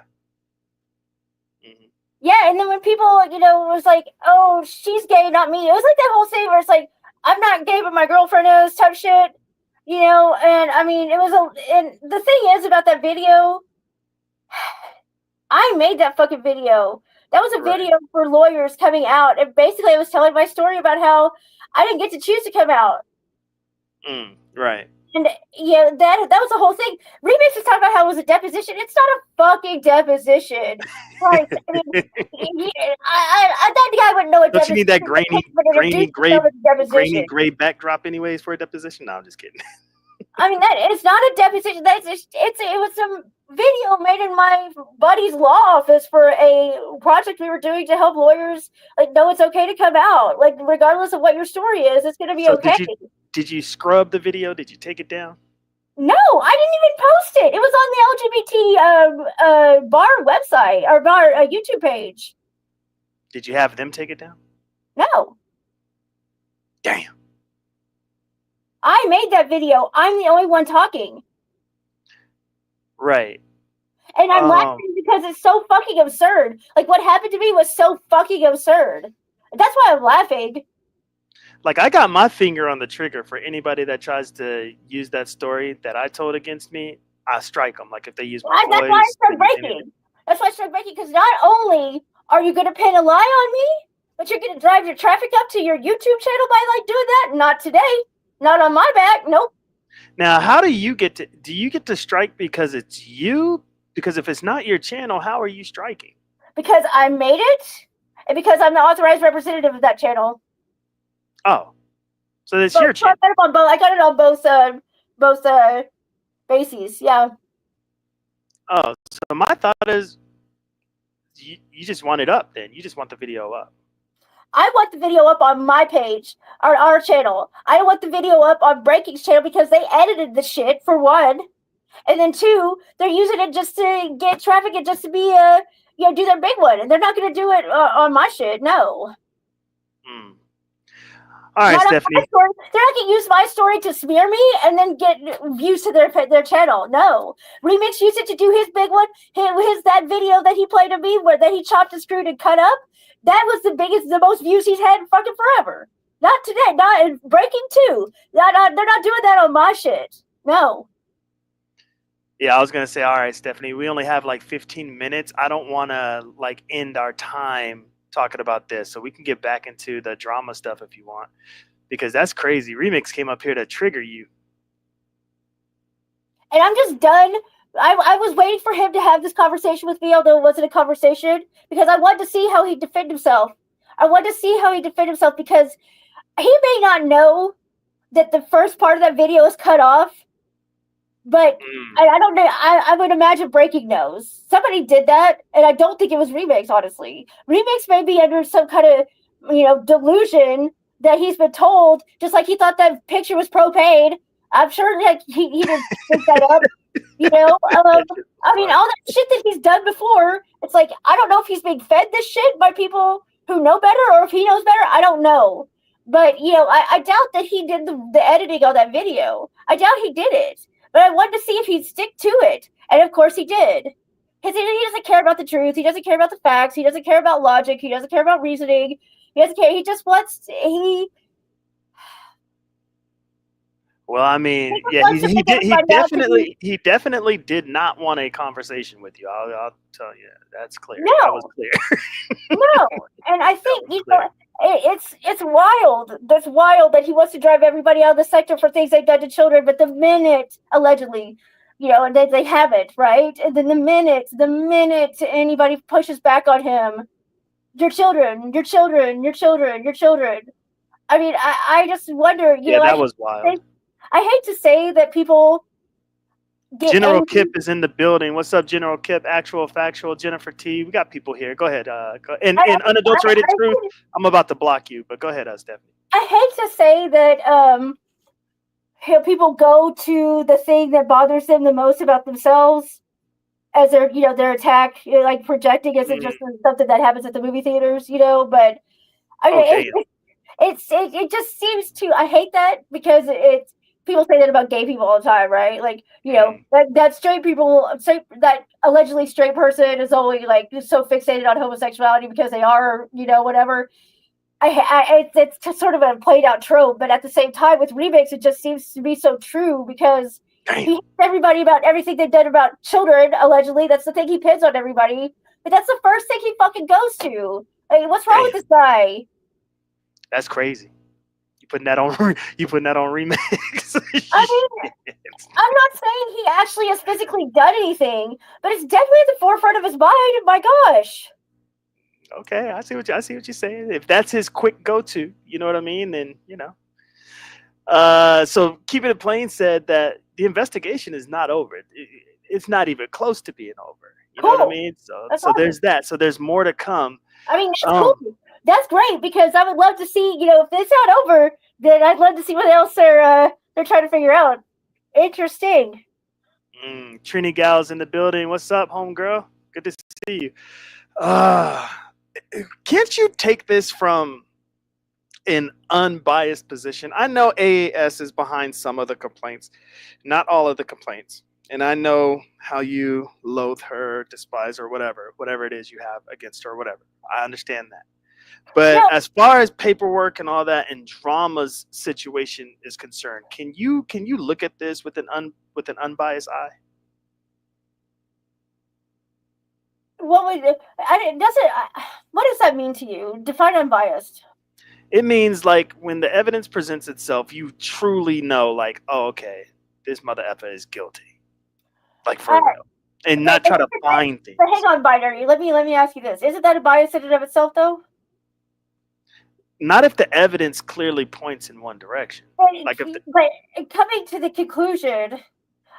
Speaker 2: Mm-hmm.
Speaker 3: Yeah, and then when people, was like, oh, she's gay, not me. It was like that whole thing where it's like, I'm not gay, but my girlfriend is type shit, and I mean, and the thing is about that video, I made that fucking video. That was a video for lawyers coming out, and basically I was telling my story about how I didn't get to choose to come out.
Speaker 2: Right.
Speaker 3: And yeah, that was the whole thing. Remix was talking about how it was a deposition. It's not a fucking deposition. Like, I mean, I thought the guy wouldn't know what deposition.
Speaker 2: Don't you need that grainy gray backdrop anyways for a deposition? No, I'm just kidding.
Speaker 3: I mean, it's not a deposition. It was some video made in my buddy's law office for a project we were doing to help lawyers know it's okay to come out. Like, regardless of what your story is, it's going to be okay.
Speaker 2: Did you scrub the video? Did you take it down?
Speaker 3: No, I didn't even post it. It was on the LGBT bar website or bar YouTube page.
Speaker 2: Did you have them take it down?
Speaker 3: No.
Speaker 2: Damn.
Speaker 3: I made that video. I'm the only one talking.
Speaker 2: Right.
Speaker 3: And I'm laughing because it's so fucking absurd. Like, what happened to me was so fucking absurd. That's why I'm laughing.
Speaker 2: Like, I got my finger on the trigger for anybody that tries to use that story that I told against me. I strike them. Like, if they use my voice.
Speaker 3: That's why I started breaking. That's why I started breaking, because not only are you going to pin a lie on me, but you're going to drive your traffic up to your YouTube channel by, like, doing that. Not today. Not on my back. Nope.
Speaker 2: Now, how do you get to strike because it's you? Because if it's not your channel, how are you striking?
Speaker 3: Because I made it, and because I'm the authorized representative of that channel.
Speaker 2: Oh, so it's your channel.
Speaker 3: I got it on both bases. Yeah. Oh,
Speaker 2: so my thought is, you just want it up. Then you just want the video up.
Speaker 3: I want the video up on my page, our channel. I don't want the video up on Breaking's channel because they edited the shit, for one. And then two, they're using it just to get traffic and just to be, do their big one. And they're not going to do it on my shit. No.
Speaker 2: All right, Stephanie.
Speaker 3: They're not going to use my story to smear me and then get views to their channel. No. Remix used it to do his big one. That video that he played of me where that he chopped and screwed and cut up. That was the most views he's had in fucking forever. Not today. Not in Breaking 2. They're not doing that on my shit. No.
Speaker 2: Yeah, I was going to say, all right, Stephanie, we only have like 15 minutes. I don't want to like end our time talking about this, so we can get back into the drama stuff if you want, because that's crazy. Remix came up here to trigger you.
Speaker 3: And I'm just done. I was waiting for him to have this conversation with me, although it wasn't a conversation, because I wanted to see how he defended himself. Because he may not know that the first part of that video is cut off. But I don't know. I would imagine Breaking knows. Somebody did that, and I don't think it was Remix, honestly. Remix may be under some kind of, delusion that he's been told, just like he thought that picture was pro-paid. I'm sure like he didn't pick that up. I mean, all that shit that he's done before, it's like, I don't know if he's being fed this shit by people who know better or if he knows better. I don't know. But, I doubt that he did the editing on that video. I doubt he did it. But I wanted to see if he'd stick to it. And of course he did. He doesn't care about the truth. He doesn't care about the facts. He doesn't care about logic. He doesn't care about reasoning. He doesn't care. He just wants...
Speaker 2: Well, I mean, he definitely did not want a conversation with you. I'll tell you. That's clear.
Speaker 3: No.
Speaker 2: That was clear.
Speaker 3: No. And I think, it's wild. That's wild that he wants to drive everybody out of the sector for things they've done to children. But the minute, allegedly, and they haven't, right? And then the minute anybody pushes back on him, your children. I mean, I just wonder,
Speaker 2: that was wild.
Speaker 3: I hate to say that people get
Speaker 2: General
Speaker 3: angry.
Speaker 2: Kip is in the building. What's up, General Kip? Actual, factual, Jennifer T. We got people here. Go ahead. And unadulterated truth, I'm about to block you, but go ahead, Stephanie.
Speaker 3: I hate to say that people go to the thing that bothers them the most about themselves as their attack, like projecting as just something that happens at the movie theaters, but I mean, it just seems to, I hate that because it's, people say that about gay people all the time, right? Like, that straight people, that allegedly straight person is only like so fixated on homosexuality because they are, whatever. It's just sort of a played out trope, but at the same time with Remix, it just seems to be so true because he hates everybody about everything they've done about children, allegedly. That's the thing he pins on everybody. But that's the first thing he fucking goes to. Like, what's wrong with this guy?
Speaker 2: That's crazy. You putting that on Remix.
Speaker 3: I mean, I'm not saying he actually has physically done anything, but it's definitely at the forefront of his mind. My gosh.
Speaker 2: Okay, I see what you're saying. If that's his quick go-to, you know what I mean? Then So Keeping It Plain said that the investigation is not over. It's not even close to being over. You know what I mean? So awesome. There's that. So there's more to come.
Speaker 3: I mean, that's cool. That's great because I would love to see, if it's not over, then I'd love to see what else they're trying to figure out. Interesting.
Speaker 2: Trini Gal's in the building. What's up, homegirl? Good to see you. Can't you take this from an unbiased position? I know AAS is behind some of the complaints, not all of the complaints. And I know how you loathe her, despise her, whatever it is you have against her, or whatever. I understand that. But as far as paperwork and all that and drama's situation is concerned, can you look at this with an unbiased eye?
Speaker 3: What does that mean to you? Define unbiased.
Speaker 2: It means like when the evidence presents itself, you truly know, like, oh, okay, this mother effer is guilty, like for real, and not try to find things.
Speaker 3: But hang on, Binary. Let me ask you this: isn't that a bias in and of itself, though?
Speaker 2: Not if the evidence clearly points in one direction.
Speaker 3: But coming to the conclusion,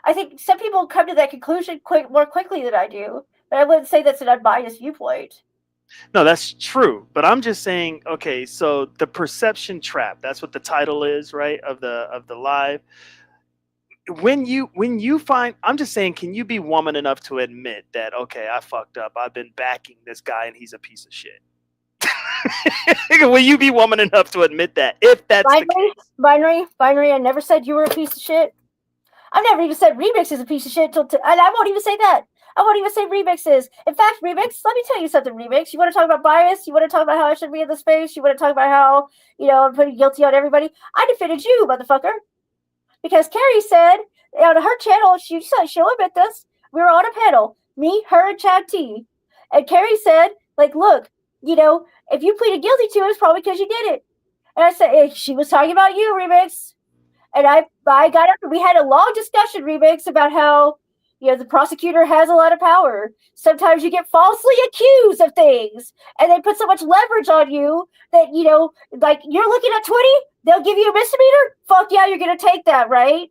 Speaker 3: I think some people come to that conclusion more quickly than I do. But I wouldn't say that's an unbiased viewpoint.
Speaker 2: No, that's true. But I'm just saying, okay, so the perception trap, that's what the title is, right? Of the live. When you find, I'm just saying, can you be woman enough to admit that, okay, I fucked up. I've been backing this guy and he's a piece of shit. Will you be woman enough to admit that? If that's the case.
Speaker 3: Binary, I never said you were a piece of shit. I've never even said Remix is a piece of shit and I won't even say that. I won't even say Remixes. In fact, Remix, let me tell you something, Remix. You want to talk about bias? You want to talk about how I should be in the space? You want to talk about how, I'm putting guilty on everybody? I defended you, motherfucker. Because Carrie said on her channel, she'll admit this, we were on a panel, me, her, and Chad T. And Carrie said, like, look, if you pleaded guilty to it, it's probably because you did it. And I said, she was talking about you, Remix. And I got up and we had a long discussion, Remix, about how, the prosecutor has a lot of power. Sometimes you get falsely accused of things and they put so much leverage on you that, like you're looking at 20, they'll give you a misdemeanor. Fuck yeah, you're going to take that, right?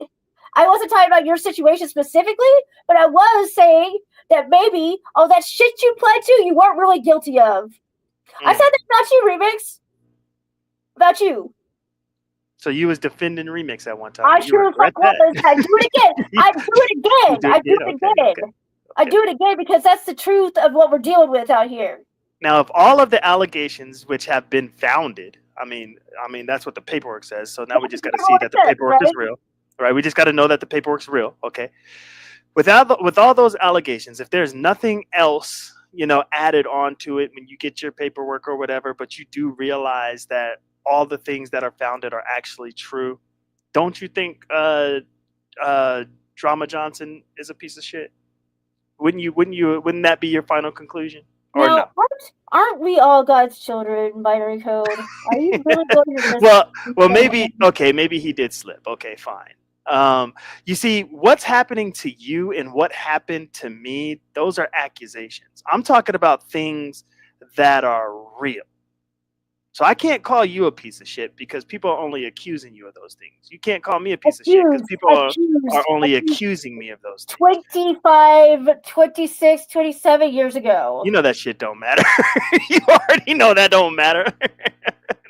Speaker 3: I wasn't talking about your situation specifically, but I was saying that maybe all that shit you pled to, you weren't really guilty of. I said that about you, Remix. About you.
Speaker 2: So you was defending Remix at one time.
Speaker 3: I sure fuck was. I do it again. I do it again because that's the truth of what we're dealing with out here.
Speaker 2: Now, if all of the allegations which have been founded, I mean that's what the paperwork says. So now we just got to see that the paperwork is real, right? We just got to know that the paperwork's real. Okay. With all those allegations, if there's nothing else, added on to it when you get your paperwork or whatever, but you do realize that all the things that are founded are actually true, don't you think Drama Johnson is a piece of shit? Wouldn't that be your final conclusion? Or
Speaker 3: no? Aren't we all God's children, binary code? Are you really going
Speaker 2: to well, maybe he did slip. Okay, fine. You see, what's happening to you and what happened to me, those are accusations. I'm talking about things that are real. So I can't call you a piece of shit because people are only accusing you of those things. You can't call me a piece of shit because people are only accusing me of those things.
Speaker 3: 25, 26, 27 years ago.
Speaker 2: You know that shit don't matter. You already know that don't matter.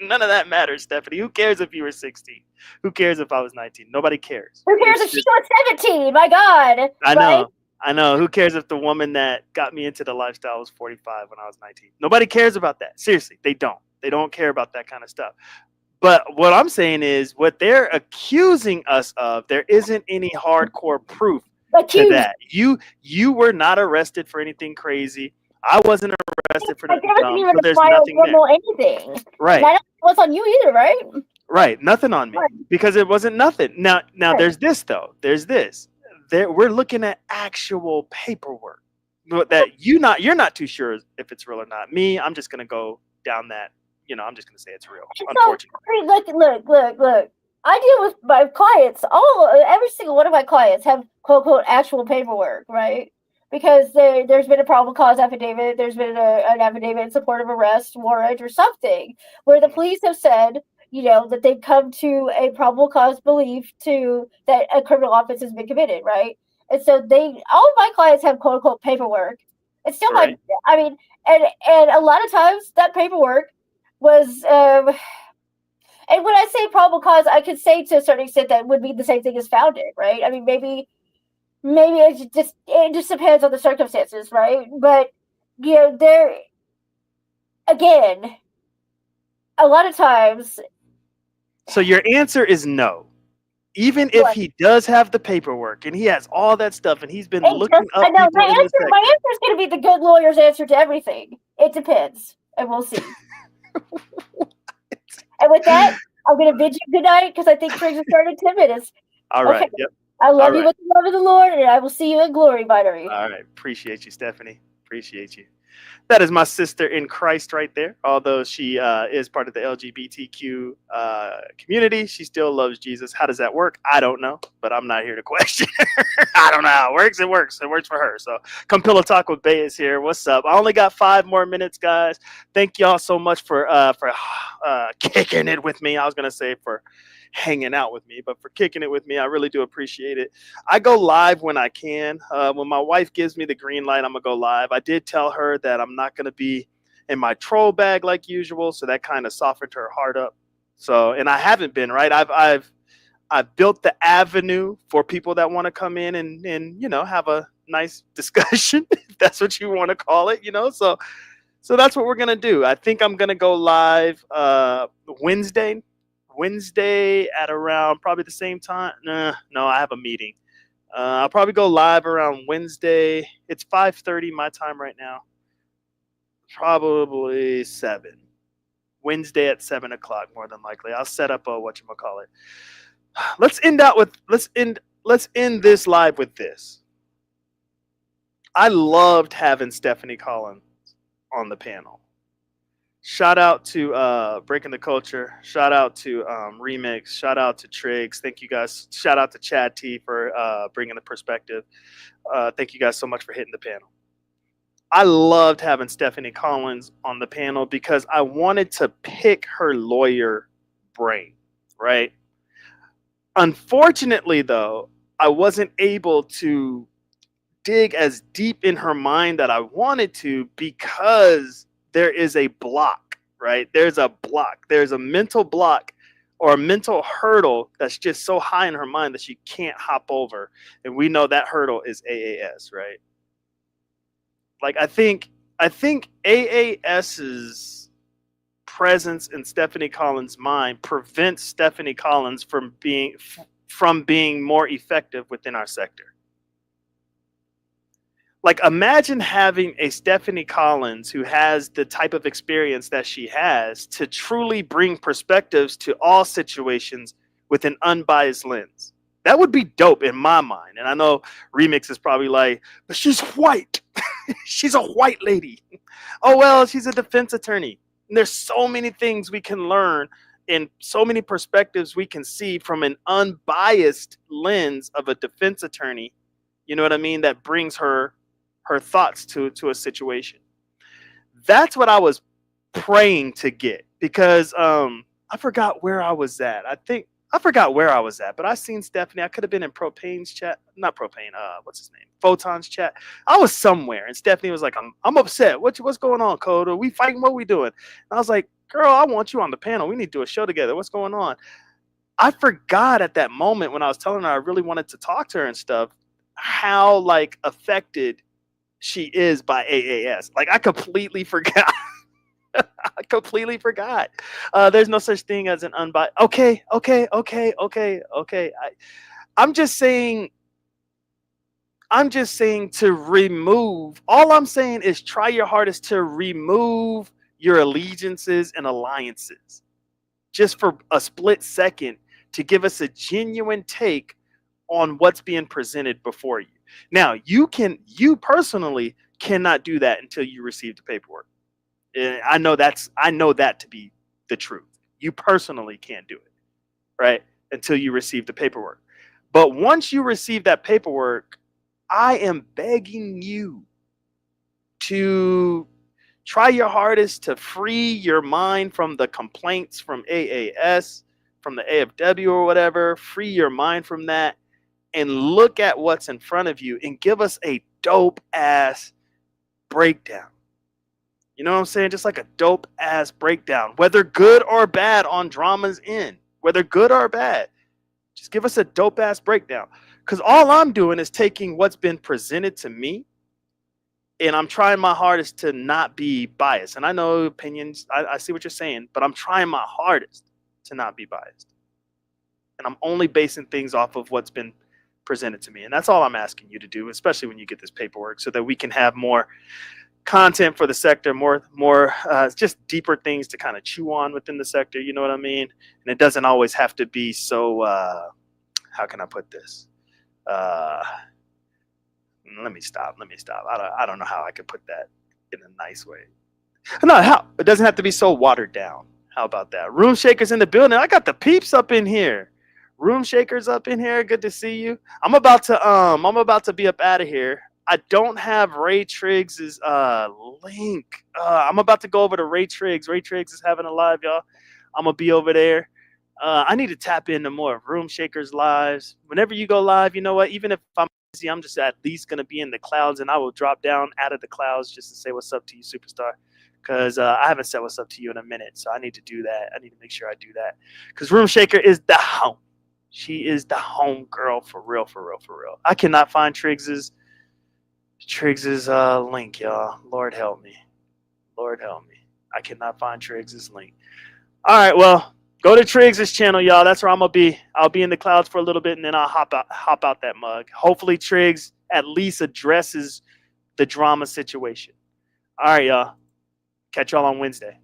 Speaker 2: None of that matters, Stephanie. Who cares if you were 16? Who cares if I was 19? Nobody cares.
Speaker 3: Who cares if she was 17? My God.
Speaker 2: I know. Who cares if the woman that got me into the lifestyle was 45 when I was 19? Nobody cares about that. Seriously, they don't. They don't care about that kind of stuff. But what I'm saying is what they're accusing us of, there isn't any hardcore proof to that. You were not arrested for anything crazy. I wasn't arrested for nothing dumb. So there's nothing there.
Speaker 3: Anything.
Speaker 2: Right.
Speaker 3: And what's on you either, right?
Speaker 2: Right. Nothing on me because it wasn't nothing. Now there's this though. There's this. We're looking at actual paperwork that you're not too sure if it's real or not. Me, I'm just gonna go down that. I'm just going to say it's real, unfortunately.
Speaker 3: Look. I deal with my clients. Every single one of my clients have quote unquote actual paperwork, right? Because there's been a probable cause affidavit, there's been an affidavit in support of arrest warrant or something where the police have said, that they've come to a probable cause belief that a criminal offense has been committed, right? And so all of my clients have quote unquote paperwork. It's still and a lot of times that paperwork was And when I say probable cause, I could say to a certain extent that would be the same thing as founded, right? I mean, maybe it just depends on the circumstances, right? But there again, a lot of times.
Speaker 2: So your answer is no. Even if he does have the paperwork and he has all that stuff and he's been looking up people in the sector.
Speaker 3: My answer is going to be the good lawyer's answer to everything. It depends, and we'll see. And with that, I'm going to bid you good night because I think Triggs is starting 10 minutes.
Speaker 2: All right. Yep.
Speaker 3: I love you with the love of the Lord, and I will see you in glory, Binary.
Speaker 2: All right. Appreciate you, Stephanie. Appreciate you. That is my sister in Christ right there. Although she is part of the LGBTQ community, she still loves Jesus. How does that work? I don't know, but I'm not here to question her. I don't know how it works. It works. It works for her. So come Pillow Talk with Bay is here. What's up? I only got 5 more minutes, guys. Thank y'all so much for kicking it with me. I was going to say for hanging out with me, but for kicking it with me, I really do appreciate it. I go live when I can. When my wife gives me the green light, I'm gonna go live. I did tell her that I'm not gonna be in my troll bag like usual, so that kind of softened her heart up. So, and I haven't been, right. I've built the avenue for people that want to come in and have a nice discussion, if that's what you want to call it, So that's what we're gonna do. I think I'm gonna go live Wednesday at around probably the same time. No, I have a meeting. I'll probably go live around Wednesday. It's 5:30 my time right now. Probably 7. Wednesday at 7 o'clock, more than likely. I'll set up a whatchamacallit. Let's end this live with this. I loved having Stephanie Collins on the panel. Shout out to Breaking the Culture. Shout out to Remix. Shout out to Triggs. Thank you guys. Shout out to Chad T for bringing the perspective. Thank you guys so much for hitting the panel. I loved having Stephanie Collins on the panel because I wanted to pick her lawyer brain, right? Unfortunately, though, I wasn't able to dig as deep in her mind that I wanted to because there is a block, right? There's a block. There's a mental block or a mental hurdle that's just so high in her mind that she can't hop over. And we know that hurdle is AAS, right? Like, I think AAS's presence in Stephanie Collins' mind prevents Stephanie Collins from being more effective within our sector. Like, imagine having a Stephanie Collins who has the type of experience that she has to truly bring perspectives to all situations with an unbiased lens. That would be dope in my mind. And I know Remix is probably like, but she's white. She's a white lady. Oh, well, she's a defense attorney. And there's so many things we can learn and so many perspectives we can see from an unbiased lens of a defense attorney. You know what I mean? That brings her thoughts to a situation. That's what I was praying to get because I forgot where I was at. I forgot where I was at, but I seen Stephanie. I could have been in Propane's chat. Not Propane. What's his name? Photon's chat. I was somewhere, and Stephanie was like, I'm upset. What's going on, Code? Are we fighting? What are we doing? And I was like, girl, I want you on the panel. We need to do a show together. What's going on? I forgot at that moment when I was telling her I really wanted to talk to her and stuff, how like affected she is by AAS. Like, I completely forgot. I completely forgot. There's no such thing as an unbiased. Okay. I'm just saying to remove. All I'm saying is try your hardest to remove your allegiances and alliances, just for a split second, to give us a genuine take on what's being presented before you. Now, you personally cannot do that until you receive the paperwork. I know that to be the truth. You personally can't do it, right? Until you receive the paperwork. But once you receive that paperwork, I am begging you to try your hardest to free your mind from the complaints from AAS, from the AFW or whatever. Free your mind from that and look at what's in front of you and give us a dope ass breakdown. You know what I'm saying? Just like a dope ass breakdown, whether good or bad on Drama's end, whether good or bad. Just give us a dope ass breakdown. Because all I'm doing is taking what's been presented to me, and I'm trying my hardest to not be biased. And I know opinions, I see what you're saying, but I'm trying my hardest to not be biased. And I'm only basing things off of what's been presented to me. And that's all I'm asking you to do, especially when you get this paperwork, so that we can have more content for the sector, more just deeper things to kind of chew on within the sector. You know what I mean? And it doesn't always have to be so, how can I put this? Let me stop. I don't know how I could put that in a nice way. No, how? It doesn't have to be so watered down. How about that? Room Shakers in the building. I got the peeps up in here. Room Shakers up in here. Good to see you. I'm about to be up out of here. I don't have Ray Triggs' link. I'm about to go over to Ray Triggs. Ray Triggs is having a live, y'all. I'm gonna be over there. I need to tap into more Room Shakers lives. Whenever you go live, you know what? Even if I'm busy, I'm just at least gonna be in the clouds, and I will drop down out of the clouds just to say what's up to you, superstar. Because I haven't said what's up to you in a minute, so I need to do that. I need to make sure I do that. Because Room Shaker is the home. She is the home girl for real, for real, for real. I cannot find Triggs's link, y'all. Lord help me. Lord help me. I cannot find Triggs's link. All right, well, go to Triggs's channel, y'all. That's where I'm gonna be. I'll be in the clouds for a little bit, and then I'll hop out that mug. Hopefully, Triggs at least addresses the drama situation. All right, y'all. Catch y'all on Wednesday.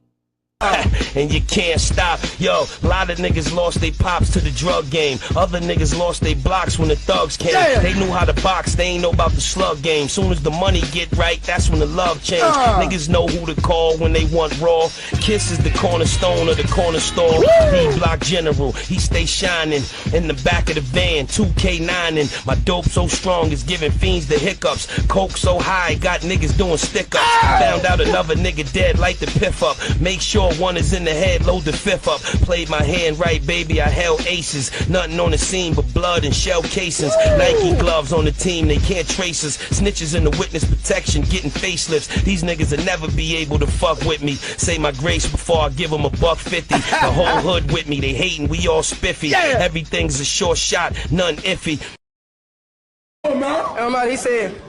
Speaker 9: And you can't stop. Yo, a lot of niggas lost they pops to the drug game. Other niggas lost they blocks when the thugs came. They knew how to box, they ain't know about the slug game. Soon as the money get right, that's when the love change. Niggas know who to call when they want raw. Kiss is the cornerstone of the corner store. D-block general, he stay shining. In the back of the van, 2K9 and my dope so strong it's giving fiends the hiccups. Coke so high, got niggas doing stick-ups. Found out another nigga dead, light the piff up. Make sure one is in the head, load the fifth up. Played my hand right, baby, I held aces. Nothing on the scene but blood and shell casings. Nike gloves on the team, they can't trace us. Snitches in the witness protection, getting facelifts. These niggas will never be able to fuck with me. Say my grace before I give them $150. The whole hood with me, they hating, we all spiffy. Everything's a short shot, none iffy.
Speaker 10: Umar, he said,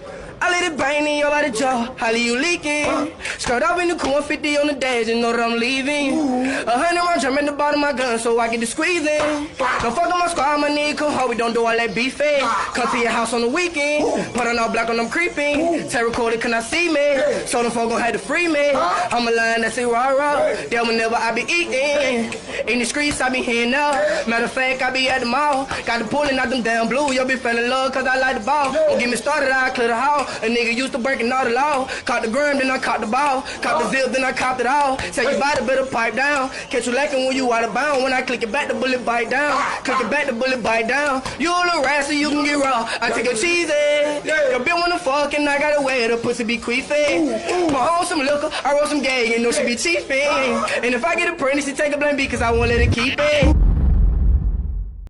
Speaker 10: I let it bang in your body jaw, how you leaking? Skirt up in the corn, 50 on the dash, you know that I'm leaving. 100 rounds jam at the bottom of my gun so I get the squeezing. Don't fuck on my squad, my nigga, come home, we don't do all that beefing. Come to your house on the weekend, put on all black on them creeping. Tay recorded, can I see me? So them folk gon' have to free me. I'm a lion that's a rah-rah, that whenever I be eating. In the streets, I be hearing up. Matter of fact, I be at the mall. Got the pulling out them damn blue, you'll be feeling love cause I like the ball. Don't get me started, I clear the hall. A nigga used to breaking all the law. Caught the gram, then I caught the ball. Caught the zip, then I copped it all. Tell your body better pipe down. Catch you lacking when you out of bound. When I click it back, the bullet bite down. Click it back, the bullet bite down. You a little rascal, you can get raw. I take a cheesy. Your bitch wanna fuck and I got a way the pussy be queefing. Put on some liquor, I roll some gay, you know she be chiefing. And if I get a pregnant, she take a blame because I won't let her keep it.